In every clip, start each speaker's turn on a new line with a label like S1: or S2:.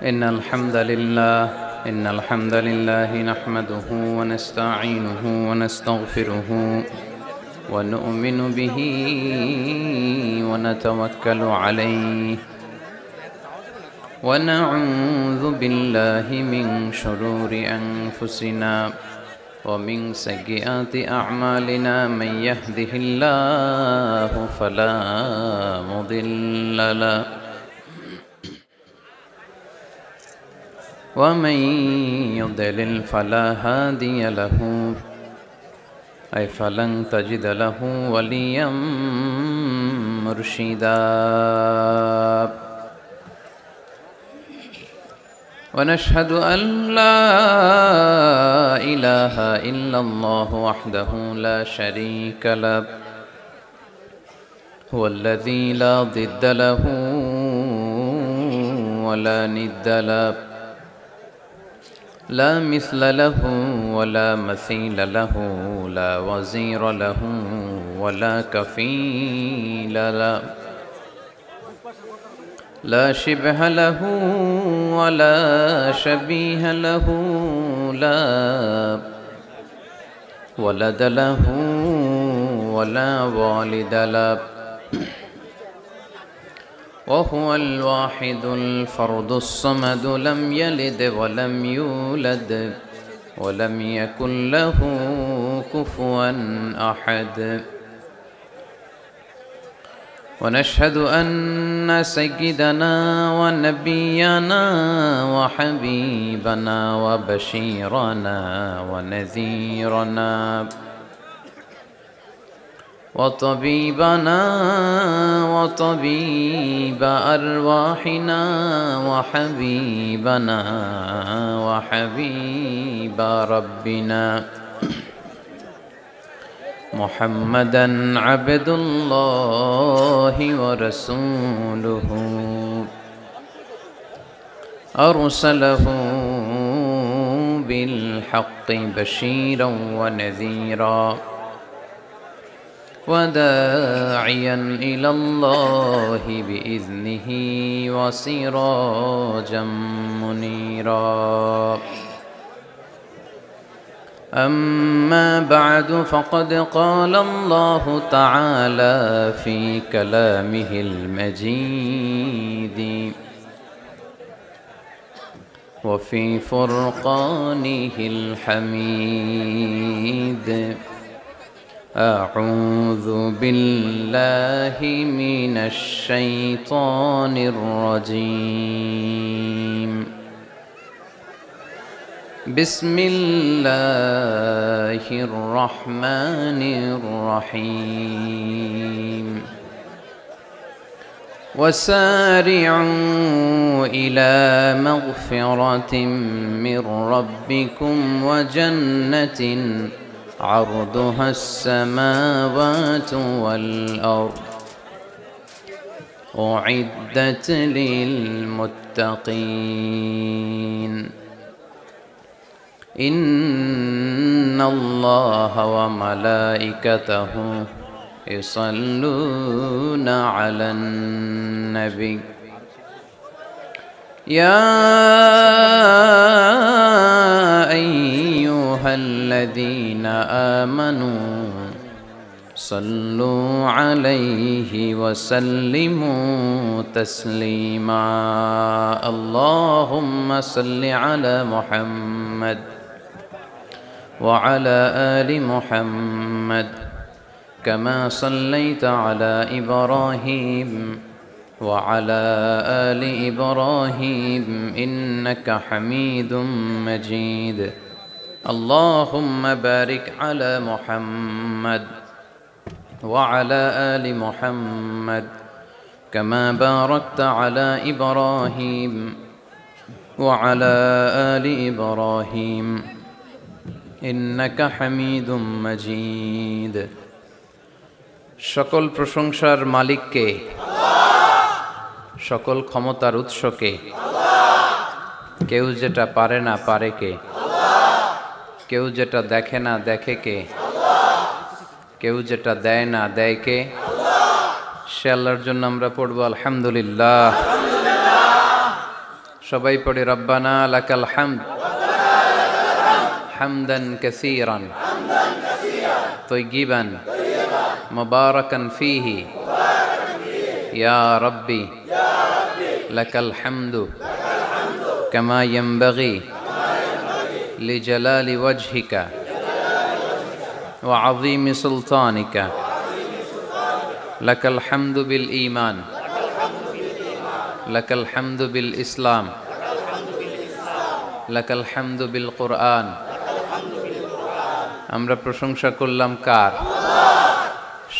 S1: إن الحمد لله نحمده ونستعينه ونستغفره ونؤمن به ونتوكل عليه ونعوذ بالله من شرور أنفسنا ومن سيئات أعمالنا من يهده الله فلا مضل له ومن يضلل فلا هادي له أي فلن تجد له وليا مرشدا ونشهد أن لا إله إلا الله وحده لا شريك له هو الذي لا ضد له ولا ند له لا مثل له ولا مثيل له لا وزير له ولا كفيل له لا شبه له ولا شبيه له لا ولد له ولا والد له وهو الواحد الفرد الصمد لم يلد ولم يولد ولم يكن له كفوا أحد ونشهد أن سيدنا ونبينا وحبيبنا وبشيرنا ونذيرنا وطبيبنا وطبيب أرواحنا وحبيبنا وحبيب ربنا محمدا عبد الله ورسوله أرسله بالحق بشيرا ونذيرا وداعيا إلى الله بإذنه وسراجا منيرا أما بعد فقد قال الله تعالى في كلامه المجيد وفي فرقانه الحميد أعوذ بالله من الشيطان الرجيم بسم الله الرحمن الرحيم وسارعوا إلى مغفرة من ربكم وجنة عرضها السماوات والأرض أعدت للمتقين إن الله وملائكته يصلون على النبي يا أيها الذين آمنوا صلوا عليه وسلموا تسليما اللهم صل على محمد وعلى آل محمد كما صليت على إبراهيم وعلى آل إبراهيم إنك حميد مجيد اللهم بارك على محمد وعلى آل محمد كما باركت على إبراهيم وعلى آل إبراهيم إنك حميد مجيد সকল প্রশংসার মালিককে সকল ক্ষমতার উৎসকে কেউ যেটা পারে না পারে কে কেউ যেটা দেখে না দেখে কে কেউ যেটা দেয় না দেয় কে সে আল্লাহর জন্য আমরা পড়ব আলহামদুলিল্লাহ। সবাই পড়ে রব্বানা লাকাল হামদ হামদান কাসীরান তয়্যিবান মুবারাকান ফীহি ইয়া রাব্বি লাকাল হামদু কামা ইয়ানবাগি লিজালালি ওয়াজহিকা ওয়া আযীমি সুলতানিকা লাকাল হামদু বিল ঈমান লাকাল হামদু বিল ইসলাম লাকাল হামদু বিল কুরআন। আমরা প্রশংসা করলাম কার?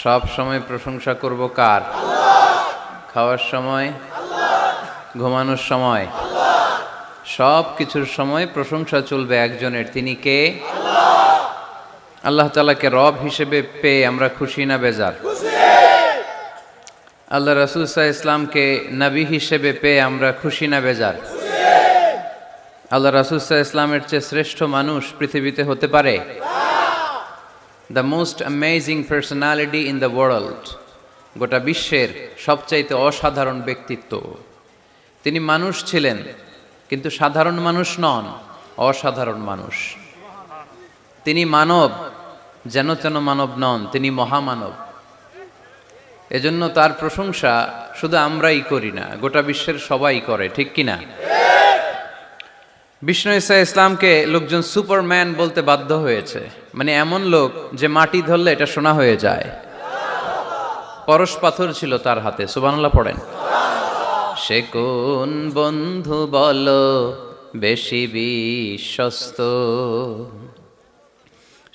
S1: সব সময় প্রশংসা করব কার? খাওয়ার সময়, ঘুমানোর সময়, সব কিছুর সময় প্রশংসা চলবে একজনের। তিনি কে? আল্লাহ তাআলাকে রব হিসেবে পেয়ে আমরা খুশি না বেজার? আল্লাহ রাসূল সাল্লাল্লাহু আলাইহি ওয়াসাল্লামকে নবী হিসেবে পেয়ে আমরা খুশি না বেজার? আল্লাহ রাসূল সাল্লাল্লাহু আলাইহি ওয়াসাল্লামের চেয়ে শ্রেষ্ঠ মানুষ পৃথিবীতে হতে পারে? The most amazing personality in the world, গোটা বিশ্বের সবচাইতে অসাধারণ ব্যক্তিত্ব। তিনি মানুষ ছিলেন, কিন্তু সাধারণ মানুষ নন, অসাধারণ মানুষ। তিনি মানব, যেন তেন মানব নন, তিনি মহামানব। এজন্য তার প্রশংসা শুধু আমরাই করি না, গোটা বিশ্বের সবাই করে, ঠিক কিনা? বিষ্ণু ঈসা ইসলামকে লোকজন সুপারম্যান বলতে বাধ্য হয়েছে, মানে এমন লোক যে মাটি ধরলে এটা সোনা হয়ে যায়। পরশ পাথর ছিল তার হাতে, সুবহানাল্লাহ পড়েন। সে কোন বন্ধু বলো বেশি বিশ্বস্ত,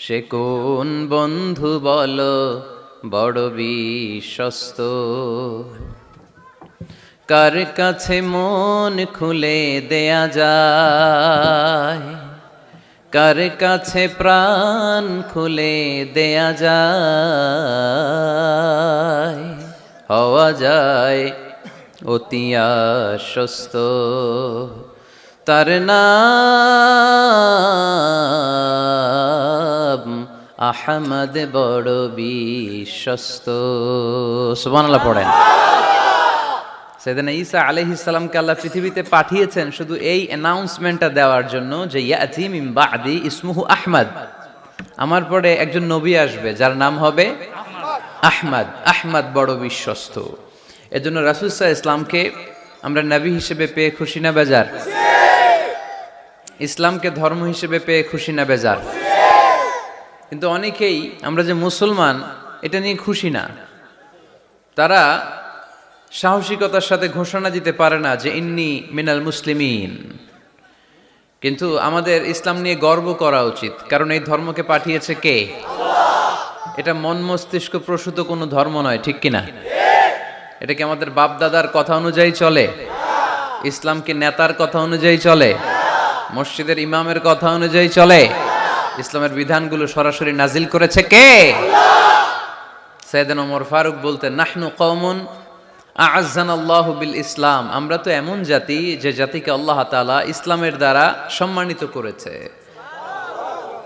S1: সে কোন বন্ধু বলো বড় বিশ্বস্ত, কার কাছে মন খুলে দেয়া যায়, কার কাছে প্রাণ খুলে দেয়া যায়, হওয়া যায় অতি আশ্বস্ত, তার নাম আহমদ বড় বিশ্বস্ত। সুবহানাল্লাহ পড়েন। সাইয়েদনা ঈসা আলাইহিস সালামকে আল্লাহ পৃথিবীতে পাঠিয়েছেন শুধু এই অ্যানাউন্সমেন্টটা দেওয়ার জন্য যে ইয়াতি মিন বাদি ইসমুহু আহমদ, আমার পরে একজন নবী আসবে যার নাম হবে আহমদ। আহমদ বড় বিশ্বস্ত। এজন্য রাসূল সাল্লাল্লাহু আলাইহি ইসলামকে আমরা নবী হিসেবে পেয়ে খুশি না বেজার? ইসলামকে ধর্ম হিসেবে পেয়ে খুশি না বেজার? কিন্তু অনেকেই আমরা যে মুসলমান এটা নিয়ে খুশি না। তারা সাহসিকতার সাথে ঘোষণা দিতে পারে না যে ইন্নী মিনাল মুসলিমিন। কিন্তু আমাদের ইসলাম নিয়ে গর্ব করা উচিত, কারণ এই ধর্মকে পাঠিয়েছে কে? এটা মন মস্তিষ্ক প্রসূত কোনো ধর্ম নয়, ঠিক কিনা? এটা কি আমাদের বাপ দাদার কথা অনুযায়ী চলে? ইসলাম কি নেতার কথা অনুযায়ী চলে? মসজিদের ইমামের কথা অনুযায়ী চলে? ইসলামের বিধানগুলো সরাসরি নাজিল করেছে কে? সাইয়েদনা ওমর ফারুক বলতেন, নাহনু কওমুন আ'আজ্জানাল্লাহু বিল ইসলাম, আমরা তো এমন জাতি যে জাতিকে আল্লাহ তাআলা ইসলামের দ্বারা সম্মানিত করেছে।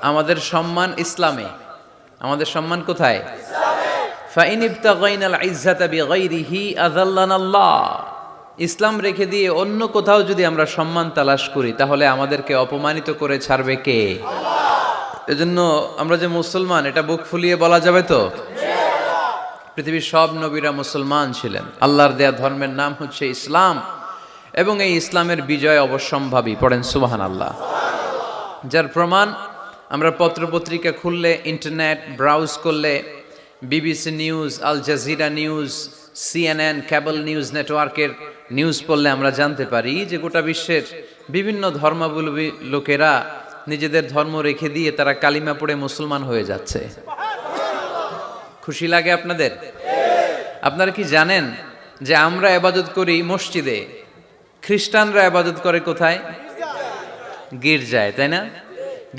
S1: আমাদের সম্মান ইসলামে। আমাদের সম্মান কোথায়? ফাইন ইবতাগাইনাল ইজ্জাতা বিগাইরিহি আযাল্লানাল্লাহ, ইসলাম রেখে দিয়ে অন্য কোথাও যদি আমরা সম্মান তালাশ করি তাহলে আমাদেরকে অপমানিত করে ছাড়বে কে? এজন্য আমরা যে মুসলমান এটা বুক ফুলিয়ে বলা যাবে তো? পৃথিবীর সব নবীরা মুসলমান ছিলেন। আল্লাহর দেয়া ধর্মের নাম হচ্ছে ইসলাম, এবং এই ইসলামের বিজয় অবশ্যম্ভাবী। পড়েন সুবহানাল্লাহ। যার প্রমাণ আমরা পত্রপত্রিকা খুললে, ইন্টারনেট ব্রাউজ করলে, BBC news, Al Jazeera news, CNN cable news নেটওয়ার্কের নিউজ পড়লে আমরা জানতে পারি যে গোটা বিশ্বের বিভিন্ন ধর্মাবলম্বী লোকেরা নিজেদের ধর্ম রেখে দিয়ে তারা কালিমা পড়ে মুসলমান হয়ে যাচ্ছে। খুশি লাগে আপনাদের? আপনারা কি জানেন যে আমরা ইবাদত করি মসজিদে, খ্রিস্টানরা ইবাদত করে কোথায়? গির্জায়, তাই না?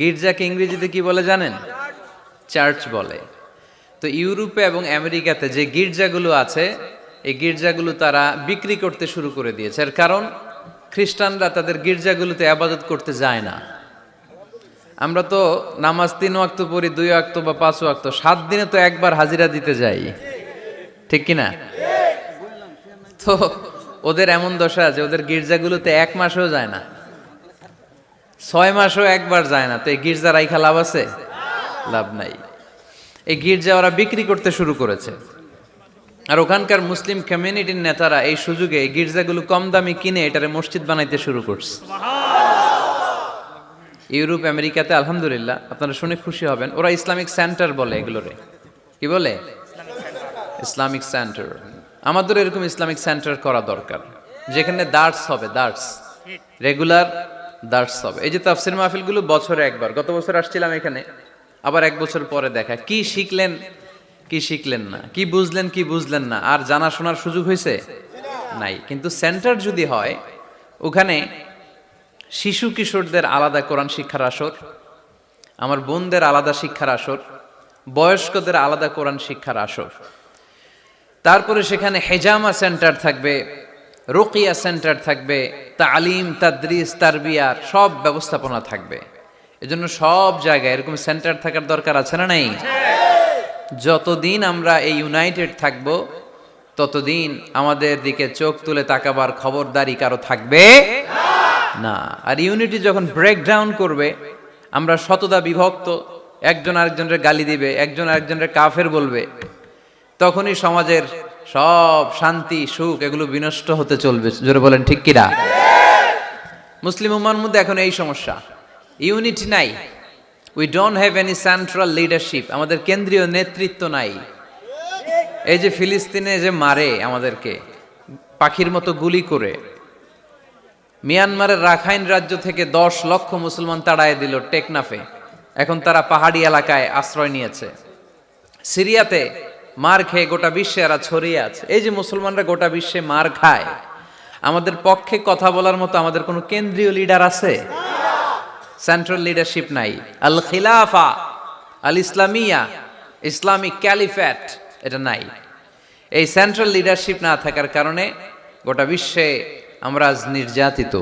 S1: গির্জাকে ইংরেজিতে কি বলে জানেন? চার্চ বলে। তো ইউরোপে এবং আমেরিকাতে যে গির্জাগুলো আছে, এই গির্জাগুলো তারা বিক্রি করতে শুরু করে দিয়েছে। এর কারণ খ্রিস্টানরা তাদের গির্জাগুলোতে ইবাদত করতে যায় না। আমরা তো নামাজ 3 ওয়াক্ত পড়ি, 2 ওয়াক্ত বা 5 ওয়াক্ত, 7 দিনে তো একবার হাজিরা দিতে যাই, ঠিক কিনা? তো ওদের এমন দশা যে ওদের গির্জাগুলোতে 1 মাসও যায় না, 6 মাসও একবার যায় না। তো এই গির্জা রাইখা লাভ আছে? লাভ নাই। এই গির্জা ওরা বিক্রি করতে শুরু করেছে, আর ওখানকার মুসলিম কমিউনিটির নেতারা এই সুযোগে এই গির্জাগুলো কম দামে কিনে এটারে মসজিদ বানাইতে শুরু করছে। ইউরোপ আমেরিকাতে আলহামদুলিল্লাহ, আপনারা শুনে খুশি হবেন, ওরা ইসলামিক সেন্টার বলে এগুলোরে। কি বলে? Islamic centre. আমাদের এরকম ইসলামিক সেন্টার করা দরকার, যেখানে দার্স হবে, দার্স, রেগুলার দার্স হবে। এই যে তাফসির মাহফিলগুলো বছরে একবার, গত বছর আসছিলাম এখানে, আবার 1 বছর পরে দেখা, কি শিখলেন কি শিখলেন না, কি বুঝলেন কি বুঝলেন না, আর জানা শোনার সুযোগ হয়েছে নাই। কিন্তু সেন্টার যদি হয়, ওখানে শিশু কিশোরদের আলাদা কোরআন শিক্ষার আসর, আমার বোনদের আলাদা শিক্ষার আসর, বয়স্কদের আলাদা কোরআন শিক্ষার আসর, তারপরে সেখানে হেজামা সেন্টার থাকবে, রুকিয়া সেন্টার থাকবে, তালিম তাদরিস তারবিয়ার সব ব্যবস্থাপনা থাকবে। এজন্য সব জায়গায় এরকম সেন্টার থাকার দরকার আছে না নাই? যতদিন আমরা এই ইউনাইটেড থাকব, ততদিন আমাদের দিকে চোখ তুলে তাকাবার খবরদারি কারো থাকবে না। আর ইউনিটি যখন ব্রেকডাউন করবে, আমরা শতদা বিভক্ত, একজন আরেকজনের গালি দিবে, একজন আরেকজনের কাফের বলবে, তখনই সমাজের সব শান্তি সুখ এগুলো বিনষ্ট হতে চলবে। জোরে বলেন ঠিক কিনা? মুসলিম উম্মার মধ্যে এখন এই সমস্যা, ইউনিটি নাই। We don't have any central leadership, আমাদের কেন্দ্রীয় নেতৃত্ব নাই। এই যে ফিলিস্তিনে যে মারে আমাদেরকে পাখির মতো গুলি করে, মিয়ানমারের রাখাইন রাজ্য থেকে 10 লক্ষ মুসলমান তাড়ায় দিল টেকনাফে, এখন তারা পাহাড়ি এলাকায় আশ্রয় নিয়েছে। সিরিয়াতে মার খেয়ে গোটা বিশ্বে এরা ছড়িয়ে আছে। এই যে মুসলমানরা গোটা বিশ্বে মার খায়, আমাদের পক্ষে কথা বলার মতো আমাদের কোনো কেন্দ্রীয় লিডার আছে? সেন্ট্রাল লিডারশিপ নাই। আল খিলাফা আল ইসলামিয়া, ইসলামিক ক্যালিফেট, এটা নাই। এই সেন্ট্রাল লিডারশিপ না থাকার কারণে গোটা বিশ্বে আমরা আজ নির্যাতিত,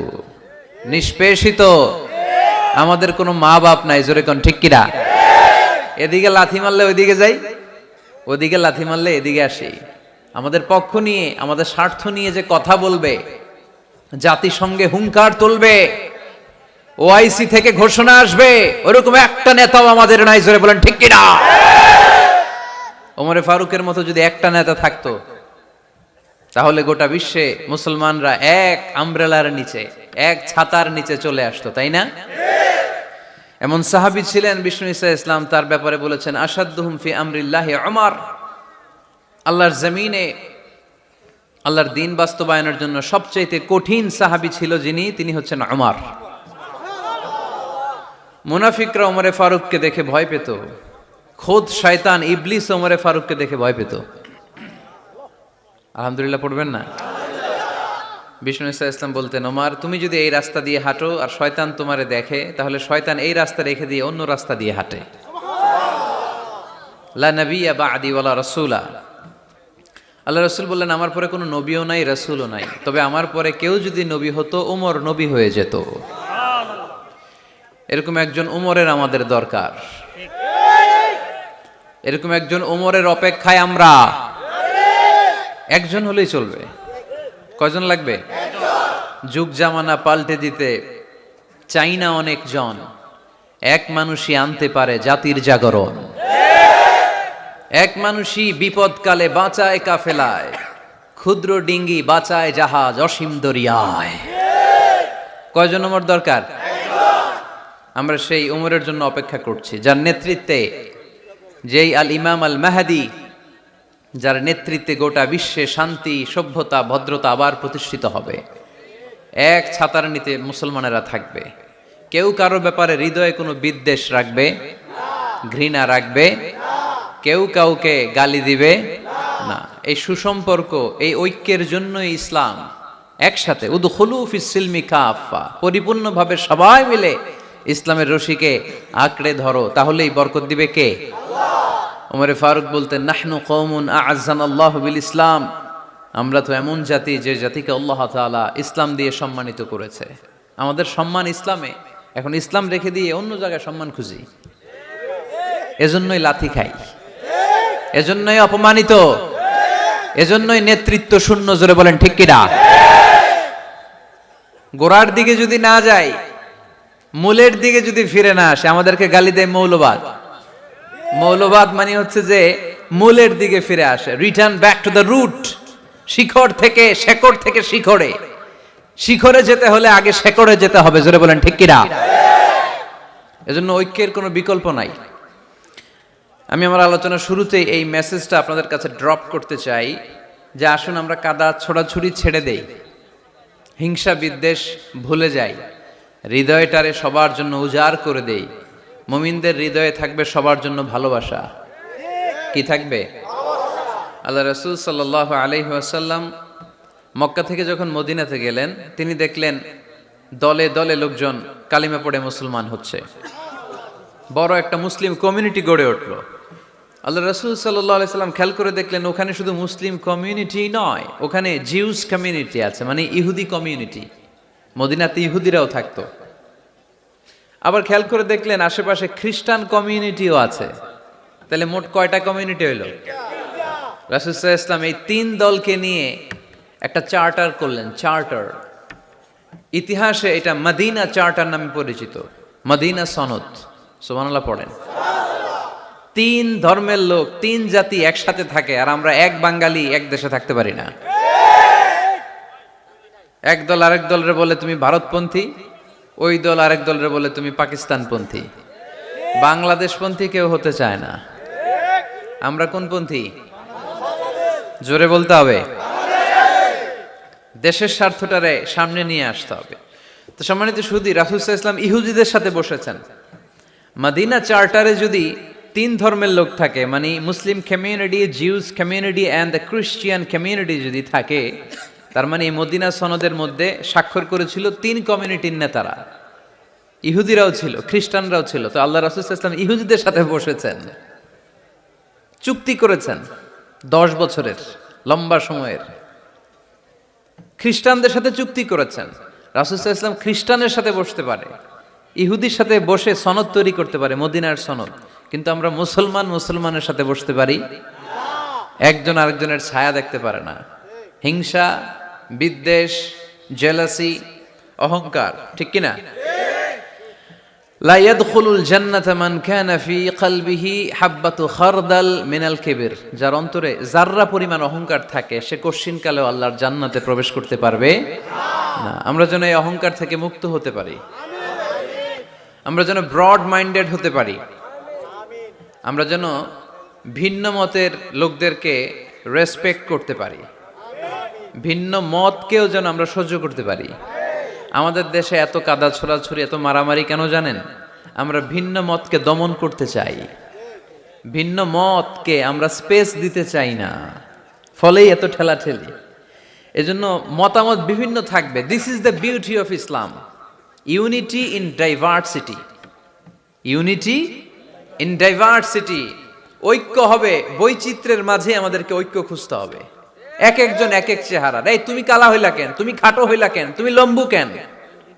S1: নিষ্পেষিত, আমাদের কোনো মা বাপ নাই। জোরে কোন ঠিক কিনা? এদিকে লাথি মারলে ওইদিকে যাই, ওদিকে লাথি মারলে এদিকে আসি। আমাদের পক্ষ নিয়ে, আমাদের স্বার্থ নিয়ে যে কথা বলবে, জাতিসংঘে হুঙ্কার তুলবে, ওআইসি থেকে ঘোষণা আসবে, ওরকম একটা নেতাও আমাদের নাই। জোরে বলেন ঠিক কিনা? ওমরে ফারুকের মতো যদি একটা নেতা থাকতো, তাহলে গোটা বিশ্বে মুসলমানরা এক আমব্রেলার নিচে, এক ছাতার নিচে চলে আসতো, তাই না? এমন সাহাবী ছিলেন বিষ্ণু ঈসা ইসলাম তার ব্যাপারে বলেছেন, আসাদ্দুহুম ফি আমরিল্লাহি উমর। আল্লাহর জমিনে আল্লাহর দ্বীন বাস্তবায়নের জন্য সবচেয়ে কঠিন সাহাবী ছিল যিনি, তিনি হচ্ছেন উমর। মুনাফিকরা ওমরে ফারুককে দেখে ভয় পেত, খোদ শয়তান ইবলিস ওমরে ফারুককে দেখে ভয় পেত। আলহামদুলিল্লাহ পড়বেন না? বিষ্ণু ঈসা ইসলাম বলতেন, ওমর তুমি যদি এই রাস্তা দিয়ে হাঁটো আর শয়তান তোমারে দেখে, তাহলে শয়তান এই রাস্তা রেখে দিয়ে অন্য রাস্তা দিয়ে হাঁটে। লা নবিয়্যা বা'দি ওয়ালা রাসূলা। আল্লাহ রাসূল বললেন, আমার পরে কোনো নবীও নাই, রাসূলও নাই, তবে আমার পরে কেউ যদি নবী হতো, ওমর নবী হয়ে যেত। এরকম একজন ওমরের আমাদের দরকার, এরকম একজন ওমরের অপেক্ষায় আমরা। একজন হলেই চলবে, কয়জন লাগবে? যুগ জামানা পাল্টে দিতে চাই না অনেক জন, এক মানুষই আনতে পারে জাতির জাগরণ। এক মানুষই বিপদকালে বাঁচায় কাফেলায়, ক্ষুদ্র ডিঙ্গি বাঁচায় জাহাজ অসীম দরিয়ায়। কয়জন ওমর দরকার? আমরা সেই ওমরের জন্য অপেক্ষা করছি, যার নেতৃত্বে, যেই আল ইমাম আল মাহদি, যার নেতৃত্বে গোটা বিশ্বে শান্তি সভ্যতা ভদ্রতা আবার প্রতিষ্ঠিত হবে। এক ছাতার নিচে মুসলমানেরা থাকবে, কেউ কারো ব্যাপারে হৃদয়ে কোনো বিদ্বেষ রাখবে, ঘৃণা রাখবে, কেউ কাউকে গালি দিবে না। এই সুসম্পর্ক, এই ঐক্যের জন্যই ইসলাম একসাথে উদখুলু ফিস সিলমি কাফা, পরিপূর্ণভাবে সবাই মিলে ইসলামের রশিকে আঁকড়ে ধরো, তাহলেই বরকত দিবে কে? ওমরে ফারুক বলতেন, নাহনু কওমুন আ'আজ্জানাল্লাহু বিল ইসলাম, আমরা তো এমন জাতি যে জাতিকে আল্লাহ তাআলা ইসলাম দিয়ে সম্মানিত করেছে। আমাদের সম্মান ইসলামে, এখন ইসলাম রেখে দিয়ে অন্য জায়গায় সম্মান খুঁজি, এজন্যই লাথি খাই, এজন্যই অপমানিত, এজন্যই নেতৃত্ব শূন্য। জোরে বলেন ঠিক কিনা?
S2: গোড়ার দিকে যদি না যায়, মূলের দিকে যদি ফিরে না আসে, আমাদেরকে গালি দেয় মৌলবাদ। মৌলবাদ মানে হচ্ছে যে মূলের দিকে ফিরে আসে, return back to the root. শিখড় থেকে, শেকড় থেকে শিখরে। শিখরে যেতে হলে আগে শেকড়ে যেতে হবে, জোরে বলেন ঠিক কিনা? এজন্য ঐক্যের কোনো বিকল্প নাই। আমি আমার আলোচনার শুরুতেই এই মেসেজটা আপনাদের কাছে ড্রপ করতে চাই যে আসুন আমরা কাদা ছোড়াছুড়ি ছেড়ে দেই, হিংসা বিদ্বেষ ভুলে যাই, হৃদয়টারে সবার জন্য উজাড় করে দেই। মুমিনদের হৃদয়ে থাকবে সবার জন্য ভালোবাসা। কি থাকবে? আল্লাহ রাসূল সাল্লাল্লাহু আলাইহি ওয়াসাল্লাম মক্কা থেকে যখন মদিনাতে গেলেন, তিনি দেখলেন দলে দলে লোকজন কালিমা পড়ে মুসলমান হচ্ছে। বড় একটা মুসলিম কমিউনিটি গড়ে উঠলো। আল্লাহ রাসূল সাল্লাল্লাহু আলাইহি সাল্লাম খেয়াল করে দেখলেন ওখানে শুধু মুসলিম কমিউনিটি নয়, ওখানে জিউস কমিউনিটি আছে, মানে ইহুদি কমিউনিটি। মদিনাতে ইহুদিরাও থাকতো। আবার খেয়াল করে দেখলেন আশেপাশে খ্রিস্টান কমিউনিটিও আছে। তাহলে মোট কয়টা কমিউনিটি হইল? রাসূল সাল্লাল্লাহু আলাইহি সাল্লাম এই তিন দলকে নিয়ে একটা চার্টার করলেন। চার্টার, ইতিহাসে এটা মদিনা চার্টার নামে পরিচিত, মদিনা সনদ। সুবহানাল্লাহ পড়েন। তিন ধর্মের লোক, তিন জাতি একসাথে থাকে, আর আমরা এক বাঙালি এক দেশে থাকতে পারি না। এক দল আরেক দলরে বলে তুমি ভারতপন্থী, ওই দল আরেক দলরে বলে তুমি পাকিস্তানপন্থী। বাংলাদেশপন্থী কেউ হতে চায় না। আমরা কোন পন্থী? জোরে বলতে হবে। দেশের স্বার্থটারে সামনে নিয়ে আসতে হবে। তো সম্মানিত সুধী, রাসূল সাল্লাল্লাহু আলাইহি ওয়াসাল্লাম ইহুদিদের সাথে বসেছেন। মদিনা চার্টারে যদি তিন ধর্মের লোক থাকে, মানে Muslim community, Jews community and the Christian community যদি থাকে, তার মানে এই মদিনা সনদের মধ্যে স্বাক্ষর করেছিল তিন কমিউনিটির নেতারা। ইহুদিরাও ছিল, খ্রিস্টানরাও ছিল। তো আল্লাহ রাসূল সাল্লাল্লাহু আলাইহি ওয়াসাল্লাম ইহুদিদের সাথে বসেছেন, চুক্তি করেছেন 10 বছরের, লম্বা সময়ের। খ্রিস্টানদের সাথে চুক্তি করেছেন। রাসূল সাল্লাল্লাহু আলাইহি ওয়াসাল্লাম খ্রিস্টানের সাথে বসতে পারে, ইহুদির সাথে বসে সনদ তৈরি করতে পারে, মদিনার সনদ। কিন্তু আমরা মুসলমানের সাথে বসতে পারি? একজন আরেকজনের ছায়া দেখতে পারে না। হিংসা, বিদ্বেষ, জেলাসি, অহংকার, ঠিক কিনা? লা ইয়াদখুলুল জান্নাতা মান কানা ফি কলবিহি হাববাতু খারদাল মিনাল কিবর। যার অন্তরে যাররা পরিমাণ অহংকার থাকে, সে কশিনকালেও আল্লাহর জান্নাতে প্রবেশ করতে পারবে না। আমরা যেন এই অহংকার থেকে মুক্ত হতে পারি। আমরা যেন ব্রড মাইন্ডেড হতে পারি। আমরা যেন ভিন্ন মতের লোকদেরকে রেসপেক্ট করতে পারি। ভিন্ন মতকেও যেন আমরা সহ্য করতে পারি। আমাদের দেশে এত কাদা ছোড়াছুড়ি, এত মারামারি কেন জানেন? আমরা ভিন্ন মতকে দমন করতে চাই, ভিন্ন মতকে আমরা স্পেস দিতে চাই না, ফলেই এত ঠেলাঠেলি। এজন্য মতামত বিভিন্ন থাকবে। This is the beauty of Islam, unity in diversity. Unity in diversity, ঐক্য হবে বৈচিত্র্যের মাঝে। আমাদেরকে ঐক্য খুঁজতে হবে। এক একজন এক এক চেহারা। এই তুমি কালা হইলা কেন, তুমি খাটো হইলা কেন, তুমি লম্বু কেন,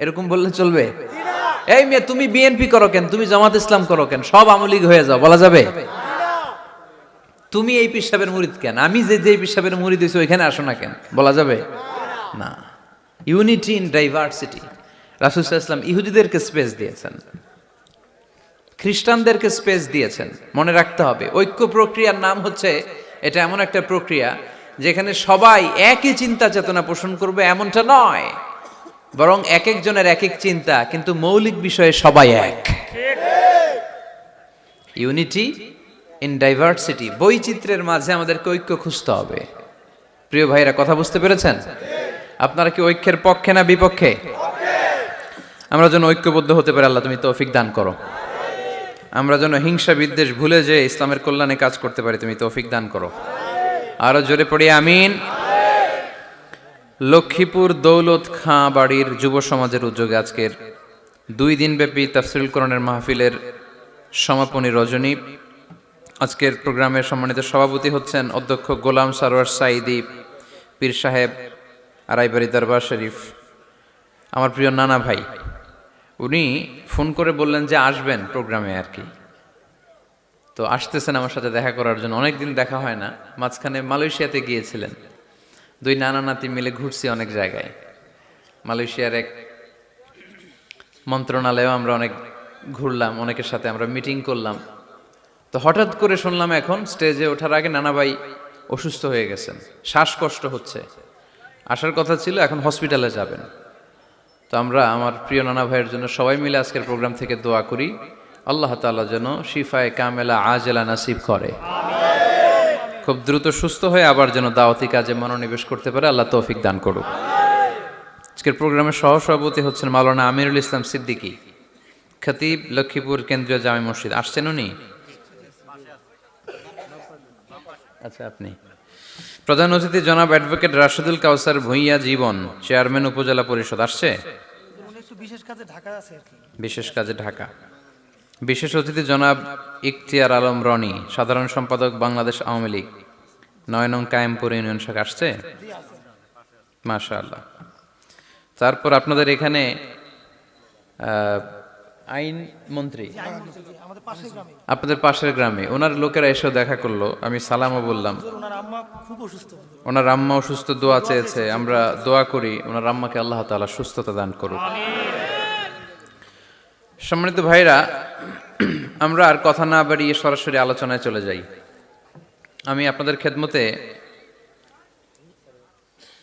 S2: এরকম বললে চলবে? এই মেয়ে তুমি বিএনপি করো কেন, তুমি জামাত ইসলাম করো কেন, সব আওয়ামী লীগ হয়ে যাও, বলা যাবে? তুমি এই পীর সাহেবের মুরিদ কেন, আমি যে পীর সাহেবের মুরিদ হইছি ওইখানে আসো না কেন, বলা যাবে না। Unity in diversity. রাসূল সাল্লাল্লাহু আলাইহি ওয়াসাল্লাম ইহুদিদেরকে স্পেস দিয়েছেন, খ্রিস্টানদেরকে স্পেস দিয়েছেন। মনে রাখতে হবে, ঐক্য প্রক্রিয়ার নাম হচ্ছে, এটা এমন একটা প্রক্রিয়া যেখানে সবাই একই চিন্তা চেতনা পোষণ করবে এমনটা নয়, বরং এক একজনের এক এক চিন্তা, কিন্তু মৌলিক বিষয়ে সবাই এক। ইউনিটি ইন ডাইভার্সিটি, বৈচিত্র্যের মাঝে আমাদেরকে ঐক্য খুঁজতে হবে। প্রিয় ভাইরা, কথা বুঝতে পেরেছেন? আপনারা কি ঐক্যের পক্ষে না বিপক্ষে? আমরা যেন ঐক্যবদ্ধ হতে পারি, আল্লাহ তুমি তৌফিক দান করো। আমরা যেন হিংসা বিদ্বেষ ভুলে যে ইসলামের কল্যাণে কাজ করতে পারি, তুমি তৌফিক দান করো। আরো জোরে পড়ি আমিন। লক্ষ্মীপুর দৌলত খাঁ বাড়ির যুব সমাজের উদ্যোগে আজকের 2 দিনব্যাপী তাফসীরুল কোরআনের মাহফিলের সমাপনী রজনী। আজকের প্রোগ্রামের সম্মানিত সভাপতি হচ্ছেন অধ্যক্ষ গোলাম সারোয়ার সাঈদী পীর সাহেব, আড়াইবাড়ি দরবার শরীফ, আমার প্রিয় নানা ভাই। উনি ফোন করে বললেন যে আসবেন প্রোগ্রামে আর কি। তো আসতেছেন আমার সাথে দেখা করার জন্য। অনেকদিন দেখা হয় না, মাঝখানে মালয়েশিয়াতে গিয়েছিলেন। 2 নানা নাতি মিলে ঘুরছি অনেক জায়গায়। মালয়েশিয়ার এক মন্ত্রণালয়েও আমরা অনেক ঘুরলাম, অনেকের সাথে আমরা মিটিং করলাম। তো হঠাৎ করে শুনলাম এখন স্টেজে ওঠার আগে নানা ভাই অসুস্থ হয়ে গেছেন, শ্বাসকষ্ট হচ্ছে, আসার কথা ছিল, এখন হসপিটালে যাবেন। তো আমরা আমার প্রিয় নানা ভাইয়ের জন্য সবাই মিলে আজকের প্রোগ্রাম থেকে দোয়া করি, আল্লাহ তাআলা যেন শিফায়ে কামেলা আজেলা নাসিব করে, খুব দ্রুত সুস্থ হয়ে আবার যেন দাওয়াতি কাজে মনোনিবেশ করতে পারে, আল্লাহ তৌফিক দান করুক। আজকের প্রোগ্রামের সহসভাপতি হচ্ছেন মাওলানা আমিরুল ইসলাম সিদ্দিকী, খতিব, লক্ষ্মীপুর কেন্দ্রীয় জামে মসজিদ। আসছেন উনি? আচ্ছা, আপনি। প্রধান অতিথি জনাব অ্যাডভোকেট রাশেদুল কাউসার ভূঁইয়া জীবন, চেয়ারম্যান উপজেলা পরিষদ। আসছে? বিশেষ কাজে ঢাকা। বিশেষ অতিথি জনাব ইখতিয়ার আলম রনি, সাধারণ সম্পাদক বাংলাদেশ আওয়ামী লীগ, ৯ নং কায়েমপুর ইউনিয়ন শাখা। আসছে? মাশাআল্লাহ। তারপর আপনাদের এখানে আইন মন্ত্রী আপনাদের পাশের গ্রামে, ওনার লোকেরা এসেও দেখা করলো, আমি সালামও বললাম। ওনার আম্মা অসুস্থ, দোয়া চেয়েছে, আমরা দোয়া করি ওনার আম্মাকে আল্লাহ তাআলা সুস্থতা দান করুক। সম্মানিত ভাইরা, আমরা আর কথা না বাড়িয়ে সরাসরি আলোচনায় চলে যাই। আমি আপনাদের খেদমতে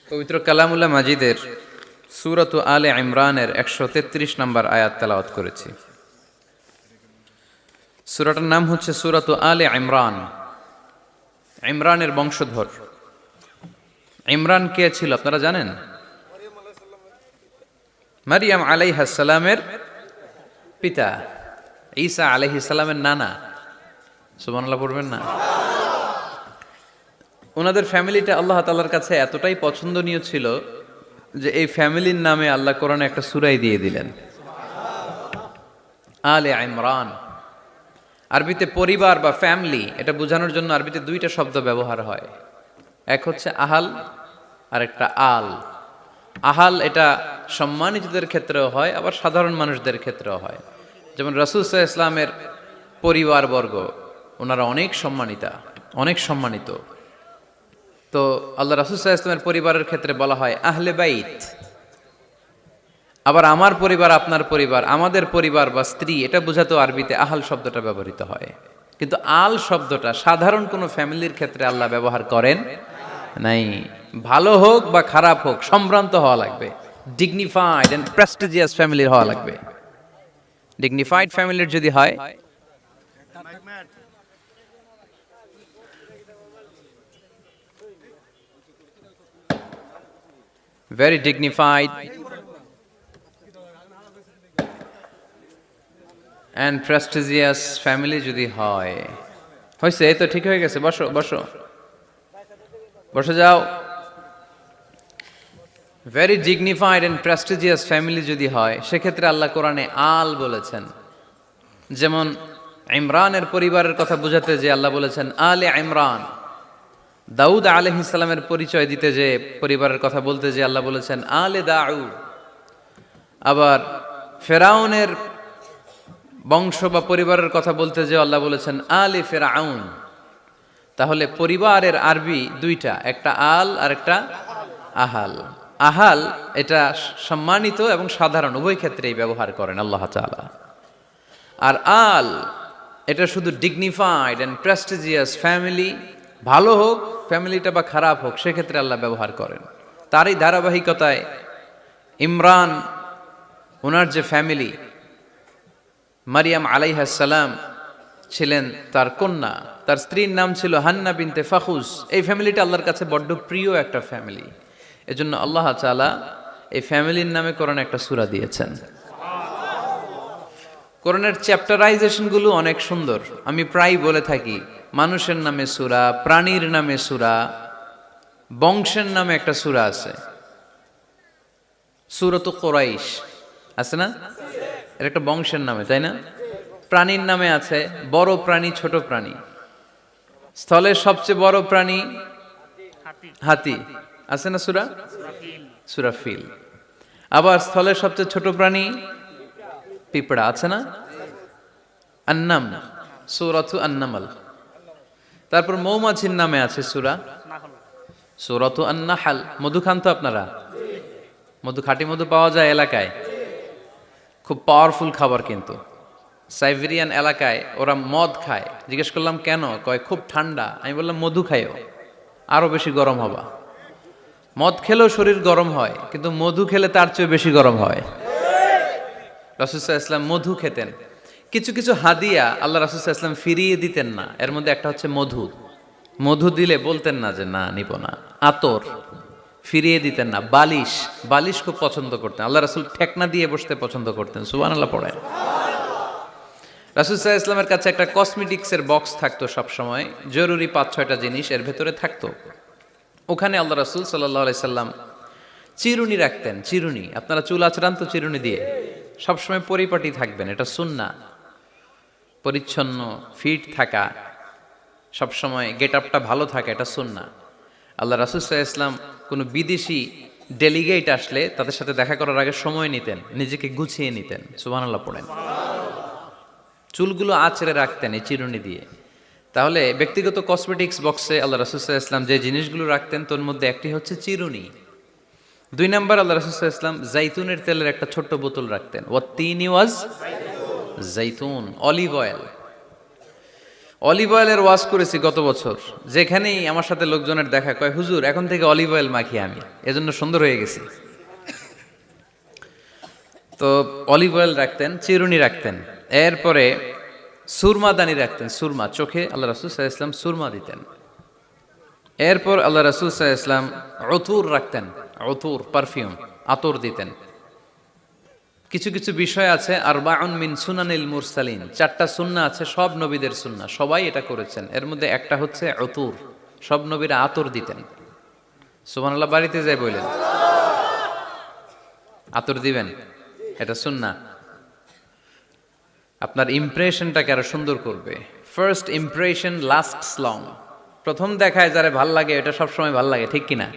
S2: পবিত্র কালামুল্লাহ মাজিদের সূরাত আলে ইমরানের 133 নম্বর আয়াত তেলাওয়াত করেছি। সূরাটার নাম হচ্ছে সূরাত আলে ইমরান, ইমরানের বংশধর। ইমরান কে ছিল আপনারা জানেন? মারিয়াম আলাইহিস সালামের পিতা, ঈসা আলাইহিস সালামের নানা। সুবহানাল্লাহ পড়বেন না? ওনাদের ফ্যামিলিটা আল্লাহ তাআলার কাছে এতটাই পছন্দনীয় ছিল যে এই ফ্যামিলির নামে আল্লাহ কোরআনে একটা সূরাই দিয়ে দিলেন, আলে ইমরান। আরবিতে পরিবার বা ফ্যামিলি, এটা বোঝানোর জন্য আরবিতে দুইটা শব্দ ব্যবহার হয়, এক হচ্ছে আহাল আর একটা আল। আহাল এটা সম্মানিতদের ক্ষেত্রেও হয়, আবার সাধারণ মানুষদের ক্ষেত্রেও হয়। যেমন রাসূল সাল্লাল্লাহু আলাইহি ওয়াসাল্লামের পরিবারবর্গ, ওনারা অনেক সম্মানিত। তো আল্লাহ রাসূল সাল্লাল্লাহু আলাইহি ওয়াসাল্লামের পরিবারের ক্ষেত্রে বলা হয় আহলে বাইত। আবার আমার পরিবার, আপনার পরিবার, আমাদের পরিবার বা স্ত্রী, এটা বোঝাতেও আরবিতে আহাল শব্দটা ব্যবহৃত হয়। কিন্তু আল শব্দটা সাধারণ কোনো ফ্যামিলির ক্ষেত্রে আল্লাহ ব্যবহার করেন নাই। ভালো হোক বা খারাপ হোক, সম্ভ্রান্ত হওয়া লাগবে, ডিগনিফাইড এন্ড প্রেস্টিজিয়াস ফ্যামিলির হওয়া লাগবে। ডিগনিফাইড ফ্যামিলির যদি হয়, very dignified and prestigious family যদি হয়, হয়েছে? এই তো ঠিক হয়ে গেছে, বসো বসো বসে যাও। very dignified and prestigious family যদি হয়, সেক্ষেত্রে আল্লাহ কোরআনে আল বলেছেন। যেমন ইমরানের পরিবারের কথা বোঝাতে যে আল্লাহ বলেছেন আলে ইমরান। দাউদ আলাইহিস সালামের পরিচয় দিতে যে, পরিবারের কথা বলতে যে আল্লাহ বলেছেন আলে দাউদ। আবার ফেরাউনের বংশ বা পরিবারের কথা বলতে যে আল্লাহ বলেছেন আলে ফেরাউন। তাহলে পরিবারের আরবি দুইটা, একটা আল আর একটা আহাল। আহাল এটা সম্মানিত এবং সাধারণ উভয় ক্ষেত্রেই ব্যবহার করেন আল্লাহ তাআলা। আর আল এটা শুধু ডিগনিফাইড এন্ড প্রেস্টিজিয়াস ফ্যামিলি, ভালো হোক ফ্যামিলিটা বা খারাপ হোক, সেক্ষেত্রে আল্লাহ ব্যবহার করেন। তারই ধারাবাহিকতায় ইমরান, ওনার যে ফ্যামিলি, মারিয়াম আলাইহিস সালাম ছিলেন তার কন্যা, তার স্ত্রীর নাম ছিল হান্না বিনতে ফাখুস। এই ফ্যামিলিটা আল্লাহর কাছে বড্ড প্রিয় একটা ফ্যামিলি। এজন্য আল্লাহ তাআলা এই ফ্যামিলির নামে কোরআনে একটা সূরা দিয়েছেন। কোরআনের চ্যাপ্টারাইজেশন গুলো অনেক সুন্দর। আমি প্রায় বলে থাকি, মানুষের নামে সূরা, প্রাণীর নামে সূরা, বংশের নামে একটা সূরা আছে, সূরাত কুরাইশ আছে না? এটা একটা বংশের নামে, তাই না? প্রাণীর নামে আছে বড় প্রাণী, ছোট প্রাণী। স্থলের সবচেয়ে বড় প্রাণী হাতি, আছে না সূরা? সূরা ফিল। আবার স্থলের সবচেয়ে ছোট প্রাণী পিঁপড়া, আছে না? আন্নাম, সূরাতু আন-নামল। তারপর মৌমাছির নামে আছে সূরা, সূরাতু আন-নাহল। মধু খান তো আপনারা? মধু, খাঁটি মধু পাওয়া যায় এলাকায়, খুব পাওয়ারফুল খাবার। কিন্তু সাইবেরিয়ান এলাকায় ওরা মদ খায়। জিজ্ঞেস করলাম কেন? কয় খুব ঠান্ডা। আমি বললাম মধু খাইও, আরো বেশি গরম হবা। মদ খেলেও শরীর গরম হয়, কিন্তু মধু খেলে তার চেয়ে বেশি গরম হয়। রাসূল সাল্লাল্লাহু আলাইহি ওয়াসাল্লাম মধু খেতেন। কিছু কিছু হাদিয়া আল্লাহ রাসূল সাল্লাল্লাহু আলাইহি ওয়াসাল্লাম ফিরিয়ে দিতেন না। এর মধ্যে একটা হচ্ছে মধু। মধু দিলে বলতেন না যে না নিব না। আতর ফিরিয়ে দিতেন না। বালিশ, বালিশ খুব পছন্দ করতেন। আল্লাহ রাসূল ঠেকনা দিয়ে বসতে পছন্দ করতেন। সুবহানাল্লাহ পড়েন। রাসূল সাল্লাল্লাহু আলাইহি ওয়াসাল্লামের কাছে একটা কসমেটিক্সের বক্স থাকতো সব সময়, জরুরি 5-6টা জিনিস এর ভেতরে থাকতো। ওখানে আল্লাহ রাসূল সাল্লাল্লাহু আলাইহি সাল্লাম চিরুনি রাখতেন। চিরুনি, আপনারা চুল আঁচড়ান তো চিরুনি দিয়ে, সবসময় পরিপাটি থাকবেন, এটা সুন্নাহ। পরিচ্ছন্ন ফিট থাকা, সবসময় গেট আপটা ভালো থাকা, এটা সুন্নাহ। আল্লাহ রাসূল সাল্লাল্লাহু আলাইহি ওয়াসাল্লাম কোনো বিদেশি ডেলিগেট আসলে তাদের সাথে দেখা করার আগে সময় নিতেন, নিজেকে গুছিয়ে নিতেন। সুবহানাল্লাহ পড়েন। চুলগুলো আঁচড়ে রাখতেন এই চিরুনি দিয়ে। তাহলে ব্যক্তিগত কসমেটিক্স বক্সে আল্লাহ রাসূল সাল্লাল্লাহু আলাইহি ওয়াসাল্লাম যে জিনিসগুলো রাখতেন তোর মধ্যে একটি হচ্ছে চিরুনি। 2 নাম্বার, আল্লাহ রাসূল সাল্লাল্লাহু আলাইহি ওয়াসাল্লাম জাইতুনের তেলের একটা ছোট্ট বোতল রাখতেন। ওয়াত্তিনি ওয়াজ জাইতুন, অলিভ অয়েল। অলিভ অয়েলের ওয়াজ করেছি গত বছর। যেখানেই আমার সাথে লোকজনের দেখা, কয় হুজুর এখন থেকে অলিভ অয়েল মাখি আমি, এজন্য সুন্দর হয়ে গেছি। তো অলিভ অয়েল রাখতেন, চিরুনি রাখতেন। এরপরে সুরমা দানি রাখতেন। সুরমা, চোখে আল্লাহ রাসূল সাল্লাল্লাহু আলাইহি ওয়াসাল্লাম সুরমা দিতেন। এরপর আল্লাহ রাসূল সাল্লাল্লাহু আলাইহি ওয়াসাল্লাম উতুর রাখতেন। উতুর, পারফিউম, আতর দিতেন। কিছু কিছু বিষয় আছে আরবাউন মিন সুনানিল মুরসালিন, 4টা সুন্নাহ আছে, সব নবীদের সুন্নাহ, সবাই এটা করেছেন। এর মধ্যে একটা হচ্ছে উতুর, সব নবীরা আতর দিতেন। সুবহানাল্লাহ, বাড়িতে যাই বললেন আতর দিবেন, এটা সুন্নাহ। আপনার ইমপ্রেশনটাকে আরো সুন্দর করবে। First impression lasts long. প্রথম দেখায় যারা ভাল লাগে এটা সবসময় ভাল লাগে, ঠিক কিনা?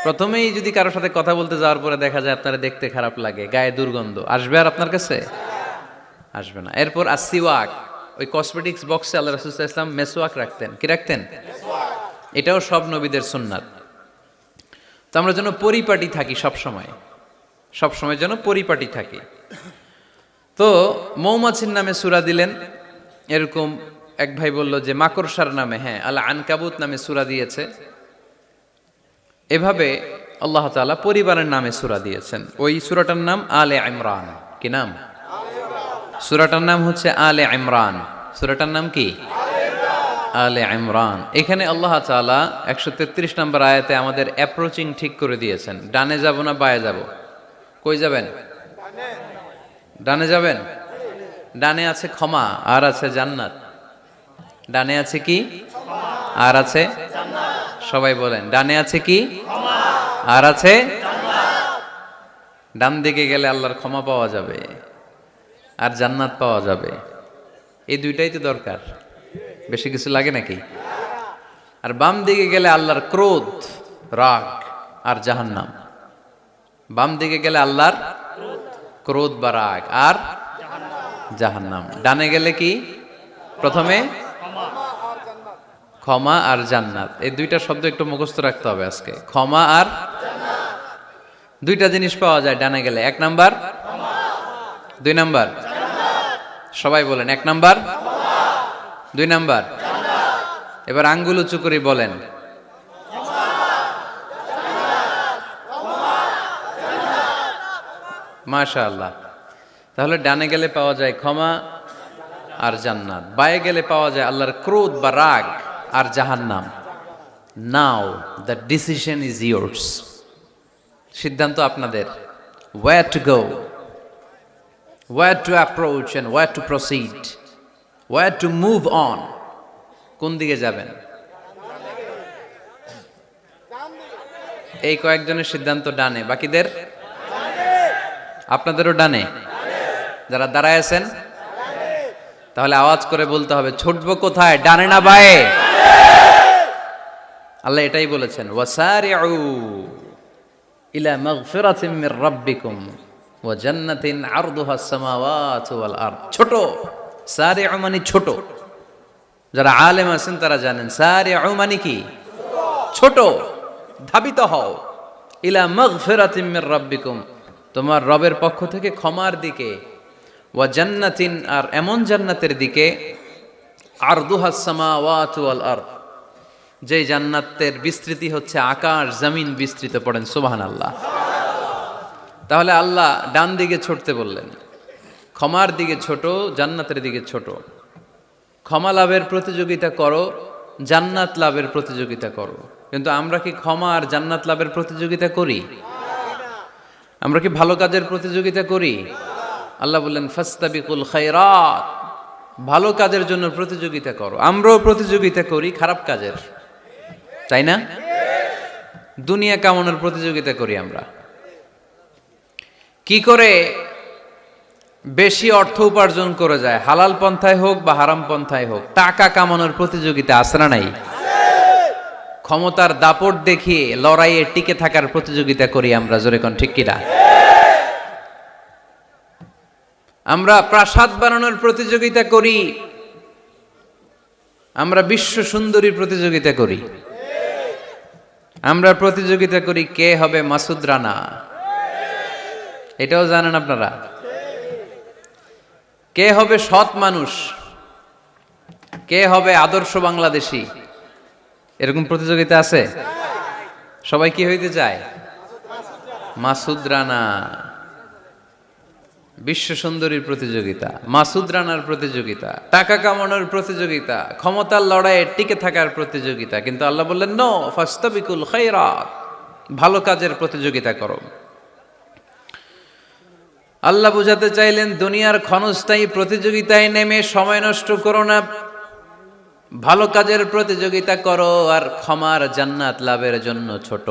S2: প্রথমেই যদি কারোর সাথে কথা বলতে যাওয়ার পরে দেখা যায় আপনারা দেখতে খারাপ লাগে, গায়ে দুর্গন্ধ, আসবে আর আপনার কাছে? আসবে না। এরপর আসিওয়াক, ওই কসমেটিক্স বক্সে আল্লাহ রাসূল সাল্লাল্লাহু আলাইহি ওয়াসাল্লাম মেসওয়াক রাখতেন। কি রাখতেন? এটাও সব নবীদের সুন্নাত। তো আমরা যেন পরিপাটি থাকি সবসময়, সবসময় যেন পরিপাটি থাকি। তো মৌমাছির নামে সূরা দিলেন। এরকম এক ভাই বলল যে মাকড়সার নামে, হ্যাঁ, আল আনকাবুত নামে সূরা দিয়েছে। এভাবে আল্লাহ তাআলা পরিবারের নামে সূরা দিয়েছেন। ওই সূরাটার নাম আলে ইমরান। কি নাম? সূরাটার নাম হচ্ছে আলে ইমরান। সূরাটার নাম কি? আলে ইমরান। এখানে আল্লাহ তাআলা 133 নম্বর আয়াতে আমাদের অ্যাপ্রোচিং ঠিক করে দিয়েছেন। ডানে যাব না বায়ে যাব? কই যাবেন? ডানে যাবেন। ডানে আছে ক্ষমা আর আছে জান্নাত। ডানে আছে কি? আর আছে জান্নাত। সবাই বলেন, ডানে আছে কি? ক্ষমা আর আছে জান্নাত। ডান দিকে গেলে আল্লাহর ক্ষমা পাওয়া যাবে আর জান্নাত পাওয়া যাবে। এই দুইটাই তো দরকার, বেশি কিছু লাগে নাকি? আর বাম দিকে গেলে আল্লাহর ক্রোধ, রাগ আর জাহান্নাম। বাম দিকে গেলে আল্লাহর ক্রোধ বা রাগ আর জাহান্নাম। ডানে গেলে কি? প্রথমে ক্ষমা আর জান্নাত। এই দুইটা শব্দ একটু মুখস্থ রাখতে হবে আজকে। ক্ষমা আর জান্নাত, দুইটা জিনিস পাওয়া যায় ডানে গেলে। 1 নাম্বার ক্ষমা, 2 নাম্বার জান্নাত। সবাই বলেন 1 নাম্বার ক্ষমা, 2 নাম্বার জান্নাত। এবার আঙ্গুল উঁচু করে বলেন মাশাআল্লাহ। তাহলে ডানে গেলে পাওয়া যায় ক্ষমা আর জান্নাত, বায়ে গেলে পাওয়া যায় আল্লাহর ক্রোধ বা রাগ আর জাহান্নাম। Now the decision is yours. সিদ্ধান্ত আপনাদের। Where to go, where to approach and where to proceed, where to move on. কোন দিকে যাবেন? এই কয়েকজনের সিদ্ধান্ত ডানে, বাকিদের? আপনাদেরও ডানে। যারা দাঁড়ায় আছেন তাহলে আওয়াজ করে বলতে হবে ছুটবো কোথায়, ডানে না বায়ে? আল্লাহ এটাই বলেছেন, ওয়াসারিউ ইলা মাগফিরাতিন মির রাব্বিকুম ওয়া জান্নাতিন আরদুহাস সামাওয়াতু ওয়াল আরদ। ছোট, সারিউ মানে ছোট। যারা আলেম আছেন তারা জানেন সারিউ মানে কি? ছোট। ধাবিত হও, ইলা মাগফিরাতিম মির রাব্বিকুম, তোমার রবের পক্ষ থেকে ক্ষমার দিকে, ওয়া জান্নাতিন, আর এমন জান্নাতের দিকে, আরদুহাস সামাওয়াতু ওয়াল আরদ, যে জান্নাতের বিস্তৃতি হচ্ছে আকাশ জমিন বিস্তৃত। পড়েন সুবহানাল্লাহ। তাহলে আল্লাহ ডান দিকে ছুটতে বললেন, ক্ষমার দিকে ছোট, জান্নাতের দিকে ছোট। ক্ষমা লাভের প্রতিযোগিতা করো, জান্নাত লাভের প্রতিযোগিতা করো। কিন্তু আমরা কি ক্ষমা আর জান্নাত লাভের প্রতিযোগিতা করি? আমরা কি ভালো কাজের প্রতিযোগিতা করি? আল্লাহ বললেন ফাস্তাবিকুল খায়রাত, ভালো কাজের জন্য প্রতিযোগিতা করো। আমরাও প্রতিযোগিতা করি খারাপ কাজের, তাই না? দুনিয়া কামানোর প্রতিযোগিতা করি আমরা। কি করে বেশি অর্থ উপার্জন করে যায়, হালাল পন্থায় হোক বা হারাম পন্থায় হোক, টাকা কামানোর প্রতিযোগিতা আছে না নাই? ক্ষমতার দাপট দেখিয়ে লড়াইয়ে টিকে থাকার প্রতিযোগিতা করি আমরা, জোরে কোন ঠিক কিনা? আমরা প্রাসাদ বানানোর প্রতিযোগিতা করি, আমরা বিশ্ব সুন্দরীর প্রতিযোগিতা করি, আমরা প্রতিযোগিতা করি কে হবে মাসুদ রানা। এটাও জানেন আপনারা? কে হবে সৎ মানুষ, কে হবে আদর্শ বাংলাদেশী, এরকম প্রতিযোগিতা আছে। সবাই কি হইতে চায়? মাসুদ রানা। বিশ্ব সুন্দরীর প্রতিযোগিতা, মাসুদ রানার প্রতিযোগিতা, টাকা কামানোর প্রতিযোগিতা, ক্ষমতার লড়াইয়ে টিকে থাকার প্রতিযোগিতা। কিন্তু আল্লাহ বললেন নো, ফাস্তাবিকুল খায়রাত, ভালো কাজের প্রতিযোগিতা করো। আল্লাহ বুঝাতে চাইলেন দুনিয়ার ক্ষণস্থায়ী প্রতিযোগিতায় নেমে সময় নষ্ট করো না, ভালো কাজের প্রতিযোগিতা করো। আর ক্ষমার জান্নাত লাভের জন্য ছোট।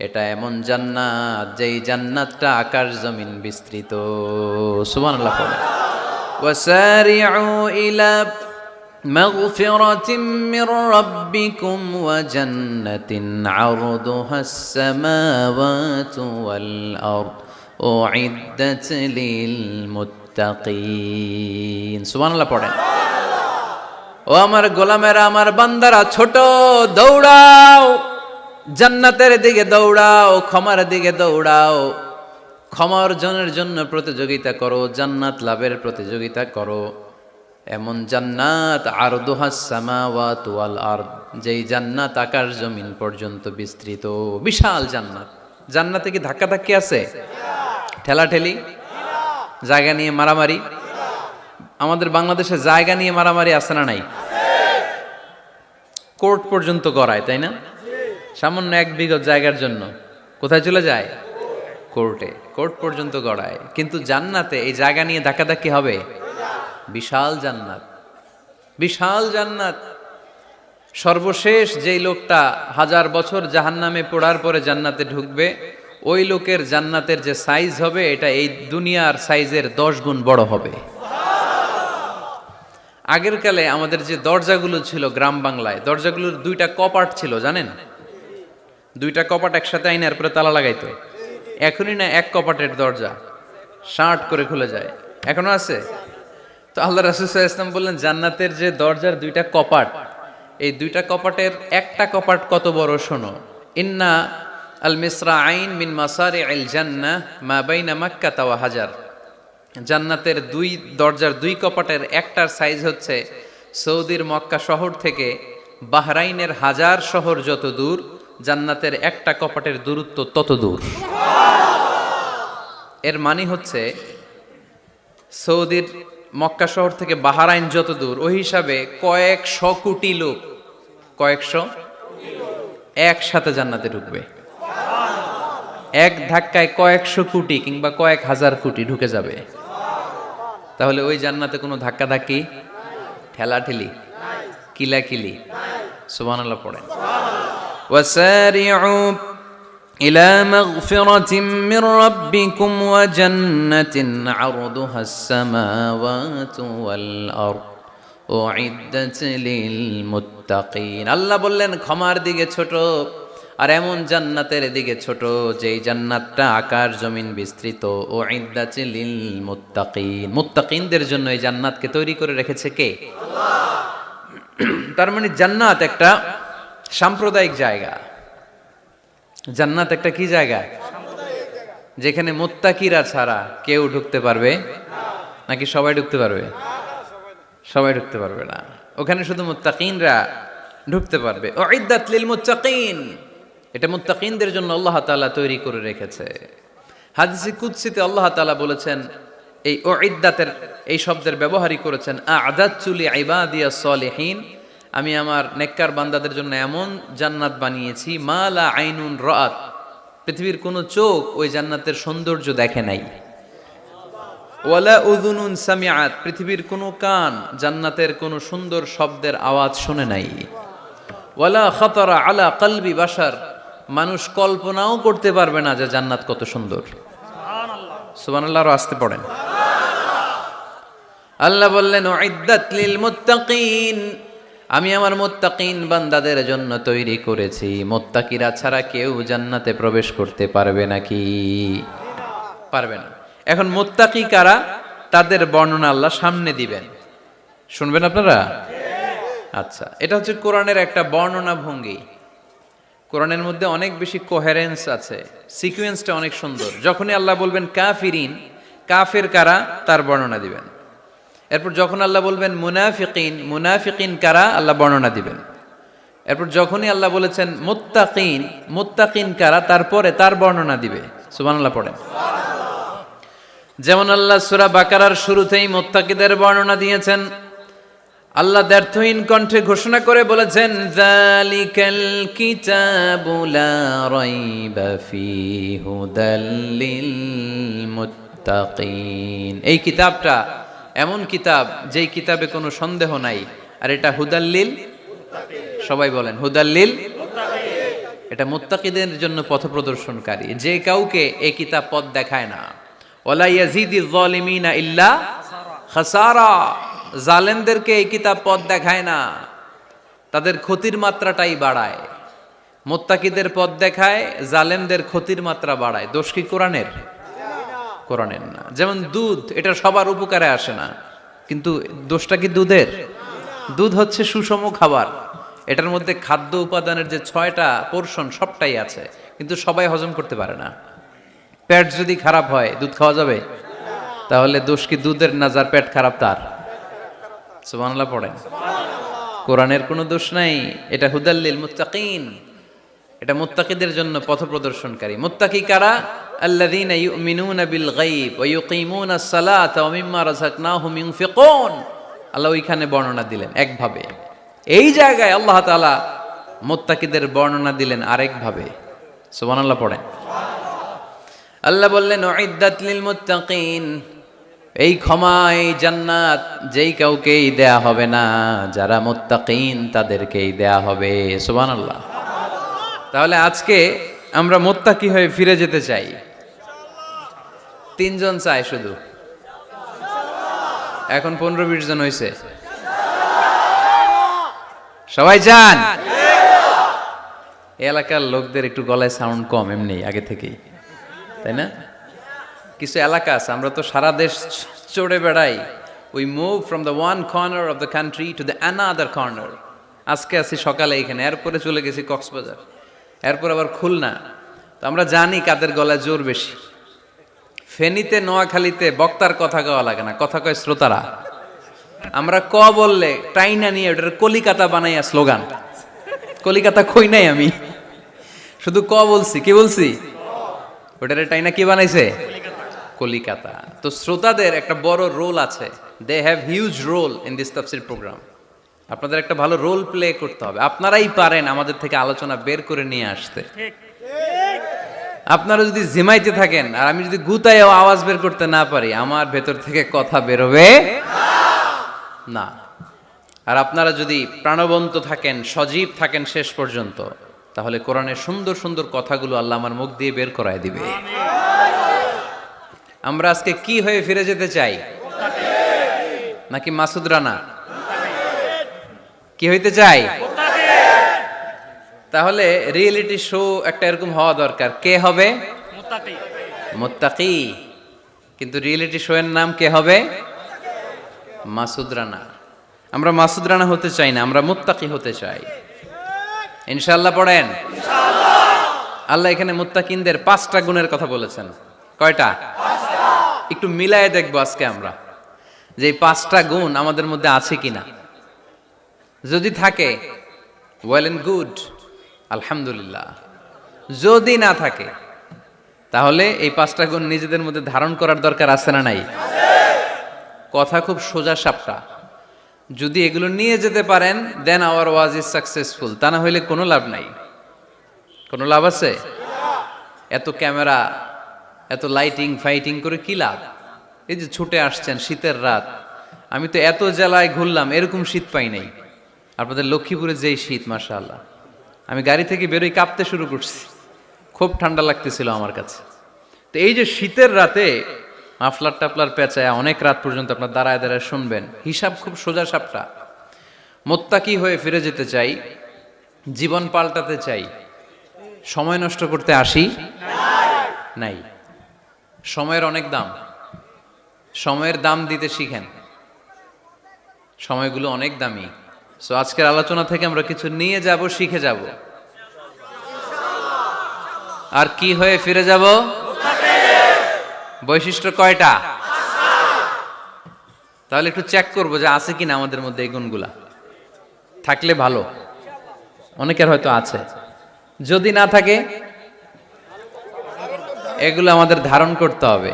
S2: এটা এমন জান্নাত যেই জান্নাতটা আকাশ জমিন বিস্তৃত। সুবহানাল্লাহ। ওয়াসারিউ ইলা মাগফিরাতিম মির রাব্বিকুম ওয়া জান্নাতিন আরদুহাস সামাওয়াতু ওয়াল আরদ উইদ্দাত লিল মুত্তাকিন। সুবহানাল্লাহ পড়েন। ও আমার গোলামেরা, আমার বান্দারা, ছোট, দৌড়াও, জান্নাতের দিকে দৌড়াও, ক্ষমার দিকে দৌড়াও। ক্ষমা অর্জনের জন্য প্রতিযোগিতা করো, জান্নাত লাভের প্রতিযোগিতা করো। এমন জান্নাত আরদুহাস সামাওয়াতু ওয়াল আরদ, যেই জান্নাত আকাশ জমিন পর্যন্ত বিস্তৃত, বিশাল জান্নাত। জান্নাতে কি ধাক্কাধাক্কি আছে? ঠেলাঠেলি, জায়গা নিয়ে মারামারি? আমাদের বাংলাদেশে জায়গা নিয়ে মারামারি আছে না নাই? কোর্ট পর্যন্ত গড়ায়, তাই না? সামান্য 1 বিঘা জায়গার জন্য কোথায় চলে যায়? কোর্টে। কোর্ট পর্যন্ত গড়ায়। কিন্তু জান্নাতে এই জায়গা নিয়ে ধাক্কাধাক্কি হবে? বিশাল জান্নাত, বিশাল জান্নাত। সর্বশেষ যেই লোকটা 1000 বছর জাহান্নামে পড়ার পরে জান্নাতে ঢুকবে, ওই লোকের জান্নাতের যে সাইজ হবে, এটা এই দুনিয়ার সাইজের 10 গুণ বড় হবে। আগের কালে আমাদের যে দরজাগুলো ছিল গ্রাম বাংলায়, দরজাগুলোর 2টা কপাট ছিল, জানেন? 2টা কপাট একসাথে আইনার পরে তালা লাগাইতো। এখনই না 1 কপাটের দরজা শার্ট করে খুলে যায়। এখনো আছে? তো আল্লাহ রাসূল সাল্লাল্লাহু আলাইহি ওয়াসাল্লাম বললেন জান্নাতের যে দরজার 2টা কপাট, এই 2টা কপাটের একটা কপাট কত বড় শোনো। ইন্না আল মিসরাআইন মিন মাসারি'আল জান্নাহ মা বাইনা মাক্কাহ ওয়া হাজার। জান্নাতের 2 দরজার 2 কপাটের একটার সাইজ হচ্ছে সৌদির মক্কা শহর থেকে বাহরাইনের হাজার শহর যত দূর, জান্নাতের একটা কপাটের দূরত্ব তত দূর। এর মানে হচ্ছে সৌদির মক্কা শহর থেকে বাহরাইন যত দূর, ওই হিসাবে কয়েকশো কোটি লোক, কয়েকশো একসাথে জান্নাতে ঢুকবে। এক ধাক্কায় কয়েকশো কোটি কিংবা কয়েক হাজার কোটি ঢুকে যাবে। তাহলে ওই জান্নাতে কোনো ধাক্কাধাক্কি, ঠেলাঠেলি, কিলাকিলি? সুবহানাল্লাহ পড়েন। ওয়াসারিউ ইলা মাগফিরাতিম মির রাব্বিকুম ওয়া জান্নাতিন আরদুহাস সামাওয়াতু ওয়াল আরদ উইদ্দাত লিল মুত্তাকিন। আল্লাহ বললেন ক্ষমার দিকে ছোট, আর এমন জান্নাতের দিকে ছোট যেই জান্নাতটা আকাশ জমিন বিস্তৃত। উইদ্দাত লিল মুত্তাকিন, মুত্তাকিনদের জন্য এই জান্নাতকে তৈরি করে রেখেছে কে? আল্লাহ। তার মানে জান্নাত একটা সাম্প্রদায়িক জায়গা, জান্নাত একটা কি জায়গা? যেখানে মুত্তাকিরা ছাড়া কেউ ঢুকতে পারবে নাকি সবাই ঢুকতে পারবে? সবাই ঢুকতে পারবে না, ওখানে শুধু মুত্তাকিনরা ঢুকতে পারবে। উইদ্দাত লিল মুত্তাকিন, এটা মুত্তাকিনদের জন্য আল্লাহ তাআলা তৈরি করে রেখেছে। হাদিসে কুদসিতে আল্লাহ তাআলা বলেছেন, এই উইদ্দাতের এই শব্দের ব্যবহারই করেছেন, আ'দাতু লিইবাদিয়াস সলিহিন, আমি আমার নেককার বান্দাদের জন্য এমন জান্নাত বানিয়েছি, মা লা আইনুন রাআত, পৃথিবীর কোনো চোখ ওই জান্নাতের সৌন্দর্য দেখে নাই। ওয়ালা উযুনুন সামিআত, পৃথিবীর কোনো কান জান্নাতের কোনো সুন্দর শব্দের আওয়াজ শুনে নাই। ওয়ালা খাতারা আলা কলবি বাশার, মানুষ কল্পনাও করতে পারবে না যে জান্নাত কত সুন্দর। সুবহানাল্লাহ, আরো আসতে পড়েন। আল্লাহ বললেন, উইদ্দাত লিল মুত্তাকিন, আমি আমার মুত্তাকিন বান্দাদের জন্য তৈরি করেছি। মুত্তাকিরা ছাড়া কেউ জান্নাতে প্রবেশ করতে পারবে নাকি? পারবে না। এখন মুত্তাকি কারা, তাদের বর্ণনা আল্লাহ সামনে দিবেন, শুনবেন আপনারা? আচ্ছা, এটা হচ্ছে কোরআনের একটা বর্ণনা ভঙ্গি। কোরআনের মধ্যে অনেক বেশি কোহেরেন্স আছে, সিকোয়েন্সটা অনেক সুন্দর। যখনই আল্লাহ বলবেন কাফিরিন, কাফের কারা, তার বর্ণনা দিবেন। এরপর যখন আল্লাহ বলবেন মুনাফিকিন, মুনাফিকিন কারা, আল্লাহ বর্ণনা দিবেন। এরপর যখনই আল্লাহ বলেছেন মুত্তাকিন, মুত্তাকিন কারা, তারপরে তার বর্ণনা দিবে। সুবহানাল্লাহ পড়েন। যেমন আল্লাহ সূরা বাকারার শুরুতেই মুত্তাকিদের বর্ণনা দিয়েছেন। আল্লাহ দ্ব্যর্থহীন কণ্ঠে ঘোষণা করে বলেছেন, যালিকাল কিতাবু লা রাইবা ফীহি হুদাল লিল মুত্তাকিন, এই কিতাবটা এমন কিতাব যেই কিতাবে কোনো সন্দেহ নাই, আর এটা হুদাল্লিল, সবাই বলেন হুদাল্লিল, এটা মুত্তাকিদের জন্য পথ প্রদর্শনকারী। যে কাউকে এই কিতাব পথ দেখায় না। ওয়ালা ইয়াজিদিজ যালিমিনা ইল্লা খাসারা, জালেমদেরকে এই কিতাব পথ দেখায় না, তাদের ক্ষতির মাত্রাটাই বাড়ায়। মুত্তাকিদের পথ দেখায়, জালেমদের ক্ষতির মাত্রা বাড়ায়। দোষ কি কোরআনের? কোরআনের না। যেমন দুধ, এটা সবার উপকারে আসে না, কিন্তু দোষটা কি দুধের? দুধ হচ্ছে সুষম খাবার, এটার মধ্যে খাদ্য উপাদানের যে 6টা পোরশন সবটাই আছে, কিন্তু সবাই হজম করতে পারে না। পেট যদি খারাপ হয় দুধ খাওয়া যাবে? তাহলে দোষ কি দুধের না যার পেট খারাপ তার? সুবহানাল্লাহ পড়েন। কোরআনের কোনো দোষ নাই, এটা হুদাল্লিল মুত্তাকিন, এটা মুত্তাকিদের জন্য পথ প্রদর্শনকারী। মুত্তাকি কারা? আল্লাযীনা ইউমিনুনা বিল গায়ব ওয়া ইউকিমুনাস সালাতা ওয়া মিম্মা রাযাকনাহুম ইউনফিকুন। আল্লাহ ওইখানে বর্ণনা দিলেন একভাবে, এই জায়গায় আল্লাহ তাআলা মুত্তাকিদের বর্ণনা দিলেন আরেকভাবে। সুবহানাল্লাহ পড়েন। আল্লাহ বললেন, উইদ্দাত লিল মুত্তাকিন, এই ক্ষমা, এই জান্নাত যেই কাউকেই দেয়া হবে না, যারা মুত্তাকিন তাদেরকেই দেয়া হবে। সুবহানাল্লাহ। তাহলে আজকে আমরা মুত্তাকি হয়ে ফিরে যেতে চাই। 3 জন চাই শুধু, এখন 15-20 জন হয়েছে। সবাই চান? এলাকার লোকদের একটু গলায় সাউন্ড কম এমনি আগে থেকেই, তাই না? কিছু এলাকা আছে, আমরা তো সারা দেশ চড়ে বেড়াই। We move from the one corner of the country to the another corner. আজকে আছি সকালে এখানে, এরপরে চলে গেছি কক্সবাজার, এরপর আবার খুলনা। তো আমরা জানি কাদের গলায় জোর বেশি। ফেনীতে, নোয়াখালীতে বক্তার কথা কওয়া লাগে না, কথা কয় শ্রোতারা। আমরা ক বললে টাইনা নিয়ে ওটার কলিকাতা বানাইয়া স্লোগান। কলিকাতা কই নাই আমি, শুধু ক বলছি। কি বলছি? ওটার টাইনা কি বানাইছে? কলিকাতা। তো শ্রোতাদের একটা বড় রোল আছে, they have huge role in this তাফসীর প্রোগ্রাম। আপনাদের একটা ভালো রোল প্লে করতে হবে। আপনারাই পারেন আমাদের থেকে আলোচনা বের করে নিয়ে আসতে। আপনারা যদি জিমাইতে থাকেন আর আমি যদি গুতায় আওয়াজ বের করতে না পারি, আমার ভেতর থেকে কথা বেরোবে না। আর আপনারা যদি প্রাণবন্ত থাকেন, সজীব থাকেন শেষ পর্যন্ত, তাহলে কোরআনের সুন্দর সুন্দর কথাগুলো আল্লাহ আমার মুখ দিয়ে বের করায় দিবে। আমরা আজকে কি হয়ে ফিরে যেতে চাই? নাকি মাসুদ রানা? কি হইতে চাই? তাহলে রিয়েলিটি শো একটা এরকম হওয়া দরকার। কে হবে? মুত্তাকি। কিন্তু রিয়েলিটি শো এর নাম কে হবে? মাসুদ রানা। আমরা মাসুদ রানা হতে চাই না, আমরা মুত্তাকি হতে চাই। ইনশাআল্লাহ পড়েন। আল্লাহ এখানে মুত্তাকিনদের 5টা গুণের কথা বলেছেন। কয়টা? একটু মিলায়ে দেখবো আজকে আমরা যে এই 5টা গুণ আমাদের মধ্যে আছে কিনা। যদি থাকে ওয়েল এন্ড গুড, আলহামদুলিল্লাহ। যদি না থাকে তাহলে এই 5টা গুণ নিজেদের মধ্যে ধারণ করার দরকার আছে না নাই? কথা খুব সোজা সাপটা। যদি এগুলো নিয়ে যেতে পারেন দেন আওয়ার ওয়াজ ইজ সাকসেসফুল, তা না হইলে কোনো লাভ নাই। কোনো লাভ আছে? এত ক্যামেরা, এত লাইটিং ফাইটিং করে কি লাভ? এই যে ছুটে আসছেন শীতের রাত, আমি তো এত জেলায় ঘুরলাম, এরকম শীত পাই নাই। আপনাদের লক্ষ্মীপুরে যেই শীত, মাশাআল্লাহ, আমি গাড়ি থেকে বেরোই কাঁপতে শুরু করছি, খুব ঠান্ডা লাগতেছিল আমার কাছে। তো এই যে শীতের রাতে মাফলার টাফলার পেঁচায় অনেক রাত পর্যন্ত আপনার দাঁড়ায় দাঁড়ায় শুনবেন, হিসাব খুব সোজা সাপটা। মুত্তাকি হয়ে ফিরে যেতে চাই, জীবন পাল্টাতে চাই, সময় নষ্ট করতে আসি নাই। সময়ের অনেক দাম, সময়ের দাম দিতে শিখেন। সময়গুলো অনেক দামি। সো আজকের আলোচনা থেকে আমরা কিছু নিয়ে যাব, শিখে যাব। আর কি হয়ে ফিরে যাব? বৈশিষ্ট্য কয়টা? তাহলে একটু চেক করবো যে আছে কিনা আমাদের মধ্যে এই গুণগুলা। থাকলে ভালো, অনেকের হয়তো আছে। যদি না থাকে এগুলো আমাদের ধারণ করতে হবে।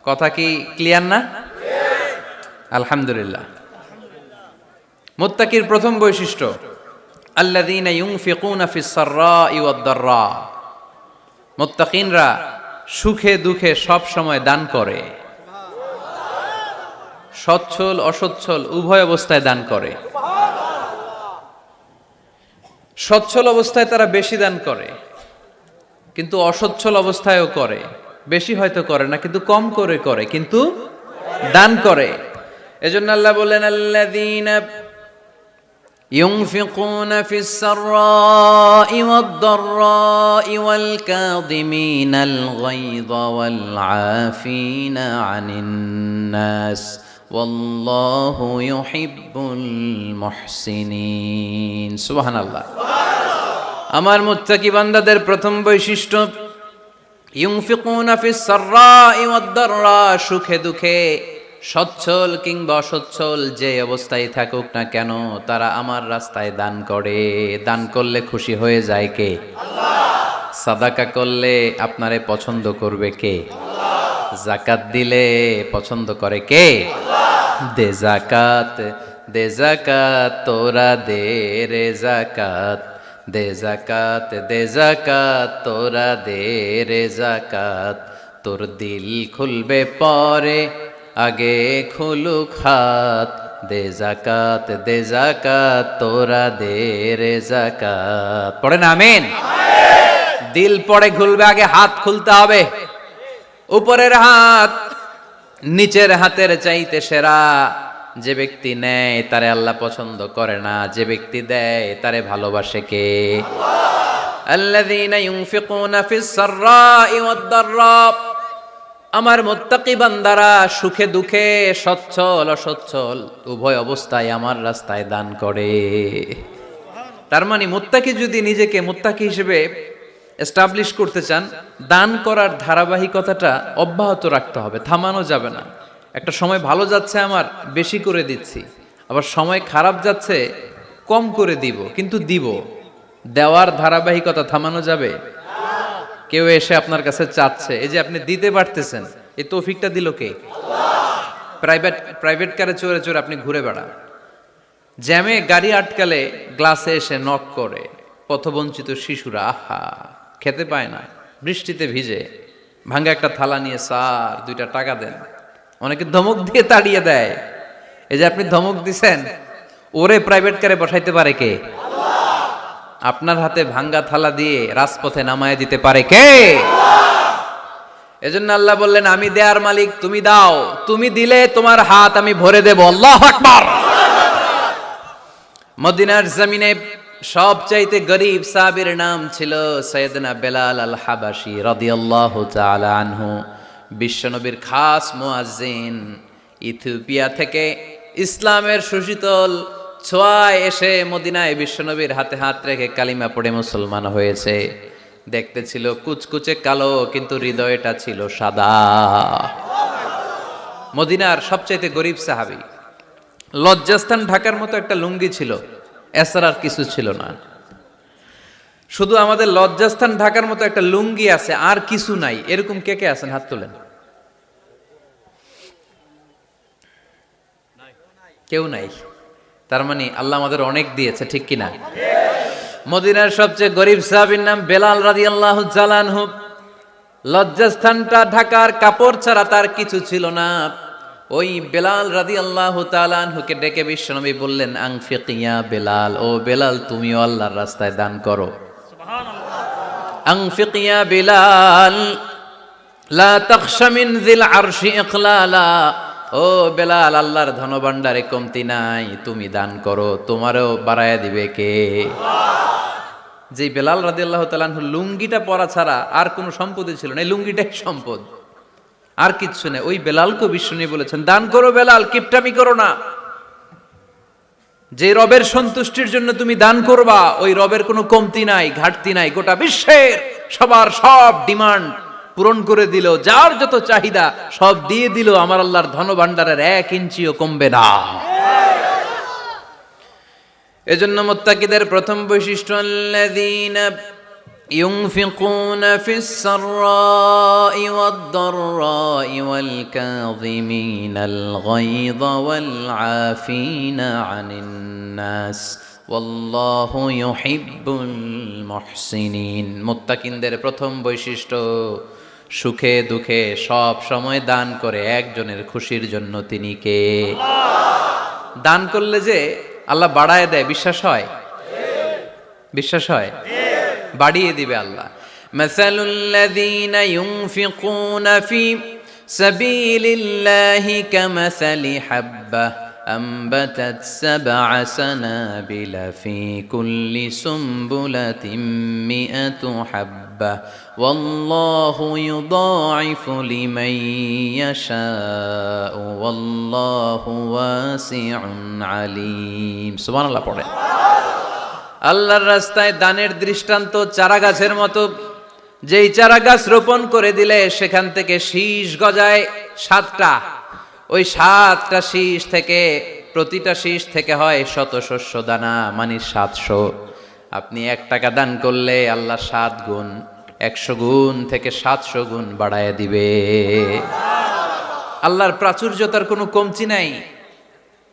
S2: কথা কি ক্লিয়ার না? আলহামদুলিল্লাহ। মুত্তাকির প্রথম বৈশিষ্ট্য আল্লাযীনা ইউনফিকুনা ফিস সাররাই ওয়াদ দাররা। মুত্তাকিনরা সুখে দুঃখে সব সময় দান করে, সচ্ছল অসচ্ছল উভয় অবস্থায় দান করে। সচ্ছল অবস্থায় তারা বেশি দান করে, কিন্তু অসচ্ছল অবস্থায়ও করে। বেশি হয়তো করে না, কিন্তু কম করে করে, কিন্তু দান করে। এজন্য আল্লাহ বলেন আল্লাযীনা ينفقون في السراء والضراء والكاظمين الغيظ والعافين عن الناس والله يحب المحسنين سبحان الله। আমার মুত্তাকি বান্দাদের প্রথম বৈশিষ্ট্য ইউনফিকুনা ফিস সাররাই ওয়াদ দাররা, সুখে দুঃখে সচ্ছল কিংবা অসচ্ছল যে অবস্থায় থাকুক না কেন তারা আমার রাস্তায় দান করে। দান করলে খুশি হয়ে যায় কে? আল্লাহ। সাদাকা করলে আপনারে পছন্দ করবে কে? আল্লাহ। যাকাত দিলে পছন্দ করে কে? আল্লাহ। দে যাকাত, দে যাকাত তোরা দে রে যাকাত, দে যাকাত, দে যাকাত তোরা দে রে যাকাত। তোর দিল খুলবে পরে আগে খুলুক হাত, দে যাকাত, দে যাকাত তোরা দে রে যাকাত। পড়েন আমিন। দিল পরে খুলবে, আগে হাত খুলতে হবে। উপরের হাত নিচের হাতের চাইতে সেরা। যে ব্যক্তি নেয় তারে আল্লাহ পছন্দ করে না, যে ব্যক্তি দেয় তারে ভালোবাসে কে? আল্লাহ। আল্লাযীনা ইউনফিকুনা ফিস সাররাই ওয়াদ দাররা। আমার মুত্তাকি বান্দারা সুখে দুঃখে সচ্ছল অসচ্ছল উভয় অবস্থায় আমার রাস্তায় দান করে। তার মানে মুত্তাকি যদি নিজেকে মুত্তাকি হিসেবে এস্টাবলিশ করতে চান, দান করার ধারাবাহিকতাটা অব্যাহত রাখতে হবে, থামানো যাবে না। একটা সময় ভালো যাচ্ছে আমার, বেশি করে দিচ্ছি, আবার সময় খারাপ যাচ্ছে, কম করে দিব, কিন্তু দিব। দেওয়ার ধারাবাহিকতা থামানো যাবে? কেউ এসে আপনার কাছে চাচ্ছে, এই যে আপনি দিতে পারতেছেন, এই তৌফিকটা দিল কে? আল্লাহ। প্রাইভেট কারে চড়ে চড়ে আপনি ঘুরে বেড়ান, জ্যামে গাড়ি আটকালে গ্লাসে এসে নক করে, পথবঞ্চিত শিশুরা আহা খেতে পায় না, বৃষ্টিতে ভিজে ভাঙ্গা একটা থালা নিয়ে স্যার 2টা টাকা দেন। অনেকে ধমক দিয়ে তাড়িয়ে দেয়। এই যে আপনি ধমক দিছেন, ওরে প্রাইভেট কারে বসাইতে পারে কে? আপনার হাতে ভাঙ্গা থালা দিয়ে রাজপথে নামায় দিতে পারে কে? এজন্য আল্লাহ বললেন আমি দেয়ার মালিক, তুমি দাও, তুমি দিলে তোমার হাত আমি ভরে দেব। আল্লাহু আকবার। মদিনার জমিনে সবচাইতে গরীব সাহাবীর নাম ছিল সাইয়েদনা বেলাল আল হাবাশী রাদিয়াল্লাহু তাআলা আনহু। বিশ্বনবীর খাস মুয়াজ্জিন, ইথিওপিয়া থেকে ইসলামের সুশীতল ছোঁয়ায় এসে মদিনায় বিশ্বনবীর হাতে হাত রেখে কালিমা পড়ে মুসলমান হয়েছে। দেখতে ছিল কুচকুচে কালো, কিন্তু হৃদয়টা ছিল সাদা। মদিনার সবচাইতে গরিব সাহাবী, লজ্জাস্থান ঢাকার মতো একটা লুঙ্গি ছিল, এছাড়া আর কিছু ছিল না। শুধু আমাদের লজ্জাস্থান ঢাকার মতো একটা লুঙ্গি আছে, আর কিছু নাই, এরকম কে কে আছেন? হাত তোলেন। কেউ নাই। তার মানে আল্লাহ আমাদের অনেক দিয়েছে, ঠিক কিনা? মদিনার সবচেয়ে গরিব সাহাবীর নাম বেলাল রাদিয়াল্লাহু তাআলা আনহু। লজ্জাস্থানটা ঢাকার কাপড় ছাড়া তার কিছু ছিল না। ওই বেলাল রাদিয়াল্লাহু তাআলা আনহুকে ডেকে বিশ্বনবী বললেন, আনফিক ইয়া বেলাল, ও বেলাল তুমিও আল্লাহর রাস্তায় দান করো। আনফিক ইয়া বেলাল লা তাখশা মিন যিল আরশি ইকলালা, ও বেলাল আল্লাহর ধনভাণ্ডারে কমতি নাই, তুমি দান করো, তোমারও বাড়ায়া দিবে কে? যে বেলাল রাদিয়াল্লাহু তাআলা আনহু লুঙ্গিটা পরা ছাড়া আর কোনো সম্পদই ছিল না, এই লুঙ্গিটাই সম্পদ, আর কিচ্ছু নেই। ওই বেলালকে বিশ্বনবী বলেছেন, দান করো বেলাল, কিপটামি করো না। যে রবের সন্তুষ্টির জন্য তুমি দান করবা, ওই রবের কোনো কমতি নাই, ঘাটতি নাই। গোটা বিশ্বের সবার সব ডিমান্ড পূরণ করে দিল, যার যত চাহিদা সব দিয়ে দিল, আমার আল্লাহর ধনভাণ্ডারের 1 ইঞ্চিও কমবে না। এজন্য মুত্তাকিদের প্রথম বৈশিষ্ট্য, আল্লাযীনা ইউনফিকুনা ফিস সাররাই ওয়াদ দাররাই ওয়াল কাযিমিনাল গায়যা ওয়াল আফিনা আনিন নাস ওয়াল্লাহু ইউহিব্বুল মুহসিনিন। মুত্তাকিনদের প্রথম বৈশিষ্ট্য, সুখে দুঃখে সব সময় দান করে একজনের খুশির জন্য। তিনি কে? দান করলে যে আল্লাহ বাড়ায় দেয়, বিশ্বাস হয়? বিশ্বাস হয়? বাড়িয়ে দিবে আল্লাহ। মাসালুল্লাযীনা ইউনফিকুনা ফি সাবিলিল্লাহি কামাসালি হাব্বাহ أنبتت 7 سنابل في كل سنبلة 100 حبة والله يضاعف لمن يشاء والله واسع عليم। সুবহান আল্লাহ পড়ে। আল্লাহর রাস্তায় দানের দৃষ্টান্ত চারা গাছের মতো। যেই চারা গাছ রোপণ করে দিলে সেখান থেকে শীষ গজায় 7টা, ওই 7টা শীষ থেকে, প্রতিটা শীষ থেকে হয় শত শস্য দানা, মানে 700। আপনি 1 টাকা দান করলে আল্লাহ 7 গুণ, 100 গুণ থেকে 700 গুণ বাড়ায় দিবে। আল্লাহর প্রাচুর্যতার কোনো কমতি নাই,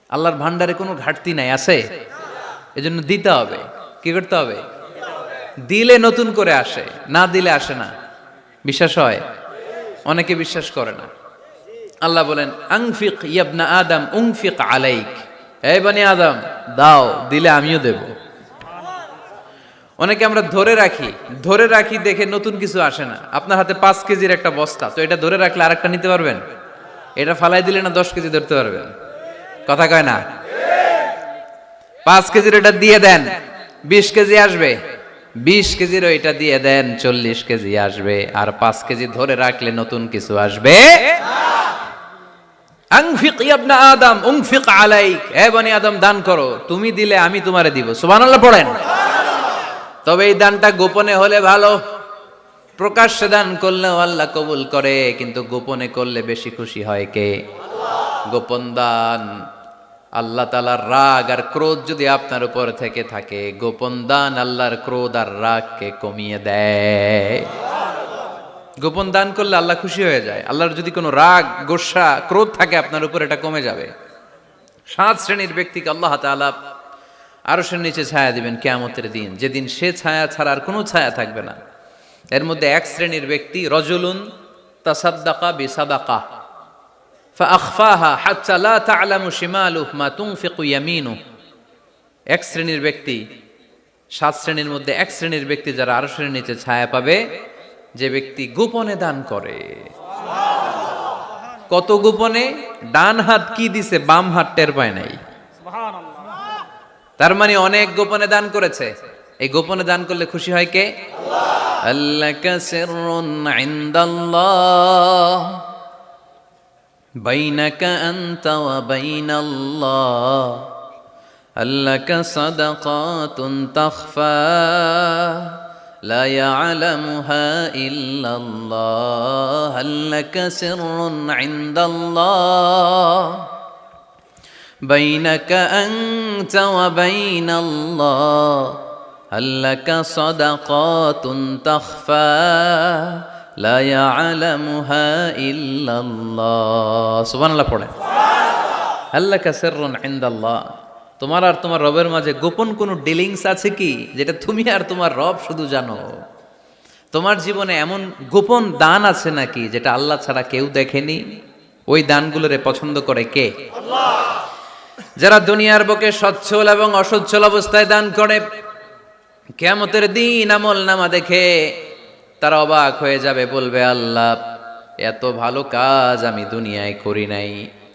S2: আল্লাহর ভান্ডারে কোনো ঘাটতি নাই, আছে? এজন্য দিতে হবে। কি করতে হবে? দিলে নতুন করে আসে, না দিলে আসে না। বিশ্বাস হয়? অনেকে বিশ্বাস করে না। আল্লাহ বলেন, আনফিক ইবনা আদম উনফিক আলাইক, এই বনি আদম দাও, দিলে আমিও দেব। অনেকে আমরা ধরে রাখি দেখে নতুন কিছু আসে না। আপনার হাতে 5 কেজির একটা বস্তা, তো এটা ধরে রাখলে আরেকটা নিতে পারবেন? এটা ফালাই দিলে না 10 কেজি ধরতে পারবেন? কথা কয় না? 5 কেজির এটা দিয়ে দেন, 20 কেজি আসবে। 20 কেজির ওইটা দিয়ে দেন, 40 কেজি আসবে। আর 5 কেজি ধরে রাখলে নতুন কিছু আসবে। আনফিক ইবনা আদম উনফিক আলাইক, হে বনি আদম দান করো, তুমি দিলে আমি তোমারে দিব। সুবহানাল্লাহ পড়েন। তবে এই দানটা গোপনে হলে ভালো। প্রকাশ্যে দান করলেও আল্লাহ কবুল করে, কিন্তু গোপনে করলে বেশি খুশি হয় কে? গোপন দান, আল্লাহ তাআলার রাগ আর ক্রোধ যদি আপনার উপর থেকে থাকে, গোপন দান আল্লাহর ক্রোধ আর রাগকে কমিয়ে দেয়। গোপন দান করলে আল্লাহ খুশি হয়ে যায়। আল্লাহর যদি কোনো রাগ, গোসা, ক্রোধ থাকে আপনার উপর, এটা কমে যাবে। 7 শ্রেণীর ব্যক্তিকে আল্লাহ তাআলা আরশের নিচে ছায়া দিবেন কিয়ামতের দিন, যেদিন সে ছায়া ছাড়া আর কোনো ছায়া থাকবে না। এর মধ্যে 1 শ্রেণীর ব্যক্তি, রজুলুন তাসাদ্দাকা বিসাদাকা ফাআখফাহা হাত্তা লা তা'লামু শিমালুহু মা তুনফিকু ইয়ামিনুহু। 1 শ্রেণীর ব্যক্তি, 7 শ্রেণীর মধ্যে 1 শ্রেণীর ব্যক্তি যারা আরশের নিচে ছায়া পাবে, যে ব্যক্তি গোপনে দান করে। কত গোপনে? ডান হাত কি দিছে, বাম হাত টের পায় নাই। তার মানে অনেক গোপনে দান করেছে। এই গোপনে দান করলে খুশি হয় কে? আল্লাকা সিররুন ইনদাল্লাহ বাইনাকা আনতা ওয়া বাইনাল্লাহ আল্লাকা সাদাকাতুন তাখফা لا يعلمها إلا الله هل لك سر عند الله بينك أنت وبين الله هل لك صدقات تخفى لا يعلمها إلا الله سبحان الله পড়ে هل لك سر عند الله তোমার আর তোমার রবের মাঝে গোপন কোনো ডিলিংস আছে কি যেটা তুমি আর তোমার রব শুধু জানো তোমার জীবনে এমন গোপন দান আছে নাকি যেটা আল্লাহ ছাড়া কেউ দেখেনি ওই দানগুলোরে পছন্দ করে কে আল্লাহ যারা দুনিয়ার বুকে সচ্ছল এবং অসচ্ছল অবস্থায় দান করে কিয়ামতের দিন আমল নামা দেখে তারা অবাক হয়ে যাবে বলবে আল্লাহ এত ভালো কাজ আমি দুনিয়ায় করি নাই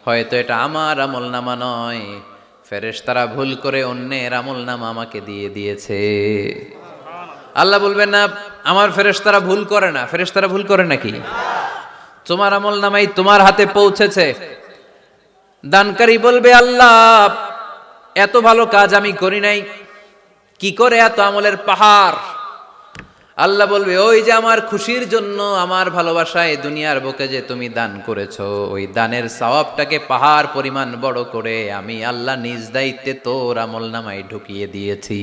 S2: হয়তো এটা আমার আমল নামা নয় ফেরেশতারা ভুল করে অন্যের আমল নামা আমাকে দিয়ে দিয়েছে আল্লাহ বলবেন না আমার ফেরেশতারা ভুল করে না ফেরেশতারা ভুল করে নাকি তোমার আমল নামাই তোমার হাতে পৌঁছেছে দানকারী বলবে আল্লাহ এত ভালো কাজ আমি করি নাই কি করে এত আমলের পাহাড় আল্লাহ বলবে ওই যে আমার খুশির জন্য আমার ভালোবাসায় দুনিয়ার বুকে যে তুমি দান করেছো ওই দানের সওয়াবটাকে পাহাড় পরিমাণ বড় করে আমি আল্লাহ নিজ দায়িত্বে তোর আমল নামায় ঢুকিয়ে দিয়েছি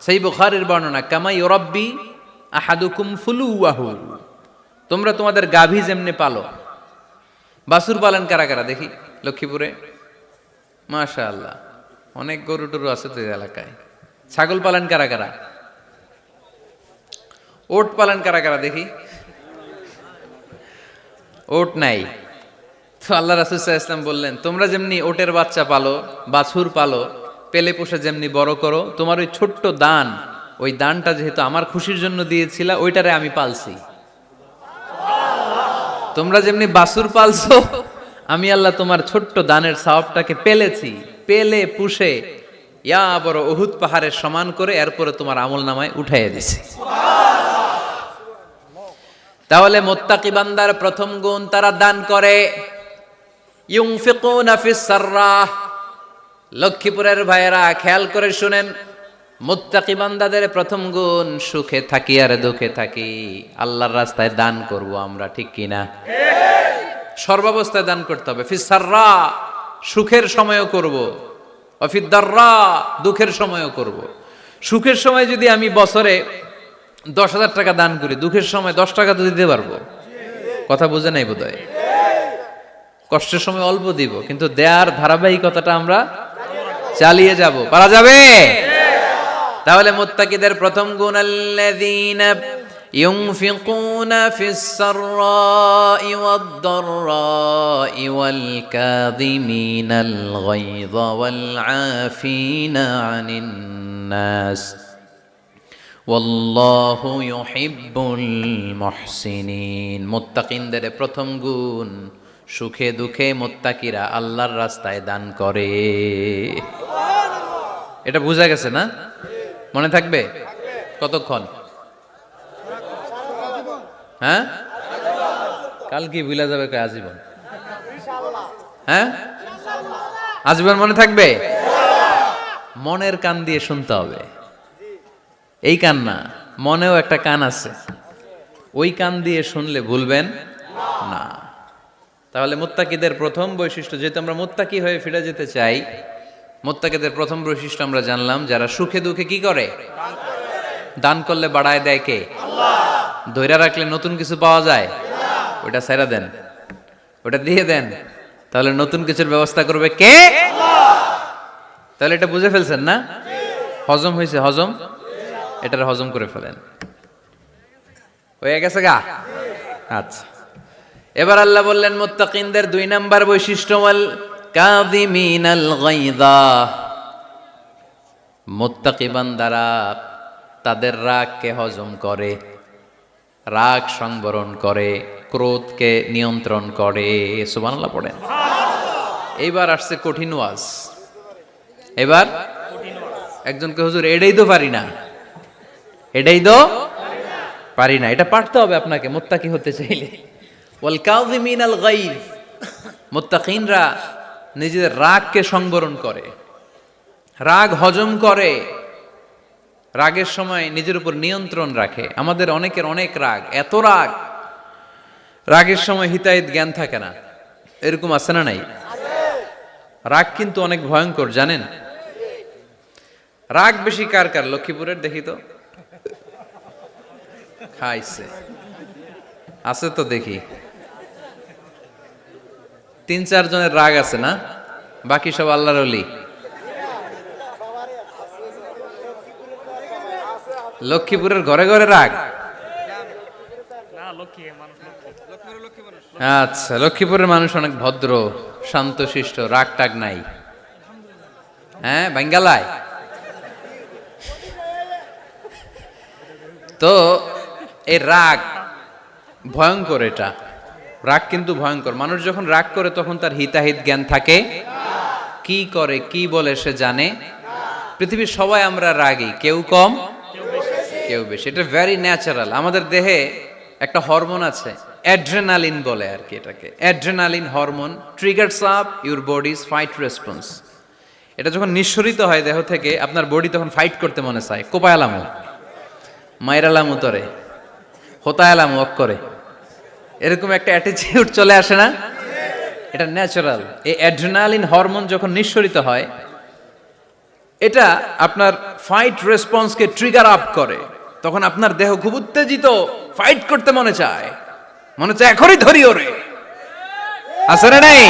S2: সেই বুখারীর বর্ণনা কামা ইউরাব্বি আহাদুকুম ফুলুয়াহু তোমরা তোমাদের গাভী যেমনে পালো বাছুর পালন কারা কারা দেখি লক্ষ্মীপুরে মাশাআল্লাহ অনেক গরু টরু আছে তো এলাকায় ছাগল পালন কারা কারা ওট পালন কারা কারা দেখি ওট নাই তো আল্লাহ রাসূল সাল্লাল্লাহু আলাইহি ওয়াসাল্লাম বললেন তোমরা যেমনি ওটের বাচ্চা পালো বাছুর পালো পেলে পুষে যেমনি বড় করো তোমার ওই ছোট্ট দান ওই দানটা যেহেতু আমার খুশির জন্য দিয়েছিলা ওইটারে আমি পালছি তোমরা যেমনি বাছুর পালছো আমি আল্লাহ তোমার ছোট্ট দানের সওয়াবটাকে পেলেছি পেলে পুষে ইয়া বড় উহুদ পাহাড়ের সমান করে এরপরে তোমার আমল নামায় উঠাইয়া দিছি তাহলে মুত্তাকি বান্দার প্রথম গুণ তারা দান করে ইউনফিকুনা ফিস সাররাহ লক্ষ্মীপুরের ভাইয়েরা খেয়াল করে শুনেন মুত্তাকি বান্দাদের প্রথম গুণ সুখে থাকি আর দুঃখে থাকি আল্লাহর রাস্তায় দান করব আমরা ঠিক কিনা সর্বাবস্থায় দান করতে হবে ফিস সাররা সুখের সময়ও করব অফিদ দাররা দুঃখের সময়ও করব সুখের সময় যদি আমি বছরে 10,000 টাকা দান করি দুঃখের সময় 10 টাকা তো দিতে পারবো কথা বুঝে নাই বোধহয় কষ্টের সময় অল্প দিব কিন্তু দেয়ার ধারাবাহিকতাটা আমরা চালিয়ে যাব পারা যাবে তাহলে মুত্তাকিদের প্রথম গুণ আল্লাযীনা ينفقون في السراء والضراء والكاظمين الغيظ والعافين عن الناس والله يحب المحسنين মুত্তাকিনদের প্রথম গুণ সুখে দুঃখে মুত্তাকিরা আল্লাহর রাস্তায় দান করে এটা বোঝা গেছে না মনে থাকবে কতক্ষণ হ্যাঁ কাল কি ভুলা যাবে আজীবন হ্যাঁ আজীবন মনে থাকবে মনের কান দিয়ে শুনতে হবে এই কান না মনেও একটা কান আছে ওই কান দিয়ে শুনলে ভুলবেন না তাহলে মুত্তাকিদের প্রথম বৈশিষ্ট্য যেহেতু আমরা মুত্তাকি হয়ে ফিরে যেতে চাই মুত্তাকিদের প্রথম বৈশিষ্ট্য আমরা জানলাম যারা সুখে দুঃখে কি করে দান করলে বাড়ায় দেয় কে আল্লাহ ধৈর্য রাখলে নতুন কিছু পাওয়া যায় ওটা ছেড়ে দেন ওটা দিয়ে দেন তাহলে নতুন কিছুর ব্যবস্থা করবে কে আল্লাহ তাহলে এটা বুঝে ফেলছেন না হজম হয়েছে হজম এটার হজম করে ফেলেন হয়ে গেছে গা আচ্ছা এবার আল্লাহ বললেন মুত্তাকিনদের 2 নাম্বার বৈশিষ্ট্য ওয়াল কাযিমিনাল গায়যা মুত্তাকি বান্দারা তাদের রাগকে হজম করে রাগ সংবরণ করে ক্রোধকে নিয়ন্ত্রণ করে সুবহানাল্লাহ পড়েন এইবার আসছে কঠিন ওয়াজ এবার একজনকে হুজুর এটাই তো পারি না এটা পারতে হবে আপনাকে মুত্তাকি হতে চাইলে ওয়াল কাযিমিনাল গায়য মুত্তাকিনরা নিজেদের রাগকে সংবরণ করে রাগ হজম করে রাগের সময় নিজের উপর নিয়ন্ত্রণ রাখে। আমাদের অনেকের অনেক রাগ, এত রাগ, রাগের সময় হিতাহিত জ্ঞান থাকে না। এরকম আছে না নাই? রাগ কিন্তু অনেক ভয়ঙ্কর, জানেন? রাগ বেশি কার কার? লক্ষ্মীপুরের দেখি তো, খাইছে আছে তো দেখি, 3-4 জনের রাগ আছে না? বাকি সব আল্লাহর ওলি। লক্ষ্মীপুরের ঘরে ঘরে রাগ? আচ্ছা, লক্ষ্মীপুরের মানুষ অনেক ভদ্র, শান্তশিষ্ট, রাগ টাগ নাই। হ্যাঁ, বাঙ্গালায় তো এই রাগ ভয়ঙ্কর। এটা রাগ কিন্তু ভয়ঙ্কর। মানুষ যখন রাগ করে তখন তার হিতাহিত জ্ঞান থাকে, কি করে কি বলে সে জানে। পৃথিবীর সবাই আমরা রাগী, কেউ কম কেউ বেশি। এটা ভেরি ন্যাচারাল। আমাদের দেহে একটা হরমোন আছে, অ্যাড্রেনালিন বলে আর কি এটাকে। Adrenaline hormone triggers up your bodies fight response. এটা যখন নিঃসরিত হয় দেহ থেকে, আপনার বডি তখন ফাইট করতে মনে চায়। কোপায়ালামু, মাইরালামু তরে, হোতায়ালামু অক করে, এরকম একটা অ্যাটিটিউড চলে আসে না? এটা ন্যাচারাল। এই অ্যাড্রেনালিন হরমোন যখন নিঃসরিত হয়, এটা আপনার ফাইট রেসপন্সকে ট্রিগার আপ করে। তখন আপনার দেহ খুব উত্তেজিত, ফাইট করতে মনে চায়, মনে চায় এখনই ধরি ওরে। আছে না নাই?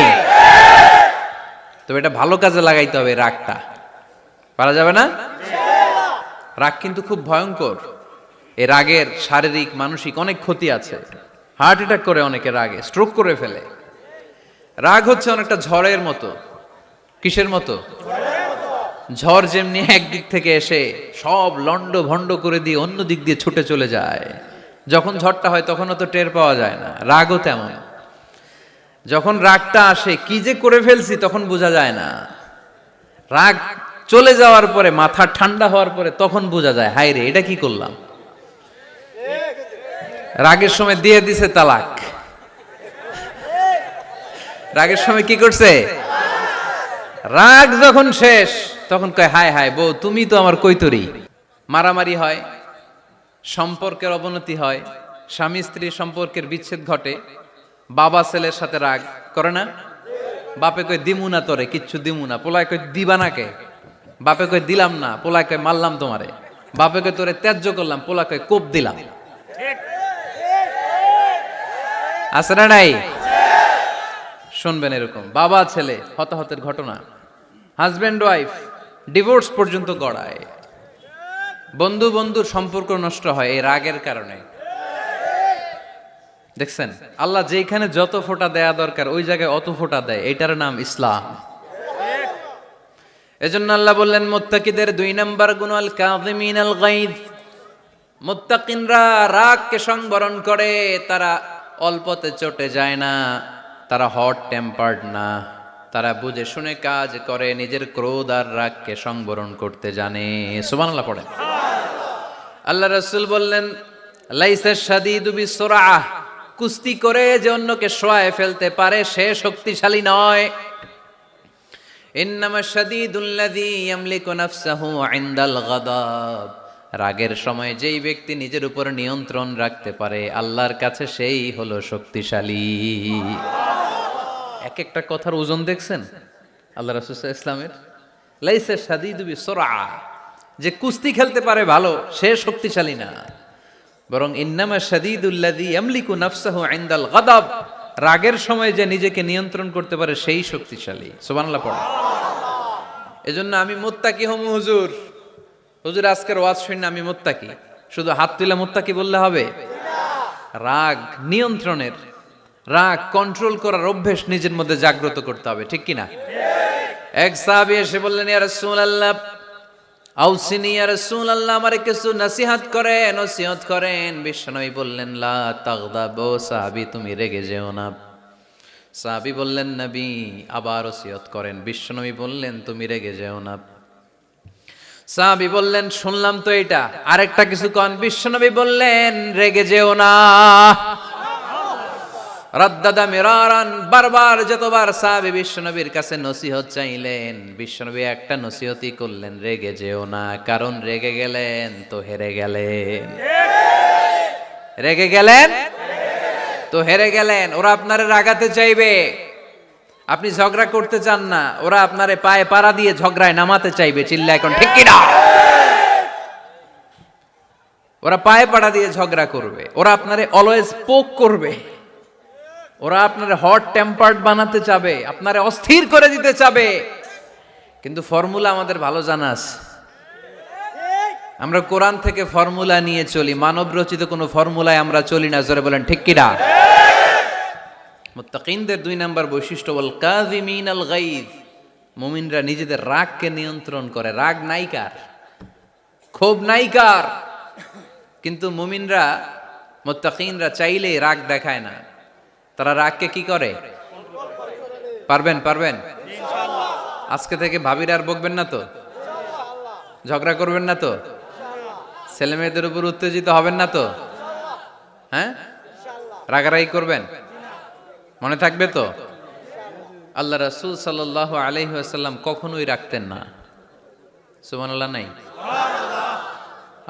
S2: তবে এটা ভালো কাজে লাগাইতে হবে। রাগটা পারা যাবে না। রাগ কিন্তু খুব ভয়ঙ্কর। এই রাগের শারীরিক মানসিক অনেক ক্ষতি আছে। হার্ট অ্যাটাক করে অনেকে রাগে, স্ট্রোক করে ফেলে। রাগ হচ্ছে অনেকটা ঝড়ের মতো। কিসের মতো? ঝড় যেমনি একদিক থেকে এসে সব লন্ড ভন্ড করে দিয়ে অন্য দিক দিয়ে ছুটে চলে যায়, যখন ঝড়টা হয় তখনও তো টের পাওয়া যায় না। রাগও তেমন। যখন রাগটা আসে, কি যে করে ফেলছি তখন বোঝা যায় না। রাগ চলে যাওয়ার পরে, মাথা ঠান্ডা হওয়ার পরে তখন বোঝা যায়, হায় রে এটা কি করলাম। রাগের সময় দিয়ে দিছে তালাক। রাগের সময় কি করছে? রাগ যখন শেষ তখন কয়, হায় হায় বউ তুমি তো আমার কৈতরি। মারামারি হয়, সম্পর্কের অবনতি হয়, স্বামী স্ত্রীর সম্পর্কের বিচ্ছেদ ঘটে। বাবা ছেলের সাথে রাগ করে না? বাপে কয় দিমু না তোরে, কিচ্ছু দিমু না। পোলায় কয় দিবা না কে? বাপে কয় দিলাম না। পোলায় কয় মারলাম তোমারে। বাপে কয় তোরে ত্যায্য করলাম। পোলা কয় কোপ দিলাম। আছে না নাই? শুনবেন এরকম বাবা ছেলে হতাহতের ঘটনা। হাজব্যান্ড ওয়াইফ ডিভোর্স পর্যন্ত গড়ায়। বন্ধু বন্ধুর সম্পর্ক নষ্ট হয় এই রাগের কারণে। দেখছেন, আল্লাহ যেখানে যত ফোঁটা দেয়া দরকার ওই জায়গায় অত ফোঁটা দেয়। এটার নাম ইসলাম। এজন্য আল্লাহ বললেন, মুত্তাকিদের 2 নাম্বার গুণ আল কাযিমিনাল গায়জ। মুত্তাকিনরা রাগকে সংবরণ করে, তারা অল্পতে চটে যায় না, তারা হট টেম্পার্ড না, তারা বুঝে শুনে কাজ করে, নিজের ক্রোধ আর রাগকে সংবরণ করতে জানে। সুবহানাল্লাহ পড়েন। আল্লাহ রাসূল বললেন, লাইসা শাদীদু বিসুরআহ, কুস্তি করে যে অন্যকে শোয়ায় ফেলতে পারে সে শক্তিশালী নয়। ইন্নামা শাদীদুল্লাযী ইয়ামলিকু নাফসাহু ইনদাল গাদাব, রাগের সময় যেই ব্যক্তি নিজের উপর নিয়ন্ত্রণ রাখতে পারে আল্লাহর কাছে সেই হলো শক্তিশালী। এক একটা কথার ওজন দেখছেন আল্লাহ রাসূল সাল্লাল্লাহু আলাইহি ওয়াসাল্লামের। লাইসা শাদীদু বিসুরআহ, যে কুস্তি খেলতে পারে ভালো সে শক্তিশালী না, বরং ইন্নামা শাদীদুল্লাযী ইয়ামলিকু নাফসাহু ইনদাল গাদাব, রাগের সময় যে নিজেকে নিয়ন্ত্রণ করতে পারে সেই শক্তিশালী। সুবহানাল্লাহ পড়ে। এজন্য আমি মুত্তাকি হমু হুজুর। হুজুর আজকের ওয়াজ শুনে আমি মুত্তাকি, শুধু হাত তুলে মুত্তাকি বললে হবে? রাগ নিয়ন্ত্রণের, রাগ কন্ট্রোল করার অভ্যেস নিজের মধ্যে জাগ্রত করতে হবে, ঠিক কিনা? এক সাহাবী এসে বললেন, ইয়া রাসূলুল্লাহ আউসিনি ইয়া রাসূলুল্লাহ, আমারে কিছু নসিহত করেন, নসিহত করেন। বিশ্বনবী বললেন, লা তাগদাব, ও সাহাবী তুমি রেগে যেও না। সাহাবী বললেন, নবী আবার নসিহত করেন। বিশ্বনবী বললেন, তুমি রেগে যেও না। সাহাবী বললেন, শুনলাম তো এটা, আরেকটা কিছু কন। বিশ্বনবী বললেন, রেগে যেও না। রাদ্দাদা মিরারান, বারবার যতবার সাহাবী বিশ্বনবীর কাছে নসিহত চাইলেন, বিশ্বনবী একটা নসিহতই করলেন, রেগে যেও না, কারণ রেগে গেলেন তো হেরে গেলেন। রেগে গেলেন তো হেরে গেলেন। ওরা আপনারে রাগাতে চাইবে, আপনি ঝগড়া করতে চান না, ওরা আপনারে পায়ে পাড়া দিয়ে ঝগড়ায় নামাতে চাইবে। চিল্লা এখন ঠিক কিনা? ওরা পায়ে পাড়া দিয়ে ঝগড়া করবে, ওরা আপনারে অলওয়েজ পোক করবে, ওরা আপনার হট টেম্পার্ড বানাতে চাবে, আপনারে অস্থির করে দিতে চাবে। কিন্তু ফর্মুলা আমাদের ভালো জানা আছে। আমরা কোরআন থেকে ফর্মুলা নিয়ে চলি, মানব রচিত কোনো ফর্মুলায় আমরা চলি না। জোরে বলেন ঠিক কিনা? মুত্তাকিনদের 2 নাম্বার বৈশিষ্ট্য, ওয়াল কাযিমিনাল গায়জ, মুমিনরা নিজেদের রাগকে নিয়ন্ত্রণ করে। রাগ নাইকার, ক্ষোভ নাইকার, কিন্তু মুমিনরা, মুত্তাকিনরা চাইলেই রাগ দেখায় না। তারা রাগকে কি করে? পারবেন পারবেন আজকে থেকে ভাবির আর বকবেন না তো, ঝগড়া করবেন না তো, ছেলে মেয়েদের উপর উত্তেজিত হবেন না তো, হ্যাঁ? রাগারাগি করবেন, মনে থাকবে তো? আল্লাহ রাসূল সাল্লাল্লাহু আলাইহি ওয়াসাল্লাম কখনোই রাখতেন না। সুবহানাল্লাহ নাই?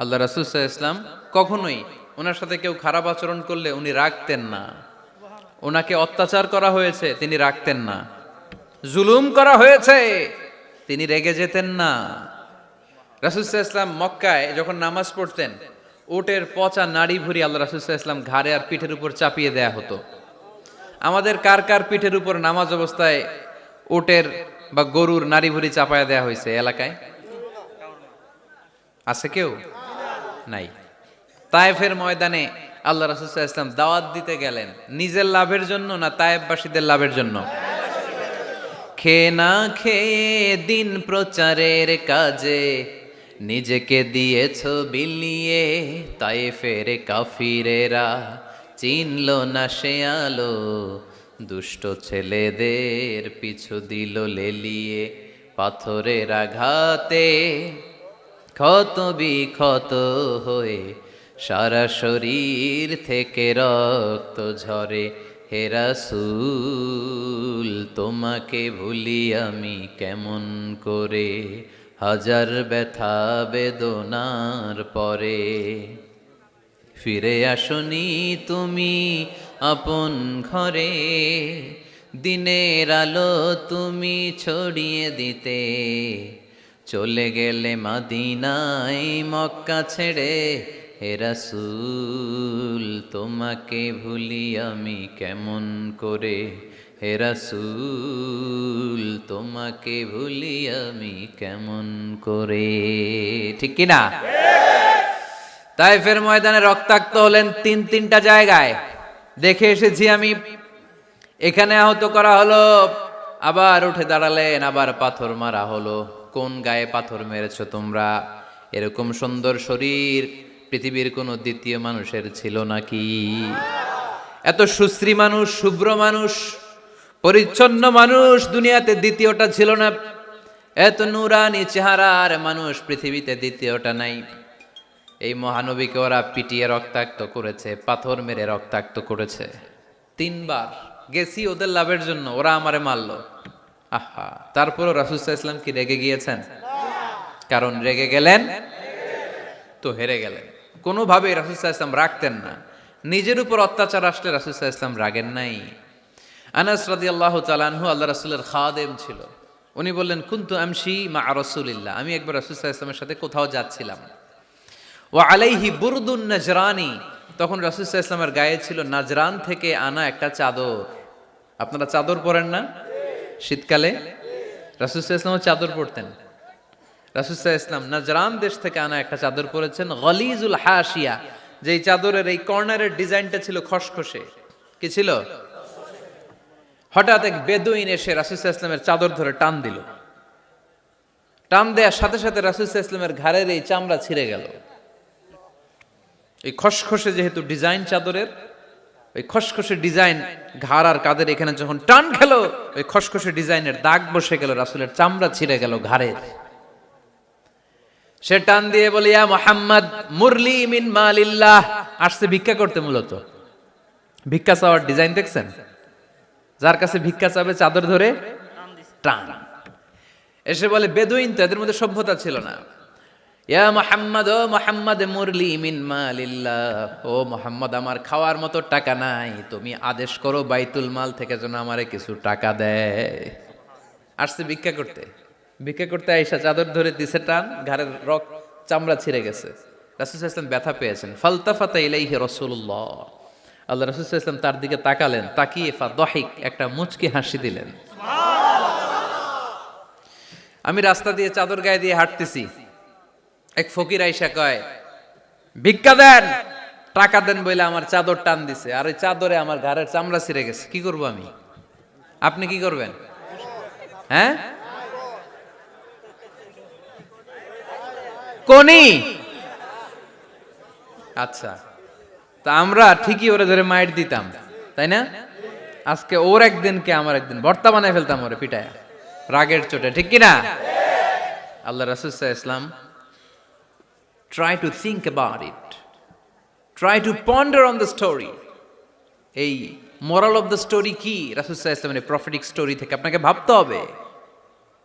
S2: আল্লাহ রাসূল সাল্লাল্লাহু আলাইহি ওয়াসাল্লাম কখনোই, ওনার সাথে কেউ খারাপ আচরণ করলে উনি রাখতেন না। ওনাকে অত্যাচার করা হয়েছে, তিনি রাখতেন না। জুলুম করা হয়েছে, তিনি রেগে যেতেন না। রাসূল সাল্লাল্লাহু আলাইহি ওয়াসাল্লাম মক্কায় যখন নামাজ পড়তেন, উটের পচা নাড়ি ভুঁড়ি আল্লাহ রাসূল সাল্লাল্লাহু আলাইহি ওয়াসাল্লাম ঘাড়ে আর পিঠের উপর চাপিয়ে দেয়া হতো। আমাদের কার কার পিঠের উপর নামাজ অবস্থায় উটের বা গরুর নাড়ি ভুঁড়ি চাপায়া দেয়া হয়েছে এলাকায়? আছে কেউ? নাই। তায়েফের ময়দানে আল্লাহ রাসূল সাল্লাল্লাহু আলাইহি ওয়াসাল্লাম দাওয়াত দিতে গেলেন, নিজের লাভের জন্য না তায়েফবাসীদের লাভের জন্য? খেয়ে না খেয়ে দিন প্রচারের কাজে নিজেকে দিয়েছ বিলিয়ে, তায়েফের কাফিরেরা চিনল না সে আলো, দুষ্ট ছেলেদের পিছু দিল লেলিয়ে, পাথরের আঘাতে ক্ষত বিক্ষত হয়ে সারা শরীর থেকে রক্ত ঝরে। হে রাসূল তোমাকে ভুলি আমি কেমন করে, হাজার ব্যথা বেদনার পরে। ফিরে আসনি তুমি আপন ঘরে, দিনের আলো তুমি ছড়িয়ে দিতে, চলে গেলে মদিনায় মক্কা ছেড়ে। হে রাসূল তোমাকে ভুলি আমি কেমন করে, হে রাসূল তোমাকে ভুলি আমি কেমন করে। ঠিক কিনা? তায়েফের ময়দানে রক্তাক্ত হলেন 3টা জায়গায়, দেখে এসেছি আমি। এখানে আহত করা হলো, আবার উঠে দাঁড়ালেন, আবার পাথর মারা হলো। কোন গায়ে পাথর মেরেছো তোমরা? এরকম সুন্দর শরীর পৃথিবীর কোনো দ্বিতীয় মানুষের ছিল নাকি? এত সুশ্রী মানুষ, শুভ্র মানুষ, পরিচ্ছন্ন মানুষ দুনিয়াতে দ্বিতীয়টা ছিল না। এত নুরানি চেহারার মানুষ পৃথিবীতে দ্বিতীয়টা নাই। এই মহানবীকে ওরা পিটিয়ে রক্তাক্ত করেছে, পাথর মেরে রক্তাক্ত করেছে। 3 বার গেছি ওদের লাভের জন্য, ওরা আমারে মারলো। আহা, তারপরও রাসূল সাল্লাল্লাহু আলাইহি ওয়াসাল্লাম কি রেগে গিয়েছেন? কারণ রেগে গেলেন তো হেরে গেলেন। কোনোভাবে রাসূল সাল্লাল্লাহু আলাইহি ওয়াসাল্লাম রাখতেন না। নিজের উপর অত্যাচার আসলে রাসূল সাল্লাল্লাহু আলাইহি ওয়াসাল্লাম রাগেন নাই। আনাস রাদিয়াল্লাহু তাআলা আনহু আল্লাহ রাসূলের খাদেম ছিল। উনি বললেন, কুনতু আমশি মা রাসূলিল্লাহ, আমি একবার রাসূল সাল্লাল্লাহু আলাইহি ওয়াসাল্লামের সাথে কোথাও যাচ্ছিলাম। ওয়া আলাইহি বুরদুন নাজরানি, তখন রাসূল সাল্লাল্লাহু আলাইহি ওয়াসাল্লামের গায়ে ছিল নাজরান থেকে আনা একটা চাদর। আপনারা চাদর পরেন না শীতকালে? রাসূল সাল্লাল্লাহু আলাইহি ওয়াসাল্লাম চাদর পরতেন। রাসূল সাল্লাল্লাহু আলাইহি ওয়াসাল্লাম নাজরান দেশ থেকে আনা একটা চাদর পরেছেন, গলিজুল হাশিয়া, যেই চাদরের এই কর্নারের ডিজাইনটা ছিল খসখসে। কি ছিল? হঠাৎ এক বেদুইন এসে রাসূল সাল্লাল্লাহু আলাইহি ওয়াসাল্লামের চাদর ধরে টান দিল। টান দেওয়ার সাথে সাথে রাসূল সাল্লাল্লাহু আলাইহি ওয়াসাল্লামের ঘাড়ের এই চামড়া ছিঁড়ে গেল। এই খসখসে যেহেতু ডিজাইন চাদরের, ওই খসখসে ডিজাইন ঘাড় আর কাদের এখানে যখন টান খেলো, ওই খসখসে ডিজাইনের দাগ বসে গেল, রাসূলের চামড়া ছিঁড়ে গেল ঘাড়ের। সে টান দিয়ে বলে, ইয়া মুহাম্মদ মুরলি মিন মালিল্লাহ, আসছে ভিক্ষা করতে। মূলত ভিক্ষা চাওয়ার ডিজাইন দেখছেন? যার কাছে ভিক্ষা চাবে চাদর ধরে টান, এসে বলে বেদুইন তো, এদের মধ্যে সভ্যতা ছিল না। ইয়া মুহাম্মদ, ও মুহাম্মদ মুরলি মিন মালিল্লাহ, ও মুহাম্মদ আমার খাওয়ার মতো টাকা নাই, তুমি আদেশ করো বাইতুল মাল থেকে যেন আমারে কিছু টাকা দেয়। আসছে ভিক্ষা করতে, ভিক্ষা করতে আইসা চাদর ধরে দিছে টান, ঘাড়ের রক চামড়া ছিঁড়ে গেছে। রাসূল সাল্লাল্লাহু আলাইহি ওয়াসাল্লাম ব্যথা পেয়েছেন। ফালতাফাতা ইলাইহি রাসূলুল্লাহ, আল্লাহ রাসূল সাল্লাল্লাহু আলাইহি ওয়াসাল্লাম তার দিকে তাকালেন, তাকিয়ে ফাদহিক একটা মুচকি হাসি দিলেন। আমি রাস্তা দিয়ে চাদর গায়ে দিয়ে হাঁটতেছি, এক ফকির আইসা কয় ভিক্ষা দেন, টাকা দেন বলে আমার চাদর টান দিছে, আর ওই চাদরে আমার ঘাড়ের চামড়া ছিঁড়ে গেছে। কি করব আমি? আপনি কি করবেন? হ্যাঁ, কোনি? আচ্ছা, তা আমরা ঠিকই ওরে ধরে মাইর দিতাম, তাই না? আজকে ওর একদিন কে আমার একদিন ভর্তা বানায় ফেলতাম ওরে পিটায় রাগের চোটে, ঠিক কি না? আল্লাহ রাসূল সাল্লাল্লাহু আলাইহি ওয়াসাল্লাম try to think about it, try to ponder on the story. এই moral of the story কি? রাসূল সাল্লাল্লাহু আলাইহি ওয়াসাল্লামের প্রফেটিক স্টোরি থেকে আপনাকে ভাবতে হবে।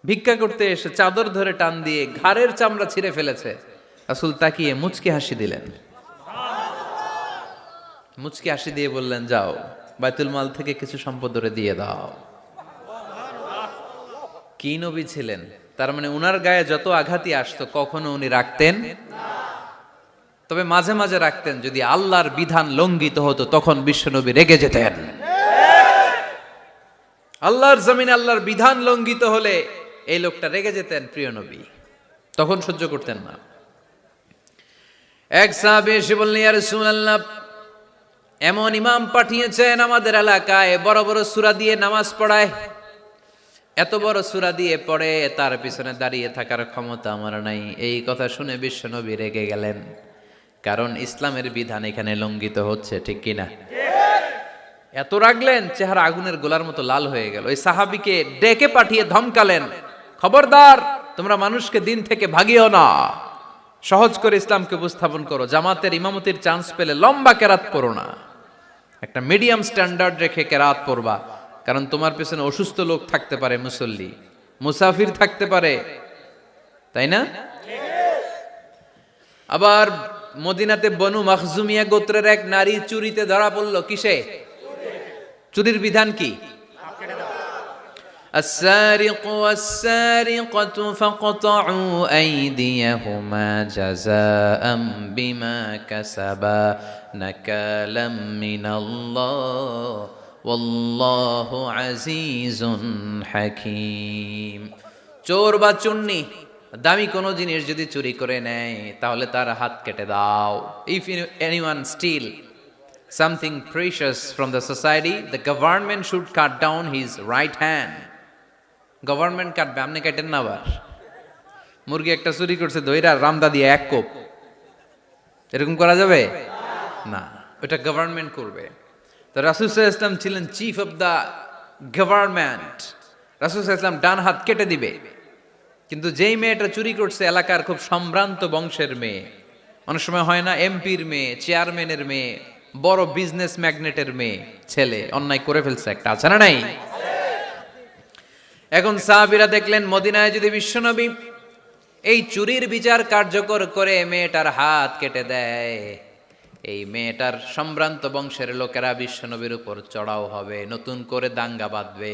S2: ভিক্ষা করতে এসে চাদর ধরে টান দিয়ে ঘাড়ের চামড়া ছিঁড়ে ফেলেছে, রাসূল তাকিয়ে মুচকি হাসি দিলেন। মুচকি হাসি দিয়ে বললেন, যাও বাইতুল মাল থেকে কিছু সম্পদ ধরে দিয়ে দাও। কি নবী ছিলেন! তার মানে উনার গায়ে যত আঘাতই আসতো কখনো উনি রাখতেন, তবে মাঝে মাঝে রাখতেন। যদি আল্লাহর বিধান লঙ্ঘিত হতো তখন বিশ্বনবী রেগে যেতেন। আল্লাহর জমিনে আল্লাহর বিধান লঙ্ঘিত হলে এই লোকটা রেগে যেতেন, প্রিয় নবী তখন সহ্য করতেন না। এক সাহাবী এসে বললেন, ইয়া রাসূলুল্লাহ, এমন ইমাম পাঠিয়েছেন আমাদের এলাকায়, বড় বড় সূরা দিয়ে নামাজ পড়ায়, এত বড় সূরা দিয়ে পড়ে, তার পিছনে দাঁড়িয়ে থাকার ক্ষমতা আমার নাই। এই কথা শুনে বিশ্বনবী রেগে গেলেন, কারণ ইসলামের বিধান এখানে লঙ্ঘিত হচ্ছে, ঠিক কিনা? এত রাগলেন, চেহারা আগুনের গোলার মতো লাল হয়ে গেল। ওই সাহাবীকে ডেকে পাঠিয়ে ধমকালেন, খবরদার, তোমরা মানুষকে দিন থেকে ভাগিও না, সহজ করে ইসলামকে উপস্থাপন করো, জামাতের ইমামতির চান্স পেলে লম্বা কেরাত পড়ো না, একটা মিডিয়াম স্ট্যান্ডার্ড রেখে কেরাত পড়বা, কারণ তোমার পেছনে অসুস্থ লোক থাকতে পারে, মুসল্লি, মুসাফির থাকতে পারে, তাই না? আবার মদিনাতে বনু মাখজুমিয়া গোত্রের এক নারী চুরিতে ধরা পড়ল। কিসে? চুরির বিধান কি? السارق والسارقة فاقطعوا أيديهما جزاء بما كسبا نكالا من الله والله عزيز حكيم। চোর বা চুন্নি দামি কোনো জিনিস যদি চুরি করে নেয় তাহলে তার হাত কেটে দাও। If anyone steal something precious from the society, the government should cut down his right hand. Government কাটবে, আপনি কাটেন না। আবার মুরগি একটা চুরি করছে, দইরা রামদা দিয়ে এক কোপ, এরকম করা যাবে না, ওটা গভর্নমেন্ট করবে। তো রাসূল সাল্লাল্লাহু আলাইহি ওয়াসাল্লাম ছিলেন চিফ অফ দা গভর্নমেন্ট, রাসূল সাল্লাল্লাহু আলাইহি ওয়াসাল্লাম ডান হাত কেটে দিবে। কিন্তু যেই মেয়েটা চুরি করছে এলাকার খুব সম্ভ্রান্ত বংশের মেয়ে, অনেক সময় হয় না এমপির মেয়ে, চেয়ারম্যানের মেয়ে, বড় বিজনেস ম্যাগনেটের মেয়ে, ছেলে অন্যায় করে ফেলছে একটা, আছে না নাই? এখন সাহাবীরা দেখলেন মদিনায় যদি বিশ্বনবী এই চুরির বিচার কার্যকর করে মেয়েটার হাত কেটে দেয়, এই মেয়েটার সম্ভ্রান্ত বংশের লোকেরা বিশ্বনবীর উপর চড়াও হবে, নতুন করে দাঙ্গা বাঁধবে,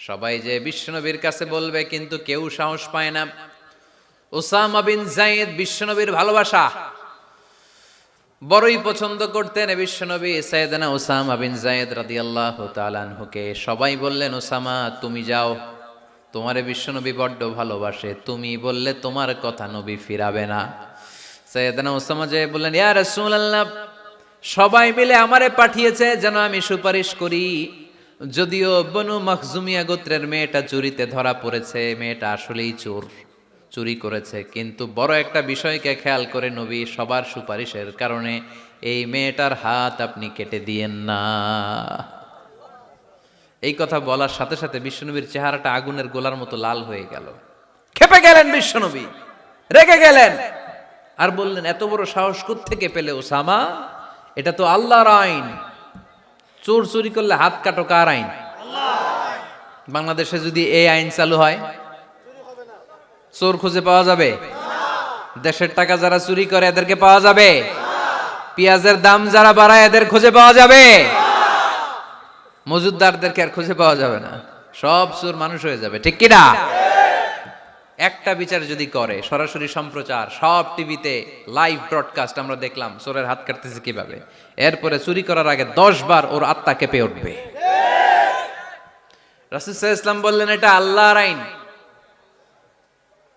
S2: সবাই যে বিশ্বনবীর কাছে বলবে, কিন্তু কেউ সাহস পায় না। উসামা বিন যায়েদ বিশ্বনবীর ভালোবাসা বড়ই পছন্দ করতেন বিশ্বনবী। সাইয়েদনা উসামা বিন যায়েদ রাদিয়াল্লাহু তাআলা আনহুকে সবাই বললেন, উসামা তুমি যাও, তোমারে বিশ্বনবী বড্ড ভালোবাসে, তুমি বললে তোমার কথা নবী ফিরাবে না। সাইয়েদনা উসামা যে বললেন, ইয়া রাসূলুল্লাহ, সবাই মিলে আমারে পাঠিয়েছে যেন আমি সুপারিশ করি, যদিও বনু মাখজুমিয়া গোত্রের মেয়েটা চুরিতে ধরা পড়েছে, মেয়েটা আসলেই চোর, চুরি করেছে, কিন্তু বড় একটা বিষয়কে খেয়াল করে নবী সবার সুপারিশের কারণে এই মেয়েটার হাত আপনি কেটে দিয়েন না। এই কথা বলার সাথে সাথে বিশ্বনবীর চেহারাটা আগুনের গোলার মতো লাল হয়ে গেল, ক্ষেপে গেলেন বিশ্বনবী, রেগে গেলেন, আর বললেন, এত বড় সাহস কোত্থেকে পেলে ওসামা? এটা তো আল্লাহর আইন, চোর চুরি করলে হাত কাটো কার আইন? বাংলাদেশে যদি এই আইন চালু হয়, চোর খুঁজে পাওয়া যাবে? দেশের টাকা যারা চুরি করে এদেরকে পাওয়া যাবে? পেঁয়াজের দাম যারা বাড়ায় এদের খুঁজে পাওয়া যাবে? মজুদদারদেরকে আর খুঁজে পাওয়া যাবে না, সব চোর মানুষ হয়ে যাবে, ঠিক কিনা? একটা বিচার যদি করে, সরাসরি সম্প্রচার, সব টিভিতে লাইভ ব্রডকাস্ট, আমরা দেখলাম চোরের হাত কাটতেছে কিভাবে, এরপরে চুরি করার আগে 10 বার ওর আত্মা কেঁপে উঠবে। রাসূল সাল্লাল্লাহু আলাইহি ওয়াসাল্লাম বললেন, এটা আল্লাহর আইন।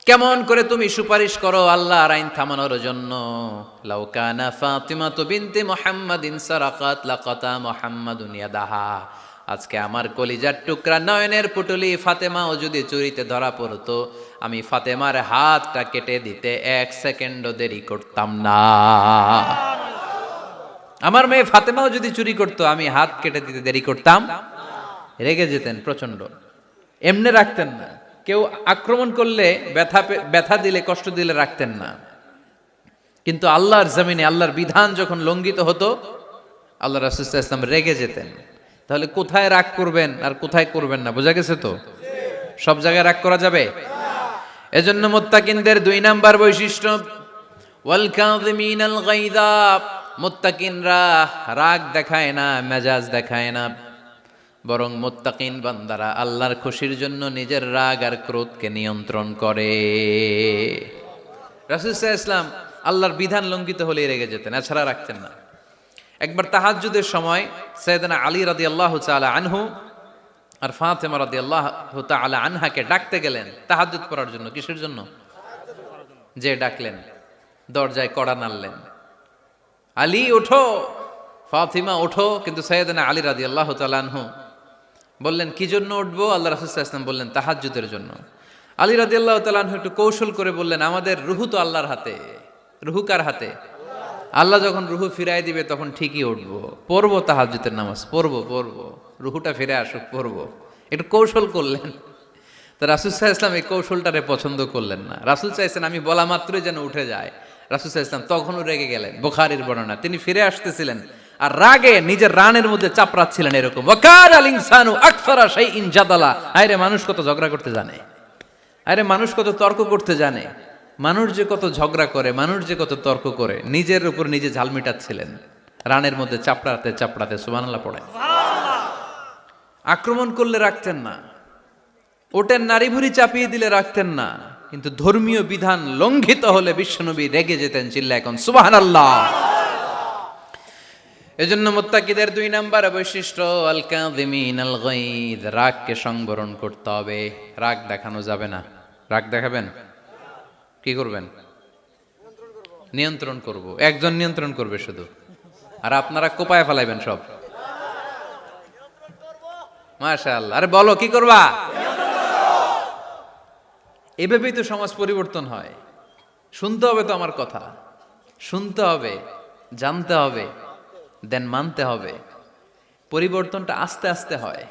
S2: কেমন করে তুমি সুপারিশ করো আল্লাহর আইন থামানোর জন্য? লাউ কানা ফাতিমাতু বিনতে মুহাম্মাদিন সারাকাত লাকাতা মুহাম্মাদুন ইয়াদাহা। আজকে আমার কলিজার টুকরা নয়নের পুটুলি ফাতেমাও যদি চুরিতে ধরা পড়তো, আমি ফাতেমার হাতটা কেটে দিতে 1 সেকেন্ডও দেরি করতাম না। আমার মেয়ে ফাতেমাও যদি চুরি করতো, আমি হাত কেটে দিতে দেরি করতাম। রেগে যেতেন প্রচন্ড, এমনে রাখতেন না। কেউ আক্রমণ করলে ব্যথা দিলে, কষ্ট দিলে রাখতেন না। কিন্তু আল্লাহর জমিনে আল্লাহর বিধান যখন লঙ্ঘিত হতো, আল্লাহ রাসূল সাল্লাল্লাহু আলাইহি ওয়াসাল্লাম রেগে যেতেন। তাহলে কোথায় রাগ করবেন আর কোথায় করবেন না বোঝা গেছে তো? সব জায়গায় রাগ করা যাবে? এজন্য মুত্তাকিনদের 2 নাম্বার বৈশিষ্ট্য, ওয়াল কাযিমিনাল গায়যা। মুত্তাকিনরা রাগ দেখায় না, মেজাজ দেখায় না, বরং মুত্তাকিন বান্দারা আল্লাহর খুশির জন্য নিজের রাগ আর ক্রোধকে নিয়ন্ত্রণ করে। রাসূল সাল্লাল্লাহু আলাইহি ওয়াসাল্লাম আল্লাহর বিধান লঙ্ঘিত হলে রেগে যেতেন, এছাড়া রাখতেন না। একবার তাহাজ্জুদের সময় সাইয়েদনা আলী রাদিয়াল্লাহু তাআলা আনহু আর ফাতেমা রাদিয়াল্লাহু তাআলা আনহাকে ডাকতে গেলেন তাহাজ্জুদ পড়ার জন্য। কিসের জন্য? যে ডাকলেন, দরজায় কড়া নাড়লেন, আলী ওঠো, ফাতিমা ওঠো। কিন্তু সাইয়েদনা আলী রাদিয়াল্লাহু তাআলা আনহু বললেন, কি জন্য উঠবো? আল্লাহ রাসূল সাল্লাল্লাহু আলাইহি ওয়াসাল্লাম বললেন, তাহাজ্জুদের জন্য। আলী রাদিয়াল্লাহু তাআলা আনহু একটু কৌশল করে বললেন, আমাদের রুহু তো আল্লাহর হাতে। রুহু কার হাতে? আল্লাহ যখন রুহু ফিরাই দিবে তখন ঠিকই উঠবো, পড়বো তাহাজ্জুদের নামাজ, পড়বো, রুহুটা ফিরে আসুক, পড়বো। একটু কৌশল করলেন। তো রাসূল সাল্লাল্লাহু আলাইহি ওয়াসাল্লাম এই কৌশলটারে পছন্দ করলেন না। রাসূল চাইছেন আমি বলা মাত্রই যেন উঠে যায়। রাসূল সাল্লাল্লাহু আলাইহি ওয়াসাল্লাম তখনও রেগে গেলেন। বুখারীর বর্ণনা, তিনি ফিরে আসতেছিলেন আর রাগে নিজের রানের মধ্যে চাপড়াচ্ছিলেন এরকম, ওয়াকানাল ইনসানু আকসারা শাইইন জাদালা। আরে মানুষ কত ঝগড়া করতে জানে, আরে মানুষ কত তর্ক করতে জানে, মানুষ যে কত ঝগড়া করে, মানুষ যে কত তর্ক করে, নিজের উপর নিজে ঝাল মিটাচ্ছিলেন রানের মধ্যে চাপড়াতে চাপড়াতে। সুবহানাল্লাহ পড়েন। আক্রমণ করলে রাখতেন না, ওটের নারী ভুঁড়ি চাপিয়ে দিলে রাখতেন না, কিন্তু ধর্মীয় বিধান লঙ্ঘিত হলে বিশ্বনবী রেগে যেতেন। চিল্লা এখন সুবহানাল্লাহ। এজন্য মুত্তাকিদের 2 নাম্বার বৈশিষ্ট্য, আল কাযিমিনাল গায়দ, রাগকে সংবরণ করতে হবে, রাগ দেখানো যাবে না। রাগ দেখাবেন, কি করবেন? নিয়ন্ত্রণ করব। একজন নিয়ন্ত্রণ করবে শুধু, আর আপনারা কোপায় ফেলাইবেন সব। মাশাআল্লাহ। আরে বলো, কি করবা? এভাবেই তো সমাজ পরিবর্তন হয়। শুনতে হবে তো আমার কথা, শুনতে হবে, জানতে হবে, দেন মানতে হবে। পরিবর্তনটা আস্তে আস্তে হয়।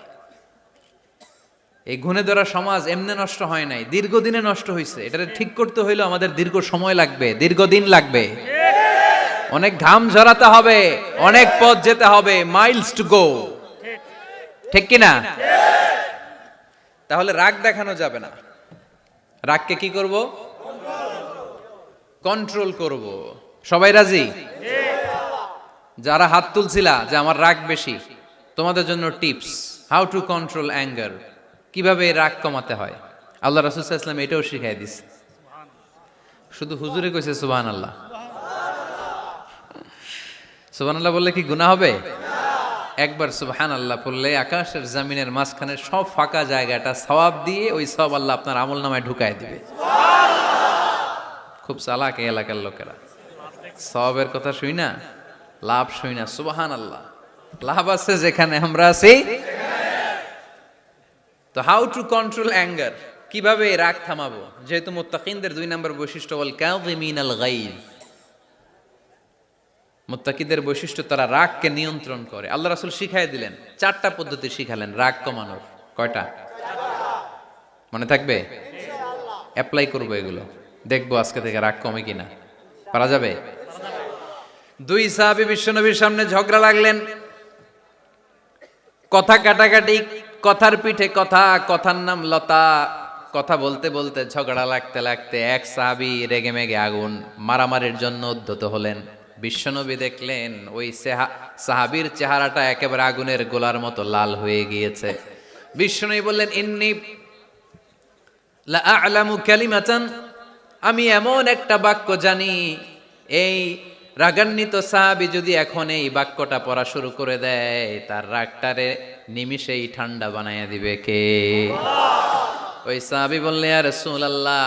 S2: এই গুণে ধরা সমাজ এমনি নষ্ট হয় নাই, দীর্ঘদিনে নষ্ট হয়েছে। এটা ঠিক করতে হইলে আমাদের দীর্ঘ সময় লাগবে, দীর্ঘদিন লাগবে, অনেক ঘাম ঝরাতে হবে, অনেক পথ যেতে হবে, মাইলস টু গো, ঠিক কিনা? তাহলে রাগ দেখানো যাবে না। রাগকে কি করব? কন্ট্রোল করব। সবাই রাজি? যারা হাত তুলছিলা যে আমার রাগ বেশি, তোমাদের জন্য tips, how to control anger, কিভাবে রাগ কমাতে হয়। আল্লাহ রাসূল সাল্লাল্লাহু আলাইহি ওয়াসাল্লাম এটাও শিখাই দিছে। শুধু হুজুরে কইছে সুবহানাল্লাহ। সুবহানাল্লাহ বললে কি গুনাহ হবে? একবার সুবহানাল্লাহ পড়লে আকাশের জমিনের মাঝখানে সব ফাঁকা জায়গাটা সওয়াব দিয়ে ওই সওয়াব আল্লাহ আপনার আমলনামায় ঢুকায় দিবে। খুব চালাক এই এলাকার লোকেরা, সওয়াবের কথা শুই না, লাভ শুই না। সুবহানাল্লাহ, লাভ আছে যেখানে আমরা আছি। তো হাউ টু কন্ট্রোল অ্যাঙ্গার, কিভাবে রাগ থামাবো? যেহেতু মুত্তাকিনদের 2 নাম্বার বৈশিষ্ট্য ওয়াল কাযিমিনাল গায়জ, মুত্তাকিদের বৈশিষ্ট্য তারা রাগকে নিয়ন্ত্রণ করে। আল্লাহ রাসূল শিখাই দিলেন, 4টা পদ্ধতি শিখালেন রাগ কমানোর। কয়টা মনে থাকবে? অ্যাপ্লাই করবো এগুলো, দেখবো আজকে থেকে রাগ কমে কিনা। পারা যাবে? 2 সাহাবী বিশ্বনবীর সামনে ঝগড়া লাগলেন। কথা কাটাকাটি, কথার পিঠে কথা, কথার নাম লতা। কথা বলতে বলতে ঝগড়া লাগতে লাগতে এক সাহাবী রেগে মেগে আগুন, মারামারির জন্য উদ্যত হলেন। বিশ্বনবী দেখলেন ওই সাহাবীর চেহারাটা একেবারে আগুনের গোলার মতো লাল হয়ে গিয়েছে। বিশ্বনবী বললেন, ইন্নী লা আ'লামু কালিমাতান, আমি এমন একটা বাক্য জানি, এই রাগান্বিত সাহাবী যদি এখন এই বাক্যটা পড়া শুরু করে দেয়, তার রাগটারে নিমিষেই ঠান্ডা বানাইয়া দিবে কে? ওই সাহাবী বললেন, ইয়া রাসূলুল্লাহ,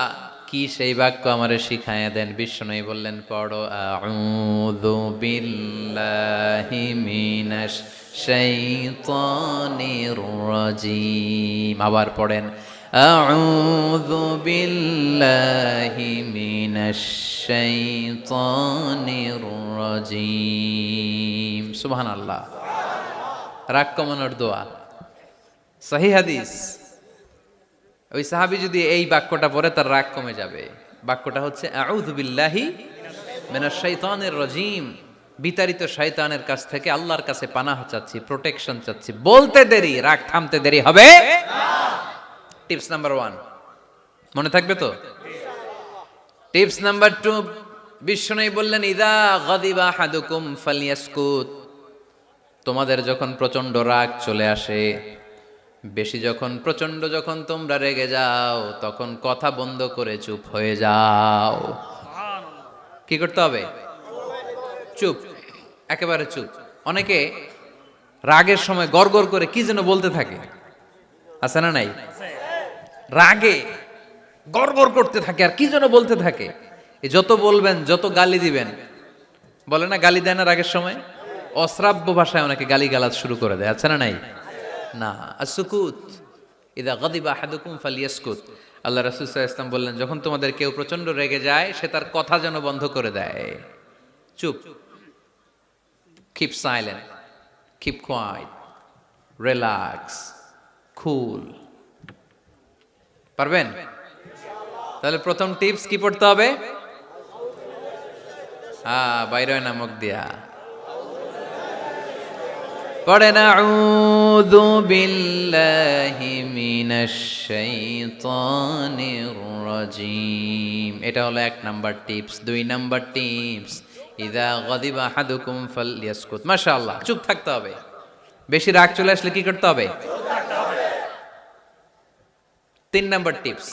S2: কি সেই বাক্য আমারে শিখায়া দেন। বিশ্বনবী বললেন, পড়ো, আউযু বিল্লাহি মিনাশ শাইতানির রাজীম। আবার পড়েন, আউযু বিল্লাহি মিনাশ শাইতানির রাজীম। সুবহানাল্লাহ। রাগ কমানোর দোয়া, সহিহ হাদিস। ওই সাহাবী যদি এই বাক্যটা পড়ে তার রাগ কমে যাবে। বাক্যটা হচ্ছে আউযু বিল্লাহি মিনাশ শাইতানির রাজীম। বিতাড়িত শয়তানের কাছ থেকে আল্লাহর কাছে পানাহ চাচ্ছি, প্রোটেকশন চাচ্ছি। বলতে দেরি, রাগ থামতে দেরি হবে না। টিপস নাম্বার 1 মনে থাকবে তো? টিপস নাম্বার 2, বিশ্বনবী বললেন, ইযা গাদিবা আহাদুকুম ফালইয়াসকুত। তোমাদের যখন প্রচন্ড রাগ চলে আসে, বেশি যখন প্রচন্ড যখন তোমরা রেগে যাও, তখন কথা বন্ধ করে চুপ হয়ে যাও। কি করতে হবে? চুপ, একেবারে চুপ। অনেকে রাগের সময় গড়গড় করে কি যেন বলতে থাকে, আছে না নাই? রাগে গড়গড় করতে থাকে আর কি যেন বলতে থাকে। এই যত বলবেন, যত গালি দিবেন, বলে না গালি দেয় না রাগের সময়, অশ্রাব্য ভাষায় অনেকে গালি গালাজ শুরু করে দেয়, আছে না নাই? না, আসুকুত, ইদা গাদিবা আহাদুকুম ফালিয়াসকুত। আল্লাহ রাসূল সাল্লাল্লাহু আলাইহি ওয়াসাল্লাম বললেন, যখন তোমাদের কেউ প্রচন্ড রেগে যায়, সে তার কথা যেন বন্ধ করে দেয়। চুপ, keep silent, keep quiet, relax, cool. পারবেন? তাহলে প্রথম টিপস কি পড়তে হবে? বাইরে নামক দিয়া পড়েন, আউযু বিল্লাহি মিনাশ শাইতানির রাজীম। এটা হলো 1 নাম্বার টিপস। 2 নাম্বার টিপস, ইযা গাদিবা আহাদুকুম ফালইয়াসকুত। মাশাআল্লাহ, চুপ থাকতে হবে। বেশি রাগ চলে আসলে কি করতে হবে? 3 number tips,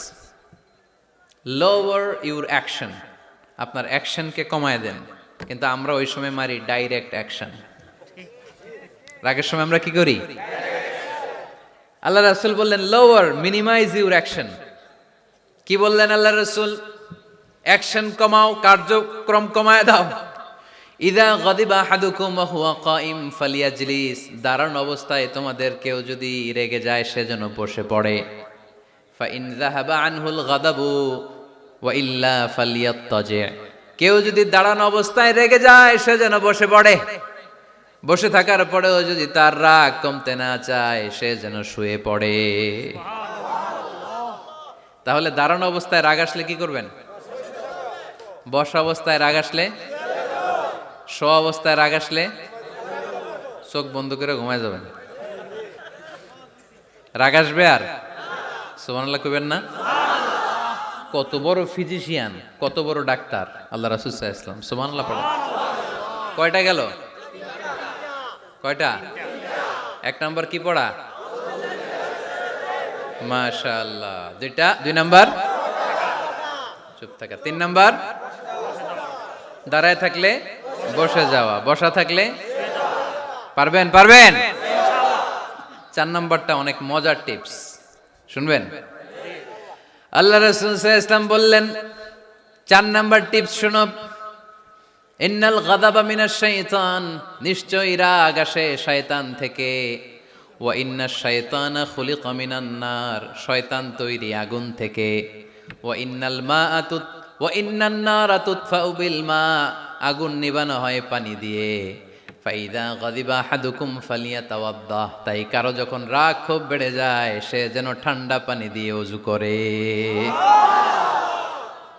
S2: lower your action. আপনার অ্যাকশনকে কমায় দেন। কিন্তু আমরা ওই সময় মারি ডাইরেক্ট অ্যাকশন। রাগের সময় আমরা কি করি? আল্লাহ রাসূল বললেন, লোয়ার, মিনিমাইজ ইউর অ্যাকশন। কি বললেন আল্লাহ রাসূল? অ্যাকশন কমাও, কার্যক্রম কমায় দাও। ইযা গাদিবা আহাদুকুম ওয়া হুয়া কাইম ফালিয়াজলিস। দাঁড়ানো অবস্থায় তোমাদের কেউ যদি রেগে যায়, সে যেন বসে পড়ে। ফাইন যাহাবা আনহুল গাদাবু ওয়া ইল্লা ফালিয়াত্তাজি। কেউ যদি দাঁড়ানো অবস্থায় রেগে যায়, সে যেন বসে পড়ে। বসে থাকার পরেও যদি তার রাগ কমতে না চায়, সে যেন শুয়ে পড়ে। তাহলে দাঁড়ানো অবস্থায় রাগ আসলে কি করবেন? বসা অবস্থায় রাগ আসলে, শোয়া অবস্থায় রাগ আসলে চোখ বন্ধ করে ঘুমায় যাবেন। রাগ আসবে আর সুবহানাল্লাহ কইবেন না? কত বড় ফিজিশিয়ান, কত বড় ডাক্তার আল্লাহ রাসূল সাল্লাল্লাহু আলাইহি ওয়াসাল্লাম। সুবহানাল্লাহ পড়েন। কয়টা গেল? কয়টা? 1 নাম্বার কি পড়া? মাশাআল্লাহ। 2 নাম্বার চুপ থাকা। 3 নাম্বার দাঁড়ায় থাকলে বসে যাওয়া, বসা থাকলে পারবেন? 4 নাম্বারটা অনেক মজার টিপস, শুনবেন? আল্লাহ রাসূল সাল্লাল্লাহু আলাইহি ওয়াসাল্লাম বললেন, 4 নাম্বার টিপস শুনো। ইন্নাল গাদাবা মিনাশ শাইতান। নিশ্চয়ই রাগ আসে শয়তান থেকে। ওয়া ইন্নাশ শাইতানা খুলিকা মিনান নার। শয়তান তৈরি আগুন থেকে। ওয়া ইন্নান নারা তুতফাউ বিল মা। আগুন নিবানো হয় পানি দিয়ে। ফাইদা গাদিবা আহাদুকুম ফালিয়াতাওয়াদ্দাহ। তাই কারো যখন রাগ খুব বেড়ে যায়, সে যেন ঠান্ডা পানি দিয়ে ওযু করে।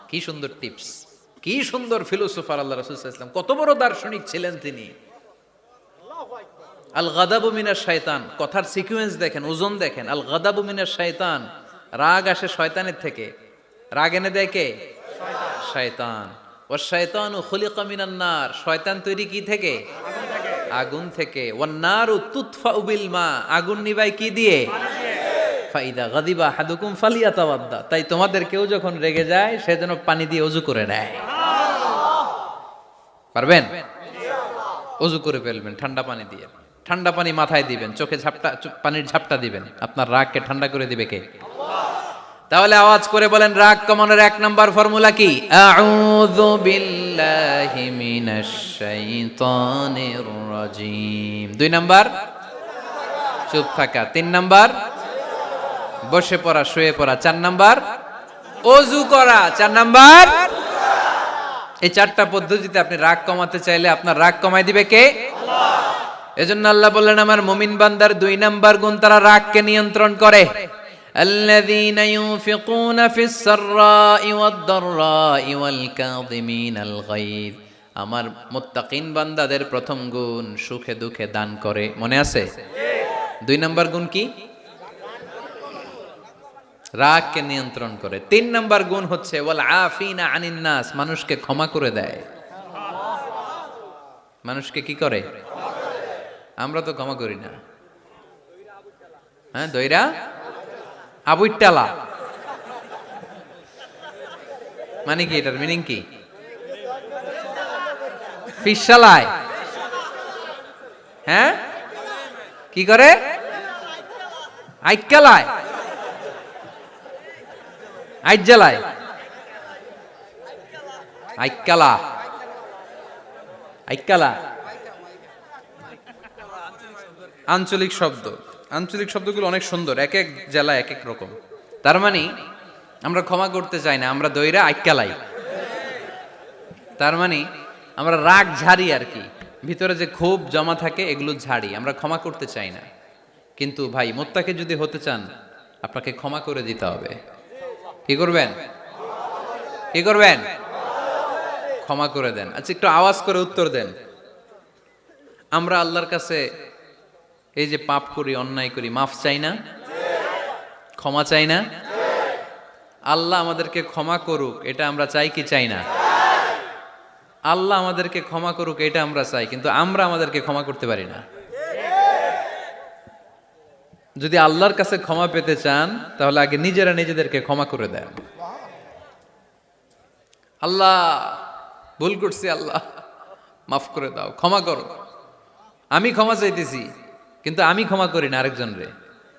S2: কি সুন্দর টিপস, কি সুন্দর ফিলোসোফার আল্লাহ রাসূল সাল্লাল্লাহু আলাইহি ওয়াসাল্লাম। কত বড় দার্শনিক ছিলেন তিনি। আল গাদাবু মিনাশ শাইতান, কথার সিকোয়েন্স দেখেন, ওজন দেখেন। আল গাদাবু মিনাশ শাইতান, রাগ আসে শয়তানের থেকে। রাগ এনে দেয় কে? শয়তান। ওয়াশ শাইতানু খুলিকা মিনান নার, শয়তান তৈরি কি থেকে? আগুন থেকে। ওয়ান নারু তুতফাউ বিল মা, আগুন নিভায় কি দিয়ে? ফাইদা গাদিবা আহাদুকুম ফালিয়াতাওয়াদ্দা, তাই তোমাদের কেউ যখন রেগে যায় সে যেন পানি দিয়ে ওযু করে নেয়। পারবেন? ওযু করে ফেলবেন ঠান্ডা পানি দিয়ে। ঠান্ডা পানি মাথায় দিবেন, চোখে পানির ঝাপটা দিবেন। আপনার রাগকে ঠান্ডা করে দিবে কে? তাহলে আওয়াজ করে বলেন, রাগ কমানোর 1 নাম্বার ফর্মুলা কি? আউযু বিল্লাহি মিনাশ শাইতানির রাজিম। 2 নাম্বার চুপ থাকা। 3 নাম্বার বসে পড়া, শুয়ে পড়া। 4 নাম্বার ওযু করা। 4 নাম্বার। এই 4টা পদ্ধতিতে আপনি রাগ কমাতে চাইলে আপনার রাগ কমায় দিবে কে? এজন্য আল্লাহ বললেন, আমার মুমিন বান্দার 2 নাম্বার গুণ, তারা রাগকে নিয়ন্ত্রণ করে। আল্লাযীনা ইউনফিকুনা ফিস সাররাই ওয়াদ দাররাই ওয়াল কাযিমিনাল গায়য। আমার মুত্তাকিন বান্দাদের প্রথম গুণ সুখে দুঃখে দান করে। মনে আছে? 2 নাম্বার গুণ কি? রাগকে নিয়ন্ত্রণ করে। 3 নাম্বার গুণ হচ্ছে ওয়াল আফিনা আনিন নাস, মানুষকে ক্ষমা করে দেয়। মানুষকে কি করে? আমরা তো ক্ষমা করি না। হ্যাঁ, দইরা আবুইটালা মানে কি? এটার মিনিং কি? ফিশালায়। হ্যাঁ, কি করে? আইকালায়, আইজ্জালায়, আইকালা, আইকালা আঞ্চলিক শব্দ। আঞ্চলিক শব্দগুলো অনেক সুন্দর, এক এক জেলায় এক এক রকম। তার মানে আমরা ক্ষমা করতে চাই না, আমরা দইরা আইকালাই। তার মানে আমরা রাগ ঝাড়ি আর কি, ভিতরে যে ক্ষোভ জমা থাকে এগুলো ঝাড়ি, আমরা ক্ষমা করতে চাই না। কিন্তু ভাই, মুত্তাকি যদি হতে চান আপনাকে ক্ষমা করে দিতে হবে। কি করবেন? কি করবেন? ক্ষমা করে দেন। আচ্ছা, একটু আওয়াজ করে উত্তর দেন। আমরা আল্লাহর কাছে এই যে পাপ করি, অন্যায় করি, মাফ চাই না? ক্ষমা চাই না? আল্লাহ আমাদেরকে ক্ষমা করুক, এটা আমরা চাই কি চাই না? আল্লাহ আমাদেরকে ক্ষমা করুক এটা আমরা চাই, কিন্তু আমরা আমাদেরকে ক্ষমা করতে পারি না। যদি আল্লাহর কাছে ক্ষমা পেতে চান তাহলে আগে নিজেরা নিজেদেরকে ক্ষমা করে দেন। আল্লাহ, ভুল করছি, আল্লাহ মাফ করে দাও, ক্ষমা করো। আমি ক্ষমা চাইতেছি, কিন্তু আমি ক্ষমা করি না আরেকজন রে।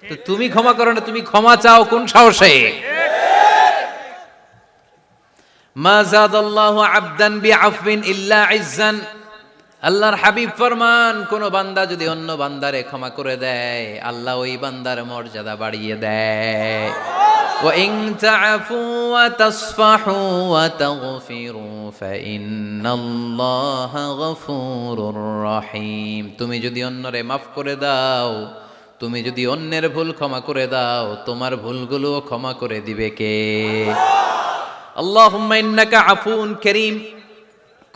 S2: তো তুমি ক্ষমা করো না, তুমি ক্ষমা চাও কোন সাহসে? মা যাদাল্লাহু আবদান বিআফবিন ইল্লা ইজ্জান। আল্লাহর হাবিব ফরমান, কোন বান্দা যদি অন্য বান্দারে ক্ষমা করে দেয় আল্লাহ ওই বান্দার মর্যাদা বাড়িয়ে দেয়। ওয়া ইন তা'ফু ওয়া তাসফাহু ওয়া তাগফিরু ফাইন্নাল্লাহা গফুরুর রহিম। তুমি যদি অন্যরে মাফ করে দাও, তুমি যদি অন্যের ভুল ক্ষমা করে দাও, তোমার ভুলগুলো ক্ষমা করে দিবে কে? আল্লাহুম্মা ইন্নাকা আফুন কারীম।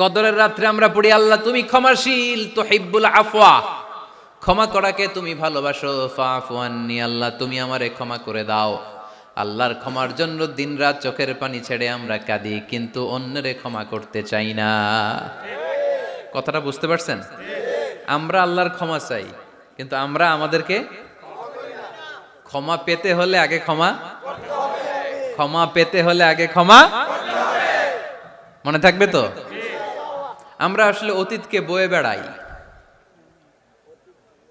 S2: কদরের রাত্রে আমরা পড়ি, আল্লাহ তুমি ক্ষমাশীল, তুহিব্বুল আফওয়া, ক্ষমা করাকে তুমি ভালোবাসো। ফাআফু আন্নি, আল্লাহ তুমি আমারে ক্ষমা করে দাও। আল্লাহর ক্ষমার জন্য দিনরাত চোখের পানি ছেড়ে আমরা কাঁদি, কিন্তু অন্যরে ক্ষমা করতে চাই না। কথাটা বুঝতে পারছেন? আমরা আল্লাহর ক্ষমা চাই, কিন্তু আমরা আমাদেরকে ক্ষমা পেতে হলে আগে ক্ষমা, ক্ষমা পেতে হলে আগে ক্ষমা। মনে থাকবে তো? আমরা আসলে অতীতকে বয়ে বেড়াই,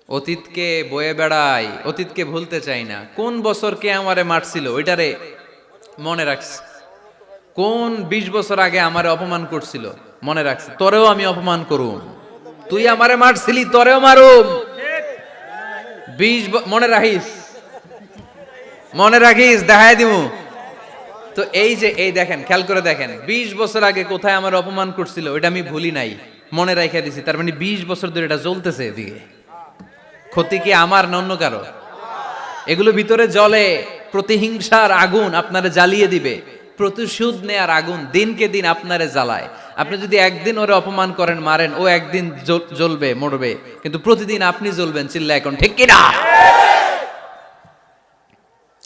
S2: অতীতকে বয়ে বেড়াই, অতীতকে ভুলতে চাই না। কোন বছর কে আমারে মারছিল ওইটারে মনে রাখছি। কোন 20 বছর আগে আমারে অপমান করছিল মনে রাখছি, তোরেও আমি অপমান করুম। তুই আমারে মারছিলি, তোরেও মারুম। 20 মনে রাখিস, মনে রাখিস, দেখাই দিমু। তো এই যে এই দেখেন, খেয়াল করে দেখেন, 20 বছর আগে কোথায় আমার অপমান করছিল ওইটা আমি ভুলি নাই, মনে রাখিয়া দিছি। তার মানে 20 বছর ধরে এটা জ্বলতেছে এদিকে। ক্ষতি কি আমার না অন্য কারো? এগুলো ভিতরে জ্বলে, প্রতিহিংসার আগুন আপনারে জ্বালিয়ে দিবে। প্রতিশোধ নেয়ার আগুন দিনকে দিন আপনারে জ্বালায়। আপনি যদি একদিন ওরে অপমান করেন, মারেন, ও একদিন জ্বলবে, মরবে, কিন্তু প্রতিদিন আপনি জ্বলবেন। চিল্লা এখন ঠিক কিনা?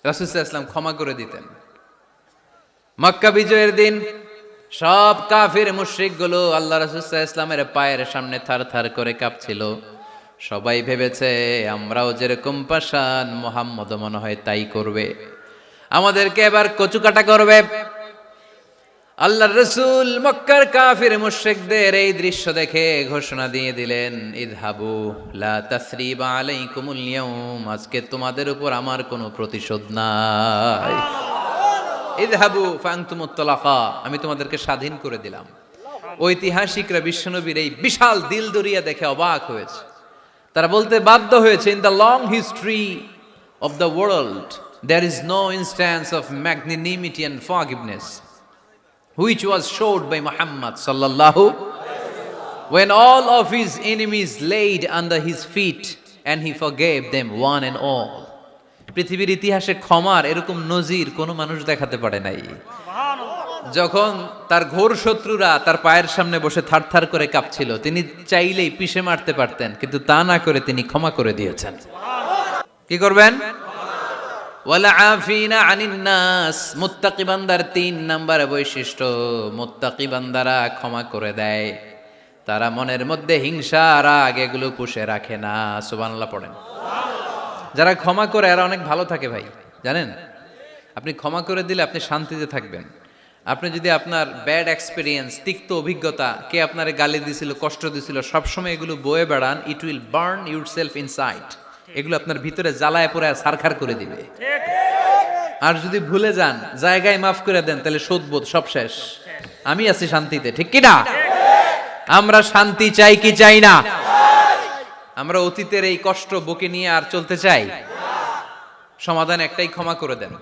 S2: রাসূল সাল্লাল্লাহু আলাইহি ওয়াসাল্লাম ক্ষমা করে দিতেন। মক্কা বিজয়ের দিন সব কাফির মুশরিক গুলো আল্লাহ রাসূল সাল্লাল্লাহু আলাইহি ওয়াসাল্লামের পায়ের সামনে থারথার করে কাঁপছিল। সবাই ভেবেছে আমরাও যেরকম পাষাণ, মুহাম্মদও মনে হয় তাই করবে, আমাদেরকে এবার কচুকাটা করবে। আল্লাহর রাসূল মক্কার কাফির মুশরিকদের এই দৃশ্য দেখে ঘোষণা দিয়ে দিলেন, ইযহাবু লা তাসরিবা আলাইকুমুল ইয়াউম, আজকে তোমাদের উপর আমার কোনো প্রতিশোধ নাই। ইযহাবু ফাআনতুমুত তালাকা, আমি তোমাদেরকে স্বাধীন করে দিলাম। ঐতিহাসিকরা বিশ্বনবীর এই বিশাল দিল দরিয়া দেখে অবাক হয়েছে। তারা বলতে বাধ্য হয়েছে, in the long history of the world there is no instance of magnanimity and forgiveness which was showed by Muhammad sallallahu when all of his enemies laid under his feet and he forgave them one and all. পৃথিবীর ইতিহাসে ক্ষমার এরকম নজির কোনো মানুষ দেখাতে পারে নাই। যখন তার ঘোর শত্রুরা তার পায়ের সামনে বসে থারথার করে কাঁপছিল, তিনি চাইলেই পিষে মারতে পারতেন, কিন্তু তা না করে তিনি ক্ষমা করে দিয়েছেন। কি করবেন? ওয়ালা আফিনা আনিন নাস, মুত্তাকি বান্দার 3 নাম্বার বৈশিষ্ট্য, মুত্তাকি বান্দারা ক্ষমা করে দেয়। তারা মনের মধ্যে হিংসা রাগ এগুলো পুষে রাখে না। সুবহানাল্লাহ পড়েন। যারা ক্ষমা করে এরা অনেক ভালো থাকে ভাই, জানেন? আপনি ক্ষমা করে দিলে আপনি শান্তিতে থাকবেন। আপনি যদি আপনার ব্যাড এক্সপেরিয়েন্স, তিক্ত অভিজ্ঞতা, কে আপনারে গালি দিছিল, কষ্ট দিছিল, সবসময় এগুলো বয়ে বেড়ান, it will burn yourself inside. এগুলো আপনার ভিতরে জ্বালায় পড়ে সারখার করে দিবে। আর যদি ভুলে যান, জায়গায় মাফ করে দেন, তাহলে শোধবোধ সব শেষ। আমি আছি শান্তিতে, ঠিক কি না? আমরা শান্তি চাই কি চাই না? আমরা অতীতের এই কষ্ট বুকে নিয়ে আর চলতে চাই? সমাধান একটাই, ক্ষমা করে দেন।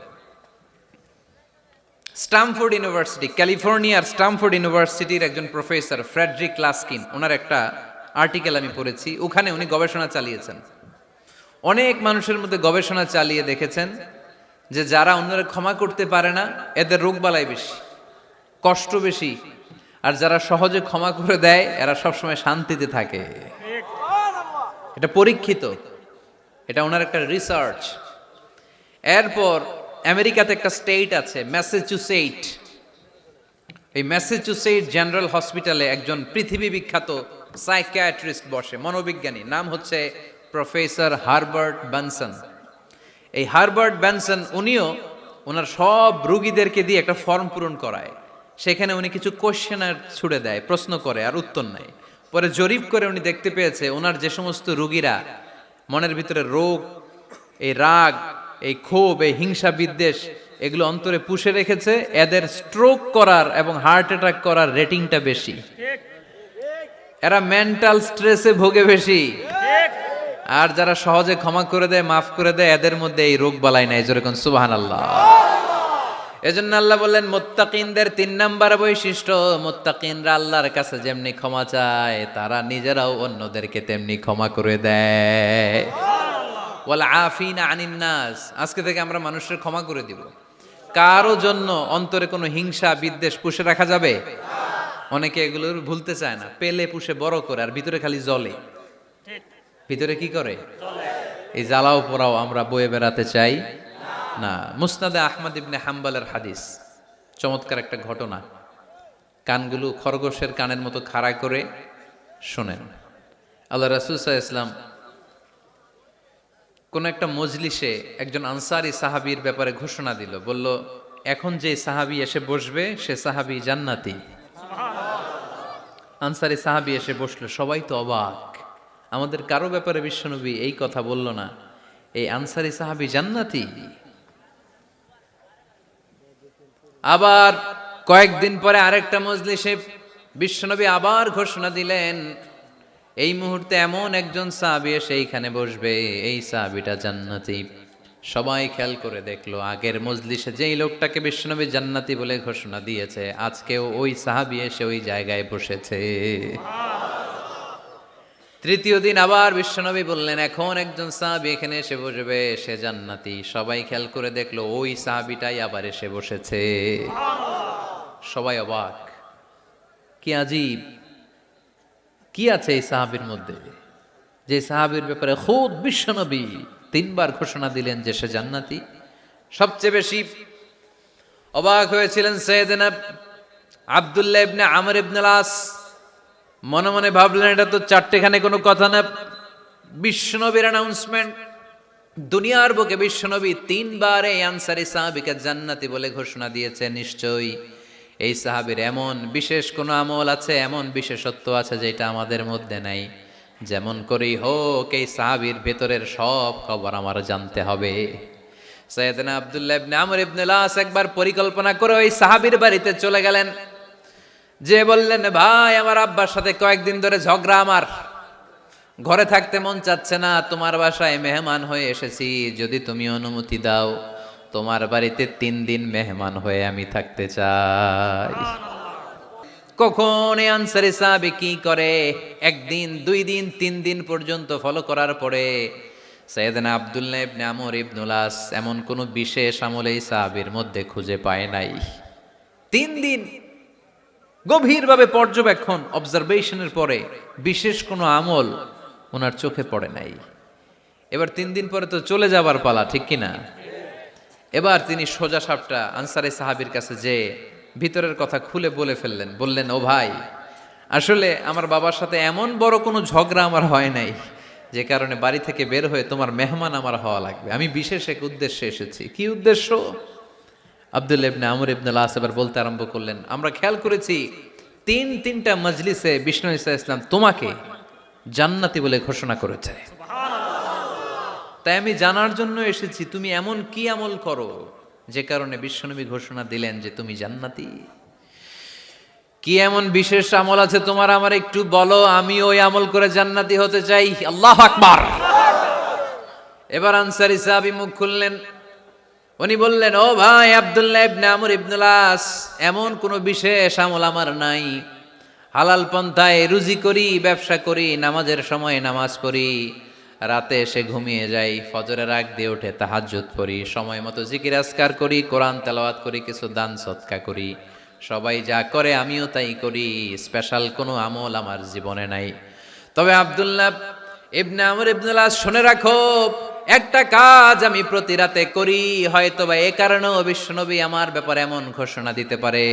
S2: স্টামফোর্ড ইউনিভার্সিটি, ক্যালিফোর্নিয়ার স্টামফোর্ড ইউনিভার্সিটির একজন প্রফেসর ফ্রেডরিক লাস্কিন, ওনার একটা আর্টিকেল আমি পড়েছি। ওখানে উনি গবেষণা চালিয়েছেন। অনেক মানুষের মধ্যে গবেষণা চালিয়ে দেখেছেন যে যারা অন্যরা ক্ষমা করতে পারে না, এদের রোগবালাই বেশি, কষ্ট বেশি। আর যারা সহজে ক্ষমা করে দেয়, এরা সবসময় শান্তিতে থাকে। এটা পরীক্ষিত, এটা ওনার একটা রিসার্চ। এরপর আমেরিকাতে একটা স্টেট আছে ম্যাসাচুসেট। এই ম্যাসাচুসেট জেনারেল হসপিটালে একজন পৃথিবী বিখ্যাত সাইকিয়াট্রিস্ট বসে, মনোবিজ্ঞানী, নাম হচ্ছে প্রফেসর হারবার্ট বেনসন। এই হারবার্ট বেনসন উনিও ওনার সব রোগীদেরকে দিয়ে একটা ফর্ম পূরণ করায়। সেখানে উনি কিছু কোশ্চেনার ছুড়ে দেয়, প্রশ্ন করে আর উত্তর নেয়। পরে জরিপ করে উনি দেখতে পেয়েছে ওনার যে সমস্ত রোগীরা মনের ভিতরে রোগ, এই রাগ, এই ক্ষোভ, এই হিংসা বিদ্বেষ এগুলো অন্তরে পুষে রেখেছে, এদের স্ট্রোক করার এবং হার্ট অ্যাটাক করার রেটিংটা বেশি। এরা মেন্টাল স্ট্রেসে ভোগে বেশি। আর যারা সহজে ক্ষমা করে দেয়, মাফ করে দেয়, এদের মধ্যে এই রোগ বালাই নাই। যেরকম সুবহানাল্লাহ। এজন্য আল্লাহ বললেন মুত্তাকিনদের 3 নাম্বার বৈশিষ্ট্য, মুত্তাকিনরা আল্লাহর কাছে যেমনি ক্ষমা চায়, তারা নিজেরাও অন্যদেরকে তেমনি ক্ষমা করে দেয়। ওয়াল আফিনা আনিন নাস, আজকে থেকে আমরা মানুষের ক্ষমা করে দিব। কারো জন্য অন্তরে কোনো হিংসা বিদ্বেষ পুষে রাখা যাবে? অনেকে এগুলো ভুলতে চায় না, পেলে পুষে বড় করে, আর ভিতরে খালি জ্বলে। ভিতরে কি করে? এই জ্বালাও পোড়াও আমরা বয়ে বেড়াতে চাই না। মুসনাদে আহমদ ইবনে হাম্বলের হাদিস, চমৎকার একটা ঘটনা। কানগুলো খরগোশের কানের মতো খাড়া করে শোনেন। আল্লাহ রাসূল সাল্লাল্লাহু আলাইহি ওয়াসাল্লাম কোন একটা মজলিসে একজন আনসারী সাহাবীর ব্যাপারে ঘোষণা দিল। বলল, এখন যে সাহাবী এসে বসবে সে সাহাবী জান্নাতি। আনসারী সাহাবী এসে বসলো, সবাই তো অবাক। আমাদের কারো ব্যাপারে বিশ্বনবী এই কথা বলল না, এই আনসারী সাহাবী জান্নাতি। আবার কয়েকদিন পরে আরেকটা মজলিসে বিশ্বনবী আবার ঘোষণা দিলেন, এই মুহূর্তে এমন একজন সাহাবী এসে এইখানে বসবে, এই সাহাবীটা জান্নাতি। সবাই খেয়াল করে দেখলো, আগের মজলিসে যেই লোকটাকে বিশ্বনবী জান্নাতি বলে ঘোষণা দিয়েছে, আজকেও ওই সাহাবী এসে ওই জায়গায় বসেছে। তৃতীয় দিন আবার বিশ্বনবী বললেন, এখন একজন সাহাবী এখানে এসে বসবে, সে জান্নাতি। সবাই খেয়াল করে দেখলো ওই সাহাবীটাই আবার এসে বসেছে। সবাই অবাক, কি আজীব, কি আছে এই সাহাবীর মধ্যে, যে সাহাবীর ব্যাপারে খুদ বিশ্বনবী তিনবার ঘোষণা দিলেন যে সে জান্নাতি। সবচেয়ে বেশি অবাক হয়েছিলেন সাইয়েদনা আব্দুল্লাহ ইবনে আমর ইবনে আস। মনে মনে ভাবলেন এটা তো চারটেখানে কোনো কথা না, বিশ্বনবীর অ্যানাউন্সমেন্ট। দুনিয়ার বুকে বিশ্বনবী তিনবার এই আনসারী সাহাবীকে জান্নাতি বলে ঘোষণা দিয়েছে, নিশ্চয়ই এই সাহাবীর এমন বিশেষ কোনো আমল আছে, এমন বিশেষত্ব আছে যেটা আমাদের মধ্যে নাই। যেমন করেই হোক এই সাহাবীর ভেতরের সব খবর আমার জানতে হবে। সাইয়েদনা আব্দুল্লাহ ইবনে আমর ইবনে আস একবার পরিকল্পনা করে ওই সাহাবীর বাড়িতে চলে গেলেন, যে বললেন, ভাই আমার আব্বার সাথে কয়েকদিন ধরে ঝগড়া, আমার ঘরে থাকতে মন চাচ্ছে না, তোমার বাসায় মেহমান হয়ে এসেছি, যদি তুমি অনুমতি দাও তোমার বাড়িতে 3 দিন মেহমান হয়ে আমি থাকতে চাই। কখন এই আনসারী সাহাবী কি করে, 1 দিন 2 দিন 3 দিন পর্যন্ত ফলো করার পরে সাইয়েদনা আব্দুল্লাহ ইবনে আমর ইবনে আস এমন কোনো বিশেষ আমল এই সাহাবীর মধ্যে খুঁজে পায় নাই। 3 দিন গভীরভাবে পর্যবেক্ষণ, অবজারভেশনের পরে বিশেষ কোনো আমল ওনার চোখে পড়ে নাই। এবার 3 দিন পরে তো চলে যাবার পালা, ঠিক কিনা? এবার তিনি সোজা সাপটা আনসারী সাহাবীর কাছে যে ভিতরের কথা খুলে বলে ফেললেন। বললেন, ও ভাই, আসলে আমার বাবার সাথে এমন বড় কোনো ঝগড়া আমার হয় নাই যে কারণে বাড়ি থেকে বের হয়ে তোমার মেহমান আমার হওয়া লাগবে। আমি বিশেষ এক উদ্দেশ্যে এসেছি। কি উদ্দেশ্য? আব্দুল্লাহ ইবনে আমর ইবনে আস এবার বলতে আরম্ভ করলেন, আমরা খেয়াল করেছি 3টা মজলিসে বিষ্ণু ঈসা ইসলাম তোমাকে জান্নাতি বলে ঘোষণা করেছে। তাই আমি জানার জন্য এসেছি তুমি এমন কি আমল করো যে কারণে বিশ্বনবী ঘোষণা দিলেন যে তুমি জান্নাতি। কি এমন বিশেষ আমল আছে তোমার, আমার একটু বলো, আমি ওই আমল করে জান্নাতি হতে চাই। আল্লাহু আকবার। এবার আনসারী সাহাবী মুখ খুললেন, উনি বললেন, ও ভাই আব্দুল্লাহ ইবনে আমর ইবনে আস, এমন কোনো বিশেষ আমল আমার নাই। হালাল পন্থায় রুজি করি, ব্যবসা করি, নামাজের সময় নামাজ পড়ি, রাতে এসে ঘুমিয়ে যাই, ফজরের আগ দিয়ে উঠে তাহাজ্জুদ পড়ি, সময় মতো জিকির আজকার করি, কোরআন তেলাওয়াত করি, কিছু দান সদকা করি। সবাই যা করে আমিও তাই করি, স্পেশাল কোনো আমল আমার জীবনে নাই। তবে আব্দুল্লাহ ইবনে আমর ইবনে আস, শুনে রাখো, একটা কাজ আমি প্রতি রাতে করি, হয়তোবা এ কারণেও বিশ্বনবী আমার ব্যাপারে এমন ঘোষণা দিতে পারে।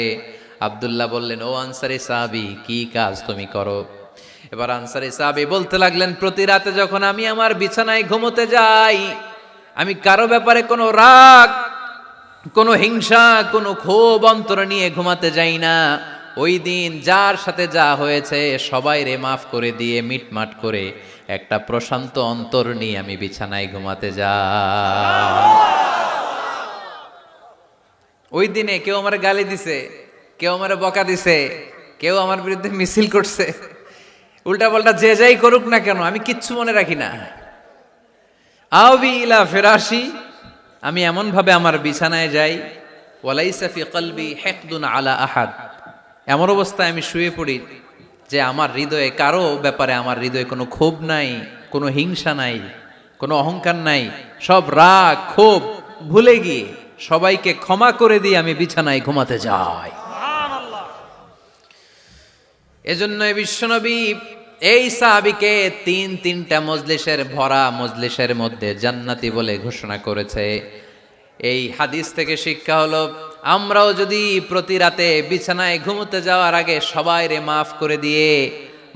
S2: আব্দুল্লাহ বললেন, ও আনসারী সাহাবী, কি কাজ তুমি করো? এবার আনসারী সাহাবী বলতে লাগলেন, প্রতি রাতে যখন আমি আমার বিছানায় ঘুমোতে যাই, আমি কারো ব্যাপারে কোনো রাগ, কোনো হিংসা, কোনো ক্ষোভ অন্তরে নিয়ে ঘুমাতে যাই না। ওই দিন যার সাথে যা হয়েছে সবাই রে মাফ করে দিয়ে মিটমাট করে একটা প্রশান্ত অন্তর নিয়ে আমি বিছানায় ঘুমাতে যাই। ওই দিনে কেউ আমার গালি দিছে, কেউ আমার বকা দিছে, কেউ আমার বিরুদ্ধে মিছিল করছে, উল্টা পাল্টা যে যাই করুক না কেন, আমি কিচ্ছু মনে রাখি না। আবি ইলা ফিরাশি, আমি এমন ভাবে আমার বিছানায় যাই, ওয়ালাইসা ফি কলবি হিকদুন আলা আহাদ, এমন অবস্থায় আমি শুয়ে পড়ি যে আমার হৃদয়ে কারো ব্যাপারে আমার হৃদয়ে কোনো ক্ষোভ নাই, কোনো হিংসা নাই, কোনো অহংকার নাই, সব রাগ ক্ষোভ ভুলে গিয়ে সবাইকে ক্ষমা করে দিয়ে আমি বিছানায় ঘুমাতে যাই। এজন্য বিশ্বনবী এই সাহাবীকে 3টা মজলিসের ভরা মজলিসের মধ্যে জান্নাতি বলে ঘোষণা করেছে। এই হাদিস থেকে শিক্ষা হলো, আমরাও যদি প্রতি রাতে বিছানায় ঘুমোতে যাওয়ার আগে সবাই রে মাফ করে দিয়ে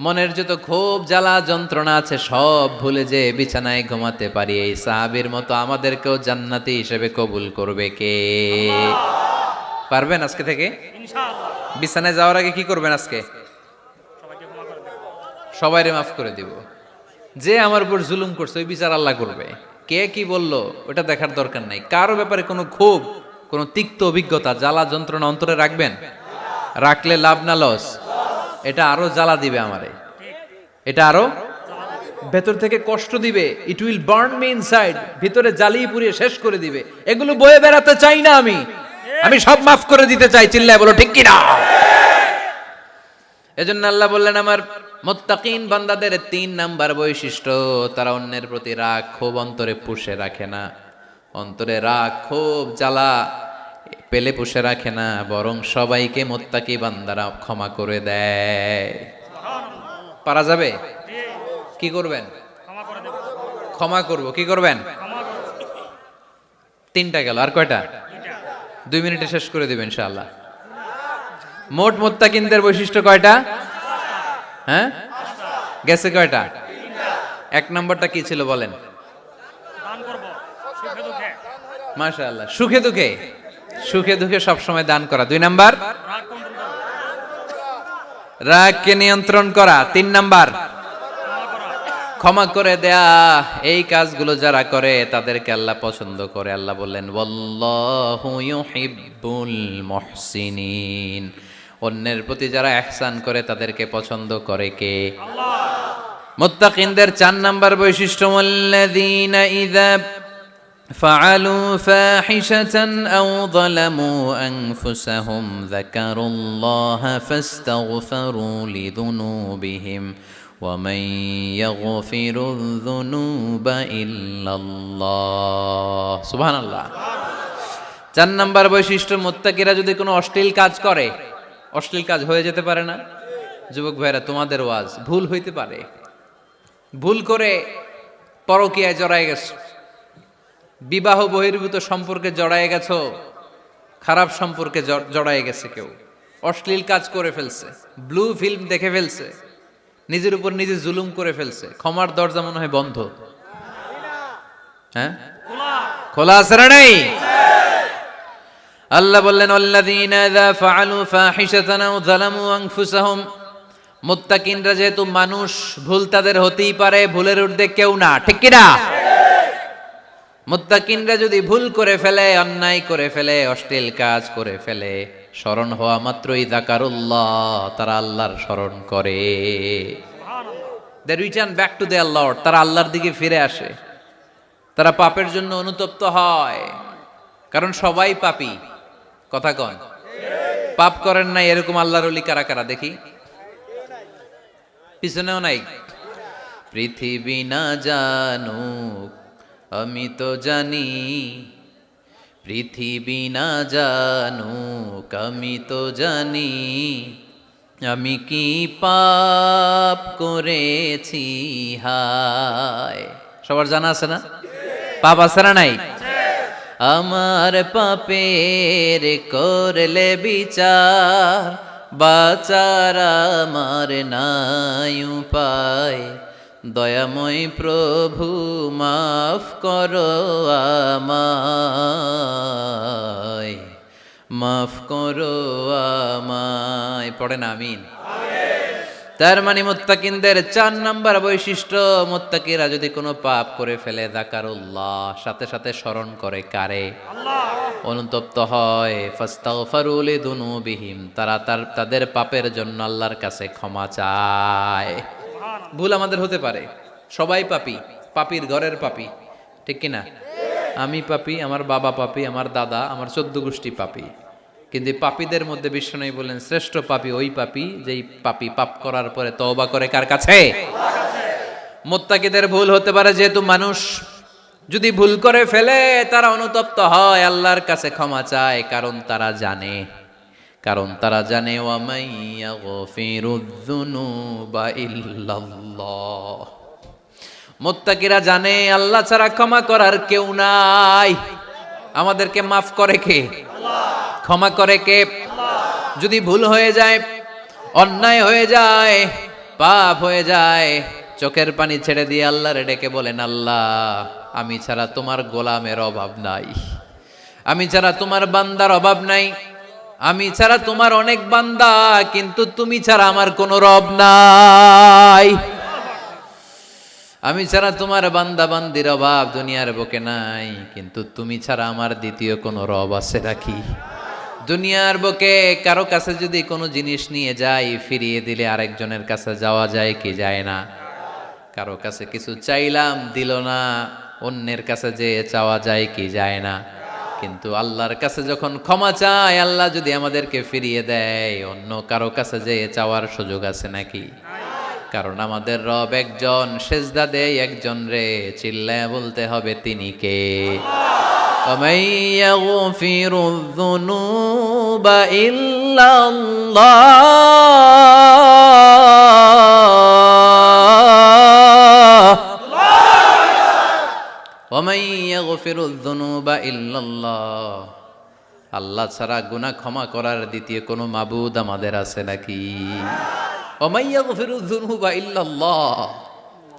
S2: মনের যত ক্ষোভ জ্বালা যন্ত্রণা আছে সব ভুলে যে বিছানায় ঘুমাতে পারি, এই সাহাবীর মতো আমাদেরকেও জান্নাতি হিসেবে কবুল করবে কে? পারবেন আজকে থেকে? ইনশাআল্লাহ। বিছানায় যাওয়ার আগে কি করবেন? আজকে সবাই রে মাফ করে দিব। যে আমার উপর জুলুম করছে ওই বিচার আল্লাহ করবে। কে কি বললো ওটা দেখার দরকার নাই। কারো ব্যাপারে কোনো ক্ষোভ, কোনো তিক্ত অভিজ্ঞতা, জ্বালা যন্ত্রণা অন্তরে রাখবেন? রাখলে লাভ না লস? এটা আরো জ্বালা দিবে আমারে, এটা আরো ভেতর থেকে কষ্ট দিবে। It will burn me inside, ভিতরে জ্বালিয়ে পুড়িয়ে শেষ করে দিবে। এগুলো বয়ে বেড়াতে চাই না আমি সব মাফ করে দিতে চাই। চিল্লায় বলো ঠিক কিনা? এজন্য আল্লাহ বললেন, আমার মুত্তাকিন বান্দাদের 3 নাম্বার বৈশিষ্ট্য, তারা অন্যের প্রতি রাগ ক্ষোভ অন্তরে পুষে রাখে না। অন্তরে রাগ ক্ষোভ জ্বালা পেলে পুষে রাখে না, বরং সবাইকে মুত্তাকি বান্দারা ক্ষমা করে দেয়। পারা যাবে? কি করবেন? ক্ষমা করব। কি করবেন? 3টা গেল, আর কয়টা? 2 মিনিটে শেষ করে দেবেন ইনশাআল্লাহ। মোট মুত্তাকিনদের বৈশিষ্ট্য কয়টা? হ্যাঁ, গেছে কয়টা? 1 নাম্বারটা কি ছিল বলেন? মাশাআল্লাহ, সুখে দুঃখে। সুখে দুঃখে সবসময় দান করা। 2 নাম্বার, রাগকে নিয়ন্ত্রণ করা। 3 নাম্বার, ক্ষমা করে দেয়া। এই কাজগুলো যারা করে তাদেরকে আল্লাহ পছন্দ করে। আল্লাহ বললেন, ওয়াল্লাহু ইউহিব্বুল মুহসিনিন। অন্যের প্রতি যারা ইহসান করে তাদেরকে পছন্দ করে কে? আল্লাহ। মুত্তাকিনদের 4 নাম্বার বৈশিষ্ট্য, ওয়াল্লাযীনা ইযা ফাআলু ফাহিশাতান আও যালামু আনফুসাহুম যাকারুল্লাহা ফাস্তাগফিরু লিযুনুবিহিম ومن يغفر الذنوب إلا الله সুবহান আল্লাহ। 4 নাম্বার বৈশিষ্ট্য, মুত্তাকিরা যদি কোনো অশ্লীল কাজ করে, অশ্লীল কাজ হয়ে যেতে পারে না? যুবক ভাইরা, তোমাদের ওয়াজ ভুল হইতে পারে। ভুল করে পরকীয়ায় জড়ায় গেছো, বিবাহ বহির্ভূত সম্পর্কে জড়ায় গেছো, খারাপ সম্পর্কে জড়ায় গেছে, কেউ অশ্লীল কাজ করে ফেলছে, ব্লু ফিল্ম দেখে ফেলছে, নিজের উপর নিজে জুলুম করে ফেলছে, ক্ষমার দরজা মনে হয় বন্ধ। হ্যাঁ, খোলা আছে না নাই? আল্লাহ বললেন, আল্লাযীনা ইযা ফাআলু ফাহিশাতান আও যালামু আনফুসাহুম। মুত্তাকিনরা যেহেতু মানুষ, ভুল তাদের হতেই পারে, ভুলের ঊর্ধ্বে কেউ না, ঠিক কি না? মুত্তাকিনরা যদি ভুল করে ফেলে, অন্যায় করে ফেলে, অশ্লীল কাজ করে ফেলে, স্মরণ হওয়া মাত্রই যাকারুল্লাহ, তারা আল্লাহর স্মরণ করে। They return back to their lord, তারা আল্লাহর দিকে ফিরে আসে। তারা পাপের জন্য অনুতপ্ত হয়, কারণ সবাই পাপী। কথা কন, পাপ করেন নাই এরকম আল্লাহর ওলি কারা কারা দেখি? পিছনেও নাই। পৃথিবী না জানুক আমি তো জানি, পৃথিবী না জানুক আমি তো জানি, আমি কি পাপ করেছি হায়। সবার জানা আছে না? পাপ আছে না নাই? আমার পাপের করলে বিচার, বাচার আমার নাই উপায়, দয়াময় প্রভু মাফ করো আমায়, মাফ করো আমায়। পড়েন আমিন। তার মানে মুত্তাকিনদের 4 নাম্বার বৈশিষ্ট্য, মুত্তাকিরা যদি কোনো পাপ করে ফেলে, যাকারুল্লাহ, সাথে সাথে স্মরণ করে কারে? আল্লাহ। অনুতপ্ত হয়, ফাস্তাগফিরু লিযুনুবিহিম, তারা তাদের পাপের জন্য আল্লাহর কাছে ক্ষমা চায়। ভুল আমাদের হতে পারে, সবাই পাপী, পাপীর ঘরের পাপী, ঠিক কি না? আমি পাপী, আমার বাবা পাপী, আমার দাদা, আমার 14 গোষ্ঠী পাপী। কিন্তু পাপীদের মধ্যে বিশ্বনবী বলেন, শ্রেষ্ঠ পাপী ওই পাপী যেই পাপী পাপ করার পরে তওবা করে কার কাছে? মুত্তাকিদের ভুল হতে পারে, যেহেতু মানুষ, যদি ভুল করে ফেলে তারা অনুতপ্ত হয়, আল্লাহর কাছে ক্ষমা চায়, কারণ তারা জানে, ওয়া মাইয়া গফিরুয যুনুবা ইল্লাল্লাহ। মুত্তাকিরা জানে আল্লাহ ছাড়া ক্ষমা করার কেউ নাই। আমাদেরকে মাফ করে কে? ক্ষমা করে কে? যদি ভুল হয়ে যায়, অন্যায় হয়ে যায়, পাপ হয়ে যায়, চোখের পানি ছেড়ে দিয়ে আল্লাহরে ডেকে বলেন, আল্লাহ আমি ছাড়া তোমার গোলামের অভাব নাই, আমি ছাড়া তোমার বান্দার অভাব নাই, আমি ছাড়া তোমার অনেক বান্দা, কিন্তু তুমি ছাড়া আমার কোনো রব নাই। আমি ছাড়া তোমার বান্দা বান্দির অভাব দুনিয়ার বুকে নাই, কিন্তু তুমি ছাড়া আমার দ্বিতীয় কোনো রব আছে নাকি? দুনিয়ার বুকে কারো কাছে যদি কোনো জিনিস নিয়ে যাই, ফিরিয়ে দিলে আরেকজনের কাছে যাওয়া যায় কি যায় না? কারো কাছে কিছু চাইলাম দিল না, অন্যের কাছে যে চাওয়া যায় কি যায় না? কিন্তু আল্লাহর কাছে যখন ক্ষমা চাই, আল্লাহ যদি আমাদেরকে ফিরিয়ে দেয়, অন্য কারো কাছে যে চাওয়ার সুযোগ আছে নাকি? কারণ আমাদের রব একজন, সেজদা দেয় একজন রে, চিল্লায় বলতে হবে তিনি কে। ومن يغفر الذنوب إلا الله ومن يغفر الذنوب إلا الله আল্লাহ ছাড়া গুনাহ ক্ষমা করার দ্বিতীয় কোনো মাবুদ আমাদের আছে নাকি? ومن يغفر الذنوب إلا الله,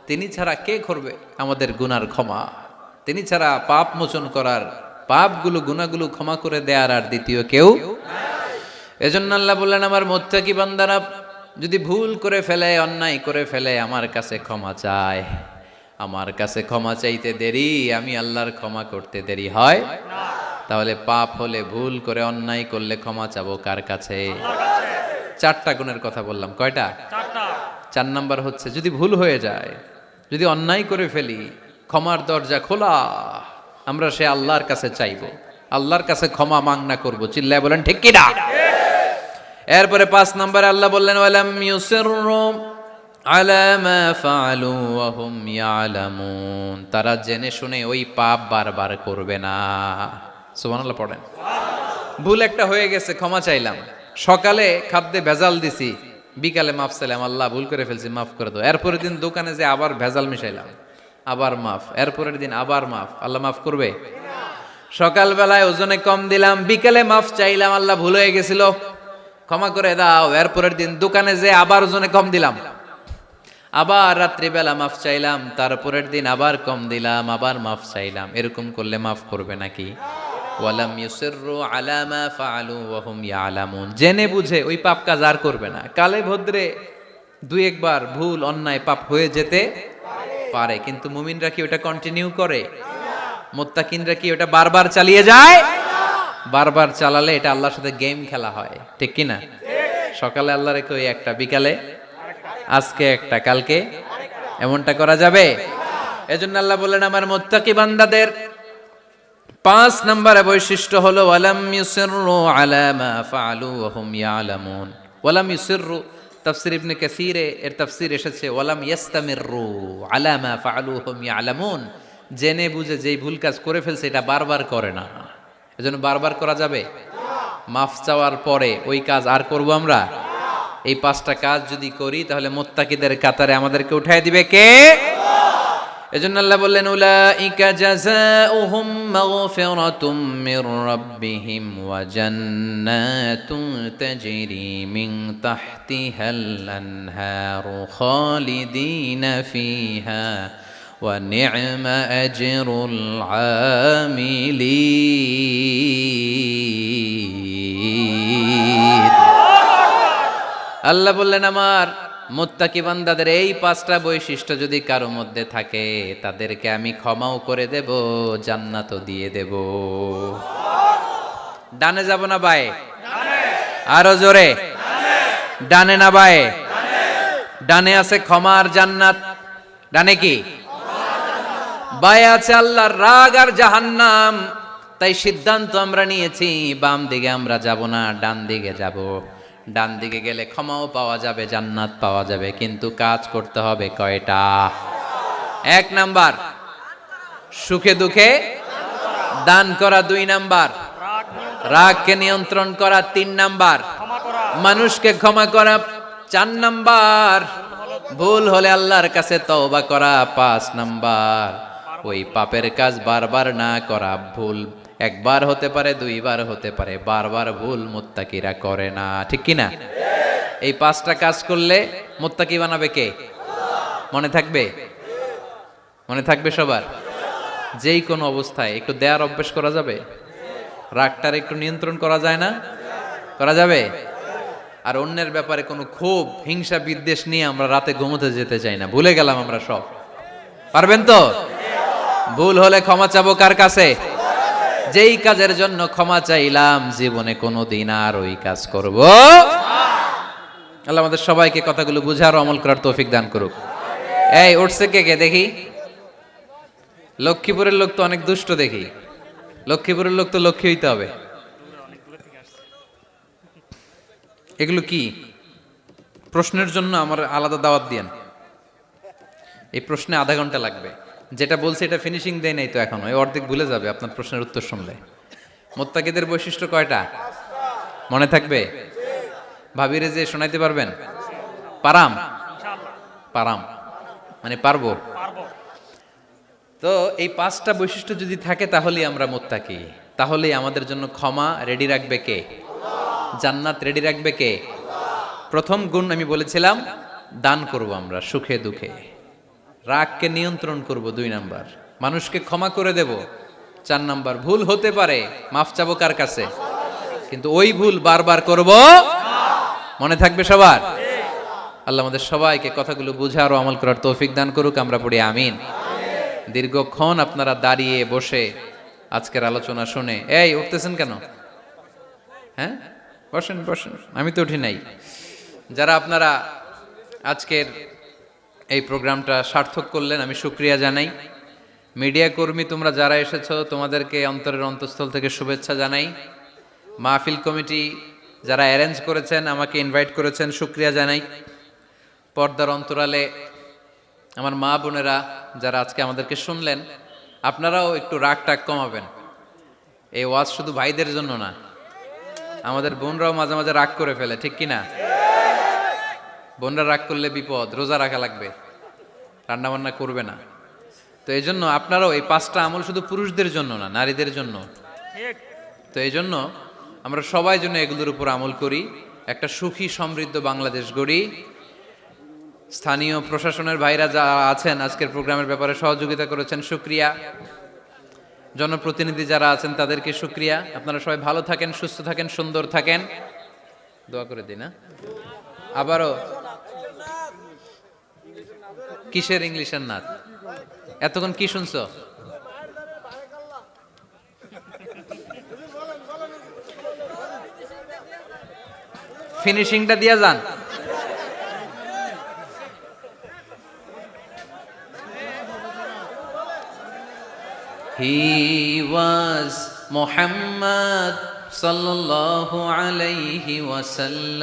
S2: তিনি ছাড়া কে করবে আমাদের গুনার ক্ষমা? তিনি ছাড়া পাপ মোচন করার, পাপগুলো গুনাহগুলো ক্ষমা করে দেয়ার আর দ্বিতীয় কেউ। এজন্য আল্লাহ বললেন, আমার মুত্তাকি বান্দারা যদি ভুল করে ফেলে, অন্যায় করে ফেলে, আমার কাছে ক্ষমা চায়। আমার কাছে ক্ষমা চাইতে দেরি, আমি আল্লাহর ক্ষমা করতে দেরি হয় না। তাহলে পাপ হলে, ভুল করে অন্যায় করলে ক্ষমা চাবো কার কাছে? চারটা গুণের কথা বললাম, কয়টা? চার নাম্বার হচ্ছে যদি ভুল হয়ে যায়, যদি অন্যায় করে ফেলি, ক্ষমার দরজা খোলা, আমরা সে আল্লাহর কাছে চাইবো, আল্লাহর কাছে ক্ষমা মাংনা করবো। চিল্লায় বলেন ঠিক কিনা? এরপরে 5 নম্বরে আল্লাহ বললেন, ওয়ালাম ইউসিররু আলা মা ফাআলু ওয়া হুম ইয়ালামুন, তারা জেনে শুনে ওই পাপ বারবার করবে না। সুবহানাল্লাহ পড়েন। ভুল একটা হয়ে গেছে, ক্ষমা চাইলাম। সকালে খাদ্যে ভেজাল দিছি, বিকালে মাফ চাইলাম, আল্লাহ ভুল করে ফেলছি, মাফ করে দাও। এরপরের দিন দোকানে যে আবার ভেজাল মিশাইলাম, আবার মাফ। এরপরের দিন আবার মাফ, আল্লাহ মাফ করবে? সকালবেলায় ওজনে কম দিলাম, বিকেলে মাফ চাইলাম, আল্লাহ ভুল হয়ে গেছিল, ক্ষমা করে দাও। এরপরের দিন দোকানে যে আবার ওজনে কম দিলাম, আবার রাত্রিবেলা মাফ চাইলাম, তারপরের দিন আবার কম দিলাম, আবার মাফ চাইলাম। এরকম করলে মাফ করবে নাকি? ওয়ালাম ইউসিররু আলা মা ফাআলু ওয়া হুম ইয়ালামুন, জেনে বুঝে ওই পাপ কাজ আর করবে না। কালে ভদ্রে 2-1 বার ভুল অন্যায় পাপ হয়ে যেতে পারে, কিন্তু মুমিনরা কি ওটা কন্টিনিউ করে? মুত্তাকিনরা কি ওটা বারবার চালিয়ে যায়? বারবার চালালে এটা আল্লাহর সাথে গেম খেলা হয়, ঠিক কি না? সকালে আল্লাহ রেখে ওই একটা, বিকালে আজকে একটা, কালকে এমনটা করা যাবে? এজন্য আল্লাহ বললেন, আমার মুত্তাকি বান্দাদের 5 নম্বরে বৈশিষ্ট্য হলো ওয়ালাম ইউসিররু আলা মা ফাআলু ওয়া হুম ইয়ালামুন। ওয়ালাম ইউসিররু, তাফসীর ইবনে কাসীরে এর তাফসীর এসেছে ওয়ালাম ইয়াস্তামিররু আলা মা ফাআলু ওয়া হুম ইয়ালামুন, জেনে বুঝে যেই ভুল কাজ করে ফেলছে এটা বারবার করে না। এজন্য বারবার করা যাবে? মাফ চাওয়ার পরে ওই কাজ আর করব আমরা? এই 5টা কাজ যদি করি তাহলে মুত্তাকিদের কাতারে আমাদেরকে উঠায় দিবে কে? এজন্য আল্লাহ বললেন, উলাইকা জাযাউহুম মাগফিরাতুম মির রাব্বিহিম ওয়া জান্নাতুন তাজরি মিন তাহতিহাল আনহারু খালিদিনা ফিহা ওয়া নি'মা আজরুল আমিলিন। আল্লাহ বললেন, আমার মুত্তাকি বান্দাদের এই 5টা বৈশিষ্ট্য যদি কারো মধ্যে থাকে, তাদেরকে আমি ক্ষমাও করে দেব, জান্নাতও দিয়ে দেব। ডানে যাব না বায়ে? আরো জোরে, ডানে না বায়ে? ডানে আছে ক্ষমা আর জান্নাত। ডানে কি? বায়ে আছে আল্লাহর রাগ আর জাহান্নাম। তাই সিদ্ধান্ত আমরা নিয়েছি, বাম দিকে আমরা যাব না, ডান দিকে যাব। ডান দিকে গেলে ক্ষমাও পাওয়া যাবে, জান্নাত পাওয়া যাবে, কিন্তু কাজ করতে হবে কয়টা? 1 নাম্বার সুখে দুঃখে দান করা, 2 নাম্বার রাগকে নিয়ন্ত্রণ করা, 3 নাম্বার মানুষকে ক্ষমা করা, 4 নাম্বার ভুল হলে আল্লাহর কাছে তওবা করা, 5 নাম্বার ওই পাপের কাজ বারবার না করা। ভুল একবার হতে পারে, 2 বার হতে পারে, বারবার ভুল মুত্তাকিরা করে না, ঠিক কি না? এই 5টা কাজ করলে মুত্তাকি বানাবে কে? মনে থাকবে? মনে থাকবে সবার? যেই কোনো অবস্থায় একটু দেয়ার অভ্যাস করা যাবে? রাগটার একটু নিয়ন্ত্রণ করা যায় না? করা যাবে? আর অন্যের ব্যাপারে কোনো ক্ষোভ, হিংসা, বিদ্বেষ নিয়ে আমরা রাতে ঘুমোতে যেতে চাই না, ভুলে গেলাম আমরা সব। পারবেন তো? ভুল হলে ক্ষমা চাবো কার কাছে? যেই কাজের জন্য ক্ষমা চাইলাম জীবনে কোনোদিন আর ওই কাজ করব না। আল্লাহ আমাদের সবাইকে কথাগুলো বুঝার, আমল করার তৌফিক দান করুক। এই উঠছে কে কে দেখি? লক্ষ্মীপুরের লোক তো অনেক দুষ্ট দেখি। লক্ষ্মীপুরের লোক তো লক্ষ্মী হইতে হবে। এগুলো কি? প্রশ্নের জন্য আমার আলাদা দাওয়াত দিয়েন। এই প্রশ্নে আধা ঘন্টা লাগবে। যেটা বলছে এটা ফিনিশিং দেয় নাই তো এখনো, এই অর্ধেক ভুলে যাবে আপনার প্রশ্নের উত্তর শুনলে। মোত্তাকিদের বৈশিষ্ট্য কয়টা মনে থাকবে? ভাবিরে যে শোনাইতে পারবেন? পারাম পারাম মানে পারবো। তো এই 5টা বৈশিষ্ট্য যদি থাকে তাহলেই আমরা মুত্তাকি, তাহলেই আমাদের জন্য ক্ষমা রেডি রাখবে কে? জান্নাত রেডি রাখবে কে? প্রথম গুণ আমি বলেছিলাম, দান করব আমরা সুখে দুঃখে, রাগকে নিয়ন্ত্রণ করব 2 নাম্বার, মানুষকে ক্ষমা করে দেব 4 নাম্বার, ভুল হতে পারে মাফ চাবো কার কাছে? কিন্তু ওই ভুল বারবার করব, মনে থাকবে সবার? আল্লাহ আমাদের সবাইকে কথাগুলো বুঝার ও আমল করার তৌফিক দান করুক, আমরা পড়ি আমিন। দীর্ঘক্ষণ আপনারা দাঁড়িয়ে বসে আজকের আলোচনা শুনে, এই উঠতেছেন কেন? হ্যাঁ বসেন বসেন, আমি তো উঠি নাই। যারা আপনারা আজকের এই প্রোগ্রামটা সার্থক করলেন, আমি শুকরিয়া জানাই। মিডিয়া কর্মী তোমরা যারা এসেছো, তোমাদেরকে অন্তরের অন্তঃস্থল থেকে শুভেচ্ছা জানাই। মাহফিল কমিটি যারা অ্যারেঞ্জ করেছেন, আমাকে ইনভাইট করেছেন, শুকরিয়া জানাই। পর্দার অন্তরালে আমার মা বোনেরা যারা আজকে আমাদেরকে শুনলেন, আপনারাও একটু রাগ টাগ কমাবেন। এই ওয়াজ শুধু ভাইদের জন্য না, আমাদের বোনরাও মাঝে মাঝে রাগ করে ফেলে, ঠিক কিনা? বোনরা রাগ করলে বিপদ, রোজা রাখা লাগবে, রান্না বান্না করবে না। তো এই জন্য আপনারাও এই 5টা আমল শুধু পুরুষদের জন্য না, নারীদের জন্য। তো এই জন্য আমরা সবাই জন্য এগুলোর উপর আমল করি, একটা সুখী সমৃদ্ধ বাংলাদেশ গড়ি। স্থানীয় প্রশাসনের ভাইরা যারা আছেন আজকের প্রোগ্রামের ব্যাপারে সহযোগিতা করেছেন, শুকরিয়া। জনপ্রতিনিধি যারা আছেন তাদেরকে শুকরিয়া। আপনারা সবাই ভালো থাকেন, সুস্থ থাকেন, সুন্দর থাকেন, দোয়া করে দিন। আবারও কিসের ইংলিশের নাচ? এতক্ষণ কি শুনছো? ফিনিশিংটা দিয়া যান। He was Muhammad sallallahu alayhi wasallam.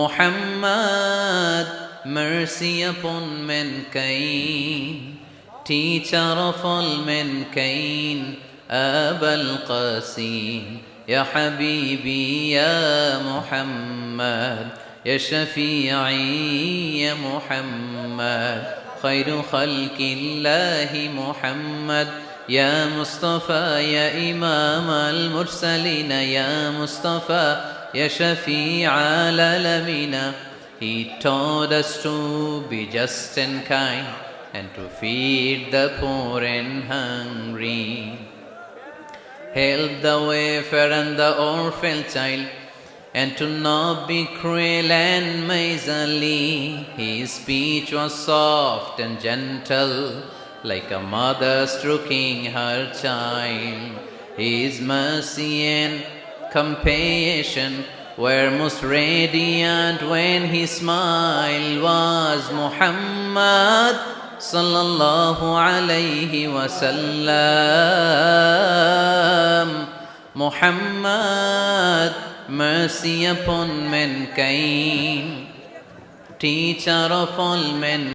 S2: Muhammad, mercy upon mankind, teacher of all mankind, Abul Qasim, Ya Habibi, Ya Muhammad, Ya Shafi'i, Ya Muhammad, خير خلق الله محمد، يا مصطفى يا إمام المرسلين، يا مصطفى يا شفيع العالمين. He taught us to be just and kind and to feed the poor and hungry, help the wafer and the orphan child, and to not be cruel and miserly. His speech was soft and gentle, like a mother stroking her child. His mercy and compassion were most radiant when he smiled. Was Muhammad sallallahu alayhi wasallam. Muhammad, mercy upon mankind, teacher of all men.